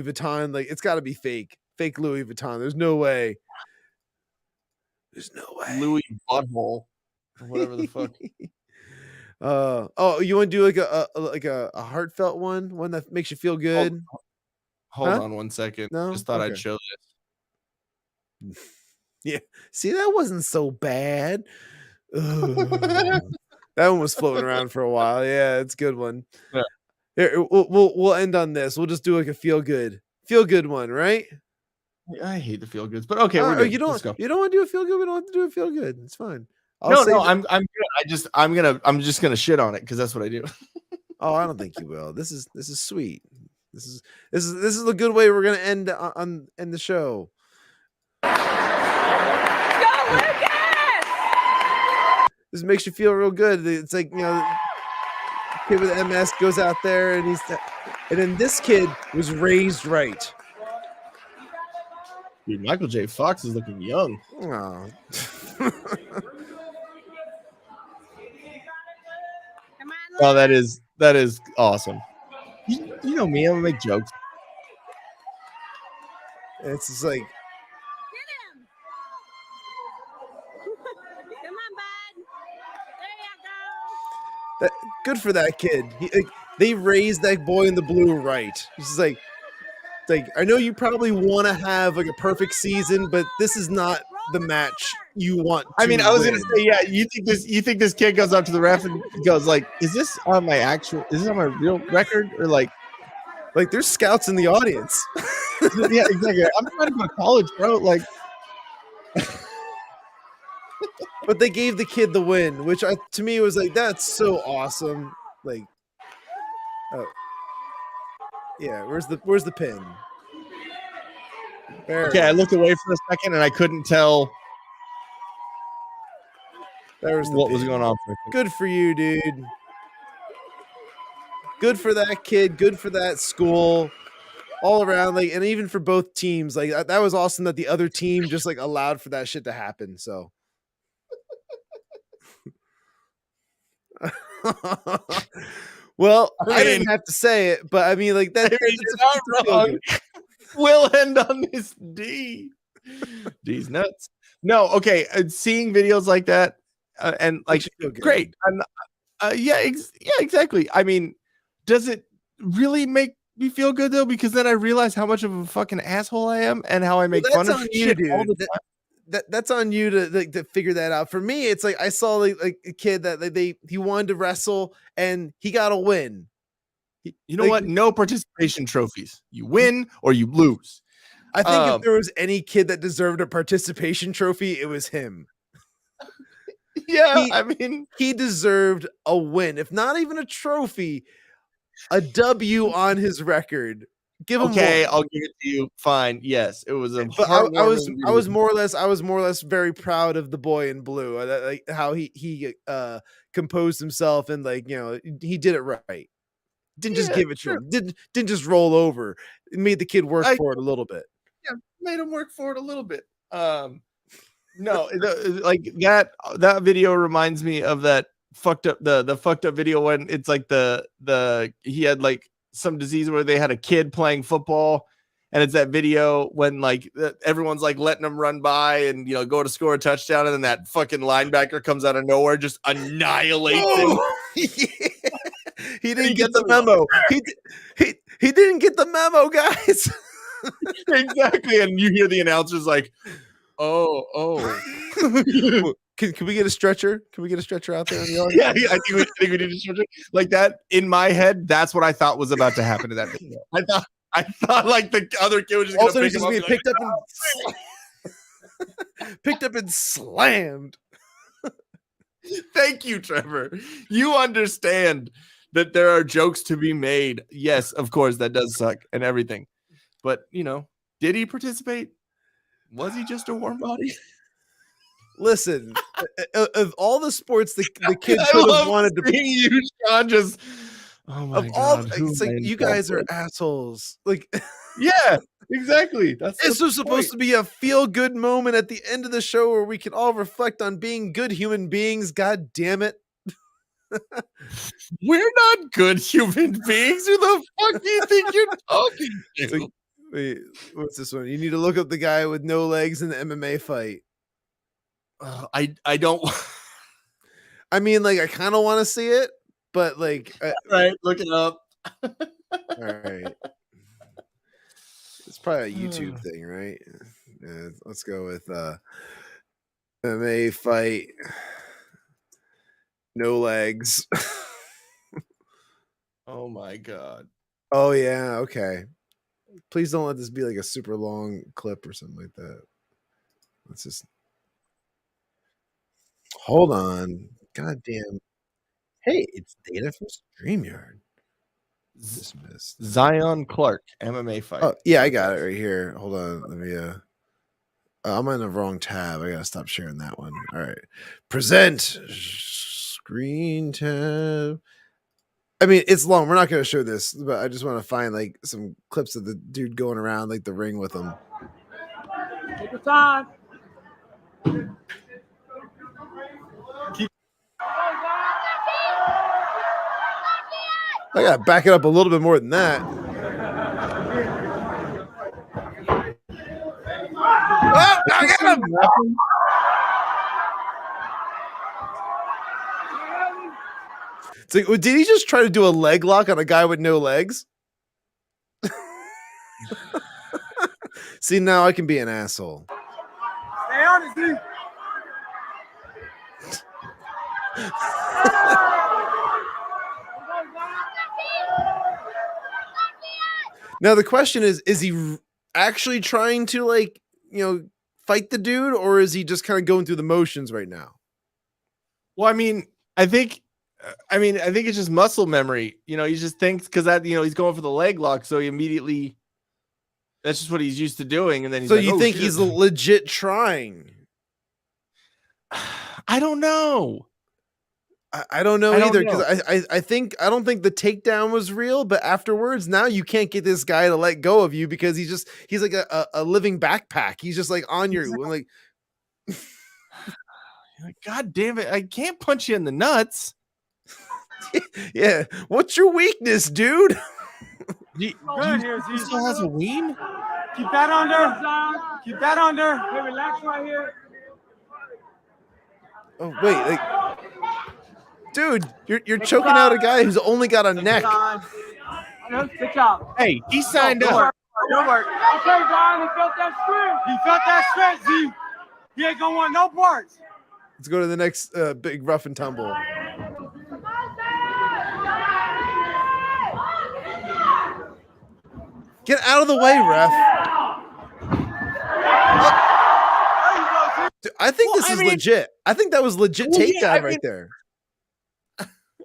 Vuitton. Like it's got to be fake Louis Vuitton. There's no way. Louis butthole or whatever the fuck. You want to do like a heartfelt one that makes you feel good? Hold on 1 second. No? Just thought I'd show this. Yeah. See, that wasn't so bad. That one was floating around for a while. Yeah, it's a good one. Yeah. Here, we'll end on this. We'll just do like a feel good one, right? I hate the feel goods, but okay, we're good. Let's go. You don't want to do a feel good. We don't have to do a feel good. It's fine. No, I'm good. I'm just gonna shit on it because that's what I do. Oh, I don't think you will. This is sweet. This is a good way we're gonna end the show. Go Lucas! This makes you feel real good. It's like, kid with MS goes out there and then this kid was raised right. Dude, Michael J. Fox is looking young. Oh. Oh, that is awesome. You know me, I'm gonna make jokes. It's just like, Come on, bud. There you go. good for that kid. They raised that boy in the blue right. It's just like I know you probably want to have like a perfect season, but this is not the match you want. I mean, I was gonna say, yeah. You think this kid goes up to the ref and goes like, "Is this on my real record?" Or like there's scouts in the audience. Yeah, exactly. I'm trying to go to college, bro. Like, but they gave the kid the win, which to me was like, that's so awesome. Like, oh, yeah. Where's the pin? Okay, I looked away for a second and I couldn't tell what was going on. Good for you, dude. Good for that kid. Good for that school. All around, like, and even for both teams, like that was awesome that the other team just like allowed for that shit to happen. So, well, I didn't have to say it, but I mean, like that's not wrong. We'll end on this D. D's nuts. No, okay. Seeing videos like that and like great. Yeah, exactly. I mean, does it really make me feel good though? Because then I realize how much of a fucking asshole I am and how I make fun of shit all the time. That's on you to figure that out. For me, it's like I saw like a kid that he wanted to wrestle and he got a win. You know what? No participation trophies. You win or you lose. I think if there was any kid that deserved a participation trophy, it was him. Yeah, I mean, he deserved a win, if not even a trophy, a W on his record. Give him okay, one. I'll give it to you. Fine. Yes, it was a. But I was more or less very proud of the boy in blue. Like how he composed himself and like he did it right. Didn't just give it to him. Didn't just roll over. It made the kid work for it a little bit. Yeah, made him work for it a little bit. No, like that video reminds me of that fucked up the fucked up video when it's like he had like some disease where they had a kid playing football, and it's that video when like everyone's like letting him run by and go to score a touchdown, and then that fucking linebacker comes out of nowhere, just annihilates him. He didn't get the memo. He didn't get the memo, guys. Exactly, and you hear the announcers like, oh. Can we get a stretcher? Can we get a stretcher out there in the yard? Yeah, I think we need a stretcher. Like that in my head, that's what I thought was about to happen to that video. I thought like the other kid was just also pick him up, picked up and slammed. Thank you, Trevor. You understand that there are jokes to be made. Yes, of course, that does suck and everything. But did he participate? Was he just a warm body? Listen, of all the sports the kid could have wanted to be you, Shawn, just of all it's like you guys are assholes. Like yeah, exactly. This was supposed to be a feel-good moment at the end of the show where we can all reflect on being good human beings. God damn it. We're not good human beings. Who the fuck do you think you're talking to? Like, wait, what's this one? You need to look up the guy with no legs in the MMA fight. I don't. I mean, like, I kind of want to see it, but like, right, look it up. All right, it's probably a YouTube thing, right? Yeah, let's go with MMA fight, no legs. Oh my god. Oh yeah, okay. Please don't let this be like a super long clip or something like that. Let's just hold on. God damn. Hey, it's data from StreamYard. Dismissed. Zion Clark, MMA fight. Oh, yeah, I got it right here. Hold on. Let me I'm on the wrong tab. I gotta stop sharing that one. All right. Present screen tab. I mean, it's long. We're not gonna show this, but I just want to find like some clips of the dude going around like the ring with him. Take your time. I gotta back it up a little bit more than that. Oh, I got him! It's like, did he just try to do a leg lock on a guy with no legs? See, now I can be an asshole. Stay on it, dude. Now the question is he actually trying to like, fight the dude, or is he just kind of going through the motions right now? Well, I think it's just muscle memory. He just thinks because that, he's going for the leg lock, so he immediately That's just what he's used to doing. And then he's so like, you oh, think shit. he's legit trying? I don't know. I don't know either, because I don't think the takedown was real, but afterwards now you can't get this guy to let go of you because he's like a living backpack. He's just like on your like God damn it, I can't punch you in the nuts. Yeah, what's your weakness, dude? He still has a ween? Keep that under. Keep that under. Hey, relax right here. Oh wait, like, dude, you're choking out a guy who's only got a neck. Good job. Hey, he signed up. Good work. Okay, Ryan, he felt that strength. He felt that strength, Z. He ain't gonna want no parts. Let's go to the next big rough and tumble. Get out of the way, ref. Dude, I think this is legit. I think that was legit takedown right there.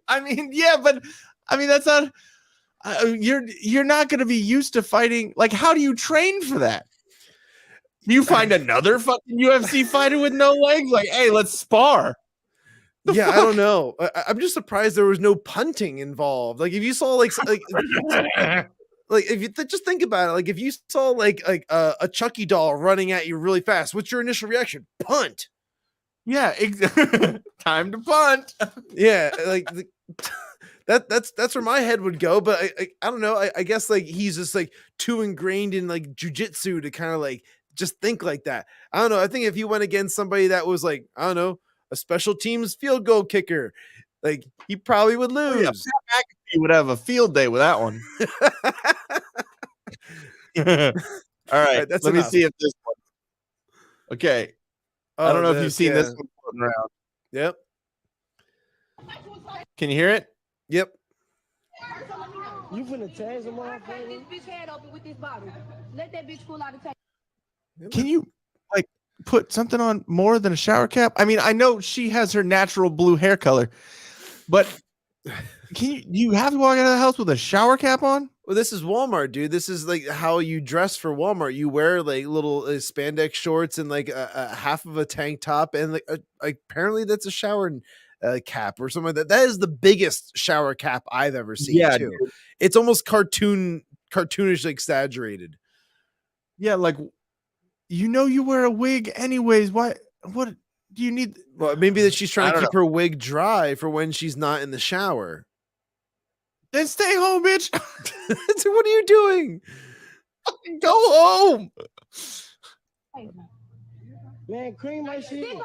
I mean, yeah, but I mean, that's not. You're not going to be used to fighting. Like, how do you train for that? You find another fucking UFC fighter with no legs? Like, hey, let's spar. Yeah, I don't know. I'm just surprised there was no punting involved. Like, if you saw like if you just think about it, like if you saw like a Chucky doll running at you really fast, what's your initial reaction? Punt. Yeah, time to punt. Yeah, like that's where my head would go. But I don't know. I guess like he's just like too ingrained in like jujitsu to kind of like just think like that. I don't know. I think if you went against somebody that was like, I don't know, a special teams field goal kicker, like he probably would lose. Yeah, he would have a field day with that one. All right, let me see if this one. Okay. I don't know if you've seen this one floating around. Yep. Can you hear it? Yep. You finna change him off, Crack this bitch head open with this bottle. Let that bitch cool out the tank. Can you like put something on more than a shower cap? I mean, I know she has her natural blue hair color, but you have to walk out of the house with a shower cap on? Well, this is Walmart, dude. This is like how you dress for Walmart. You wear like little spandex shorts and like a half of a tank top, and like apparently that's a shower cap or something like that. That is the biggest shower cap I've ever seen. Yeah, too. dude. It's almost cartoonish exaggerated. Yeah, like you wear a wig anyways. What do you need? Well, maybe that she's trying to keep her wig dry for when she's not in the shower. Then stay home, bitch. So what are you doing? Go home. Man, cream my shit.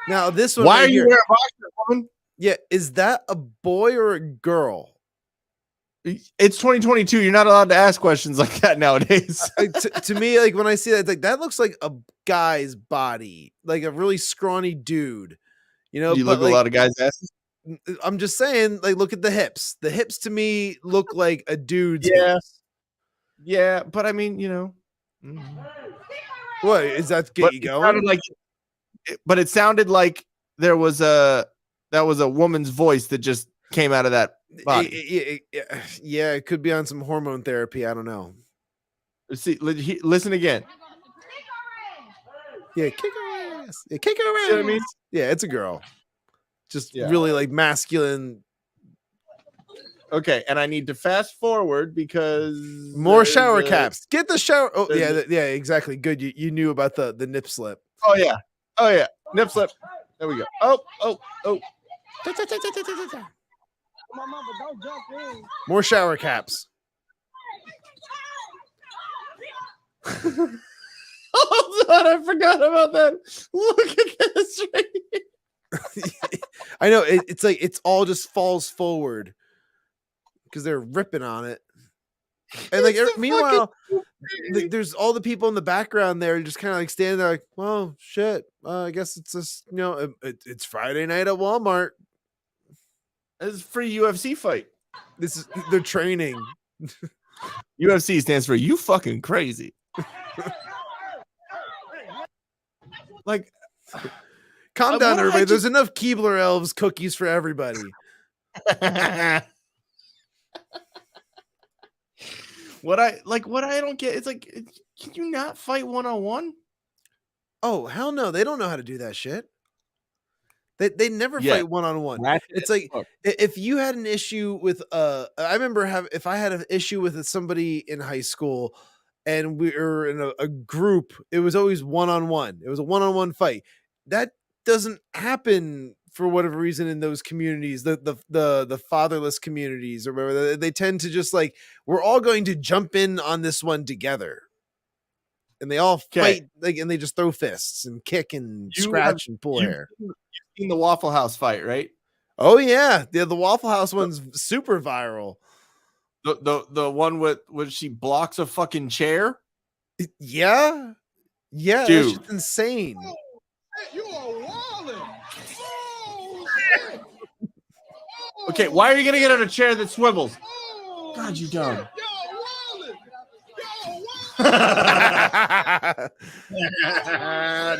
Now this one. Why are you wearing a boxer, woman? Yeah, is that a boy or a girl? It's 2022. You're not allowed to ask questions like that nowadays. To me, like when I see that, it's like that looks like a guy's body, like a really scrawny dude. You know, you look like, a lot of guys' asses. I'm just saying, like, look at the hips. The hips to me look like a dude's. Yeah, hips. Yeah, but I mean, you know, what is that get you going? But it sounded like that was a woman's voice that just came out of that body. Yeah, it could be on some hormone therapy. I don't know. See, listen again. Yeah, kick her ass. Yeah, kick her ass. See what I mean? Yeah, it's a girl. Just really like masculine. Okay, and I need to fast forward because more shower caps. Get the shower. Oh yeah, exactly. Good. You knew about the nip slip. Oh yeah, nip slip. There we go. Oh. More shower caps. Oh God, I forgot about that. Look at this right here. I know it's like it's all just falls forward because they're ripping on it, and like meanwhile, there's all the people in the background there just kind of like standing there like, well, shit. I guess it's just it's Friday night at Walmart. This is a free UFC fight. They're training. UFC stands for you fucking crazy. Like. Calm down, everybody. There's enough Keebler elves cookies for everybody. What I don't get, it's like, can you not fight 1-on-1? Oh, hell no. They don't know how to do that shit. They never fight 1-on-1. It's like if you had an issue with I remember if I had an issue with somebody in high school and we were in a group, it was always 1-on-1. It was a 1-on-1 fight. That doesn't happen for whatever reason in those communities, the fatherless communities or whatever. They tend to just like, we're all going to jump in on this one together. And they all fight, like, and they just throw fists and kick and scratch and pull hair. You've seen the Waffle House fight, right? Oh yeah, the Waffle House one's super viral. The one with when she blocks a fucking chair. Yeah, dude, that's just insane. Oh, you are wilding. Okay, why are you gonna get on a chair that swivels? God, you dumb.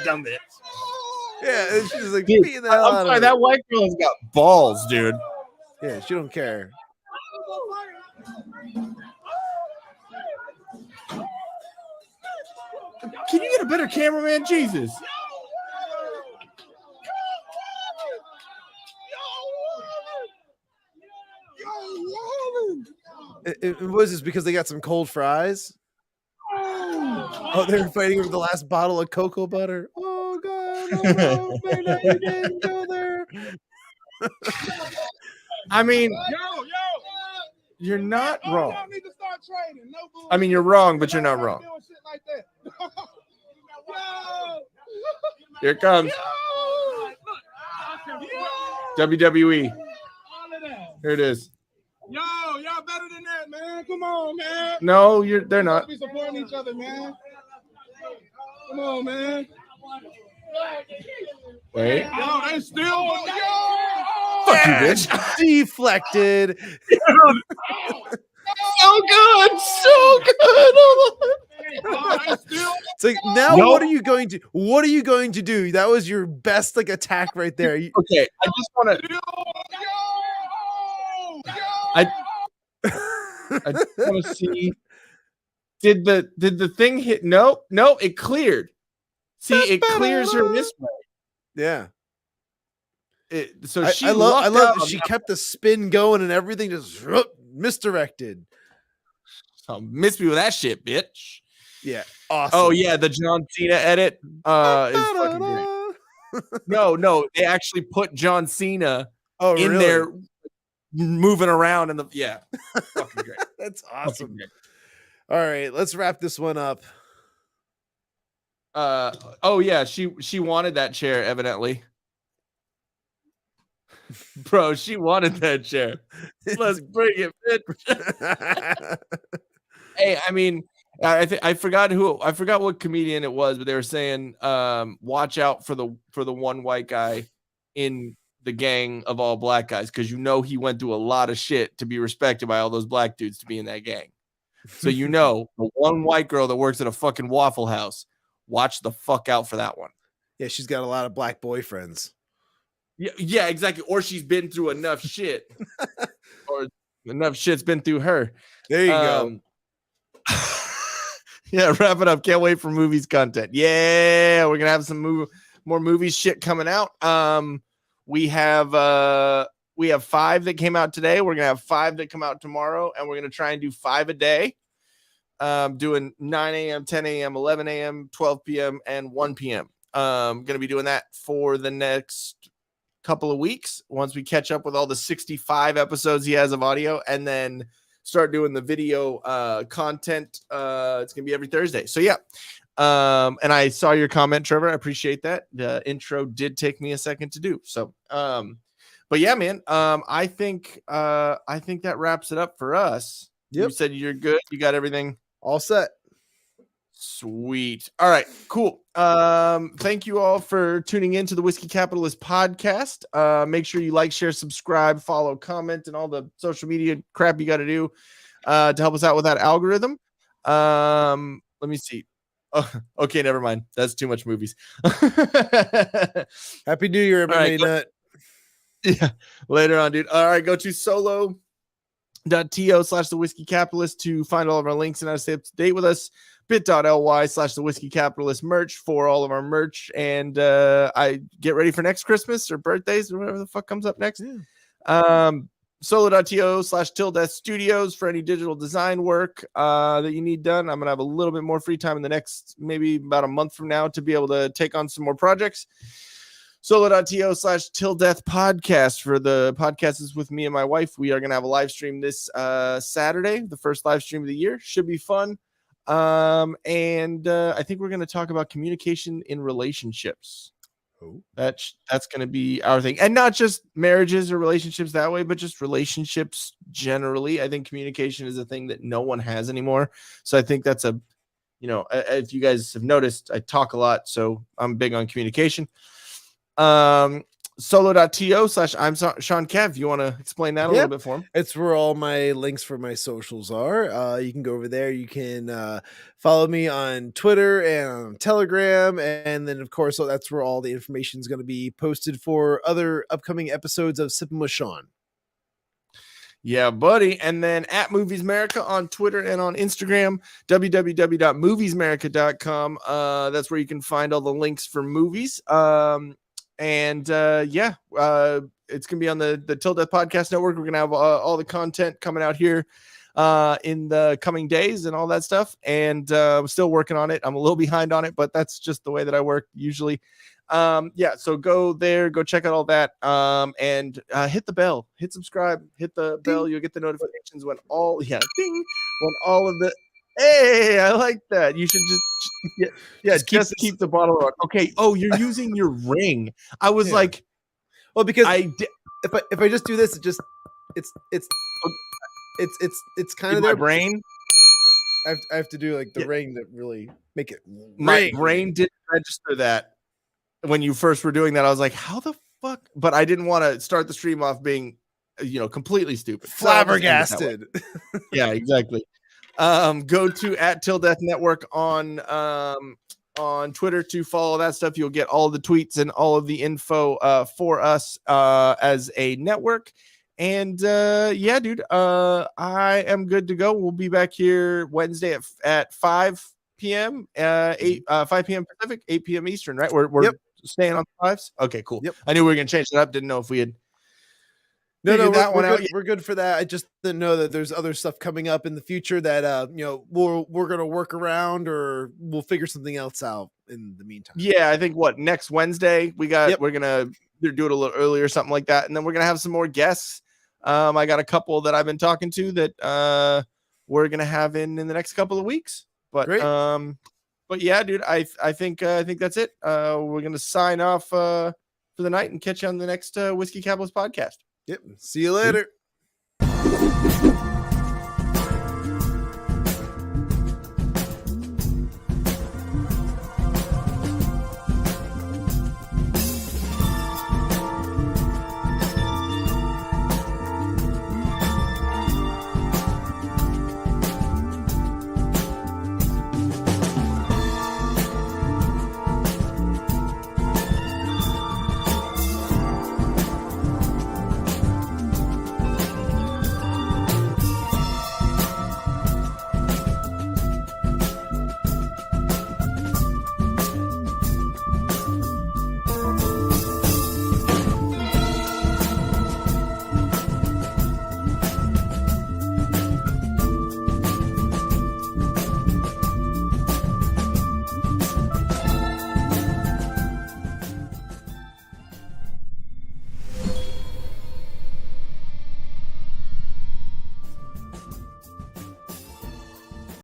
Dumb bitch. Yeah, she's like, dude, beating the hell out of her. That white girl has got balls, dude. Yeah, she don't care. Can you get a better cameraman? Jesus. It was just because they got some cold fries. Oh, they were fighting over the last bottle of cocoa butter. Oh God! Oh, no, you didn't go there. I mean, you're not wrong. I mean, you're wrong, but you're not wrong. Here it comes. WWE. Here it is. Yo, y'all better than that, man. Come on, man. No, they're not. Be supporting each other, man. Come on, man. Wait. Yo, they still. Fuck you, bitch. Deflected. So good. So good. It's like, now what are you going to do? That was your best like attack right there. Okay, I just want to I just want to see, did the thing hit? No, it cleared. See, it clears her this way. Yeah. So I love that she kept the spin going and everything just misdirected. So miss me with that shit, bitch. Yeah, awesome. Oh yeah, the John Cena edit is fucking great. No, they actually put John Cena in there moving around in the fucking great. That's awesome. All right, let's wrap this one up. Oh yeah, she wanted that chair evidently. Bro, she wanted that chair. Let's bring it, bitch. Hey, I mean, I forgot what comedian it was, but they were saying watch out for the one white guy in the gang of all black guys, because he went through a lot of shit to be respected by all those black dudes to be in that gang. So the one white girl that works at a fucking Waffle House, watch the fuck out for that one. Yeah, she's got a lot of black boyfriends. Yeah, exactly. Or she's been through enough shit, or enough shit's been through her. There you go. Yeah, wrap it up. Can't wait for movies content. Yeah, we're gonna have some more movies shit coming out. We have 5 that came out today. We're gonna have 5 that come out tomorrow, and we're gonna try and do 5 a day. Doing 9 a.m., 10 a.m., 11 a.m., 12 p.m., and 1 p.m. Gonna be doing that for the next couple of weeks once we catch up with all the 65 episodes he has of audio, and then start doing the video content. It's gonna be every Thursday. So yeah. And I saw your comment, Trevor. I appreciate that. The intro did take me a second to do. So but yeah, man. I think that wraps it up for us. Yep. You said you're good. You got everything all set. Sweet. All right, cool. Thank you all for tuning in to the Whiskey Capitalist podcast. Make sure you like, share, subscribe, follow, comment, and all the social media crap you got to do to help us out with that algorithm. Let me see. Oh, okay, never mind. That's too much movies. Happy New Year, everybody. Yeah, later on, dude. All right, go to solo.to the whiskey capitalist to find all of our links and how to stay up to date with us. bit.ly/the whiskey capitalist merch for all of our merch. And I get ready for next Christmas or birthdays or whatever the fuck comes up next. Solo.to/tildeathstudios for any digital design work that you need done. I'm gonna have a little bit more free time in the next maybe about a month from now to be able to take on some more projects. Solo.to/tilldeath podcast for the podcast is with me and my wife. We are gonna have a live stream this Saturday, the first live stream of the year. Should be fun. And I think we're gonna talk about communication in relationships. That's going to be our thing, and not just marriages or relationships that way, but just relationships generally. I think communication is a thing that no one has anymore. So I think that's if you guys have noticed, I talk a lot, so I'm big on communication. Solo.to/I'm Shawn Cav. You want to explain that a little bit for him? It's where all my links for my socials are. You can go over there. You can follow me on Twitter and on Telegram. And then, of course, that's where all the information is going to be posted for other upcoming episodes of Sippin' with Shawn. Yeah, buddy. And then at Movies America on Twitter and on Instagram, www.moviesmerica.com. That's where you can find all the links for movies. It's gonna be on the Till Death Podcast Network. We're gonna have all the content coming out here in the coming days and all that stuff. And I'm still working on it. I'm a little behind on it, but that's just the way that I work usually. So go there, go check out all that. And hit the bell, hit subscribe, hit the bell. You'll get the notifications when all of the. Hey, I like that. You should just keep the bottle on. Okay. Oh, you're using your ring. I was like, well, because if I just do this, it's kind of my brain. I have to do like the ring that really make it. My brain didn't register that when you first were doing that. I was like, how the fuck? But I didn't want to start the stream off being, completely stupid, flabbergasted. Yeah, exactly. Go to @TillDeath Network on Twitter to follow that stuff. You'll get all the tweets and all of the info for us as a network. And dude, I am good to go. We'll be back here Wednesday at 5 p.m. 5 p.m. Pacific, 8 p.m. Eastern, right? We're staying on 5s. Okay, cool. Yep. I knew we were gonna change that up. Didn't know if we had. We're good for that. I just didn't know that there's other stuff coming up in the future that we're gonna work around, or we'll figure something else out in the meantime. Yeah, I think next Wednesday we're gonna do it a little earlier or something like that, and then we're gonna have some more guests. I got a couple that I've been talking to that we're gonna have in the next couple of weeks. But great. But yeah, dude, I think that's it. We're gonna sign off for the night and catch you on the next Whiskey Capitalist podcast. Yep. See you later.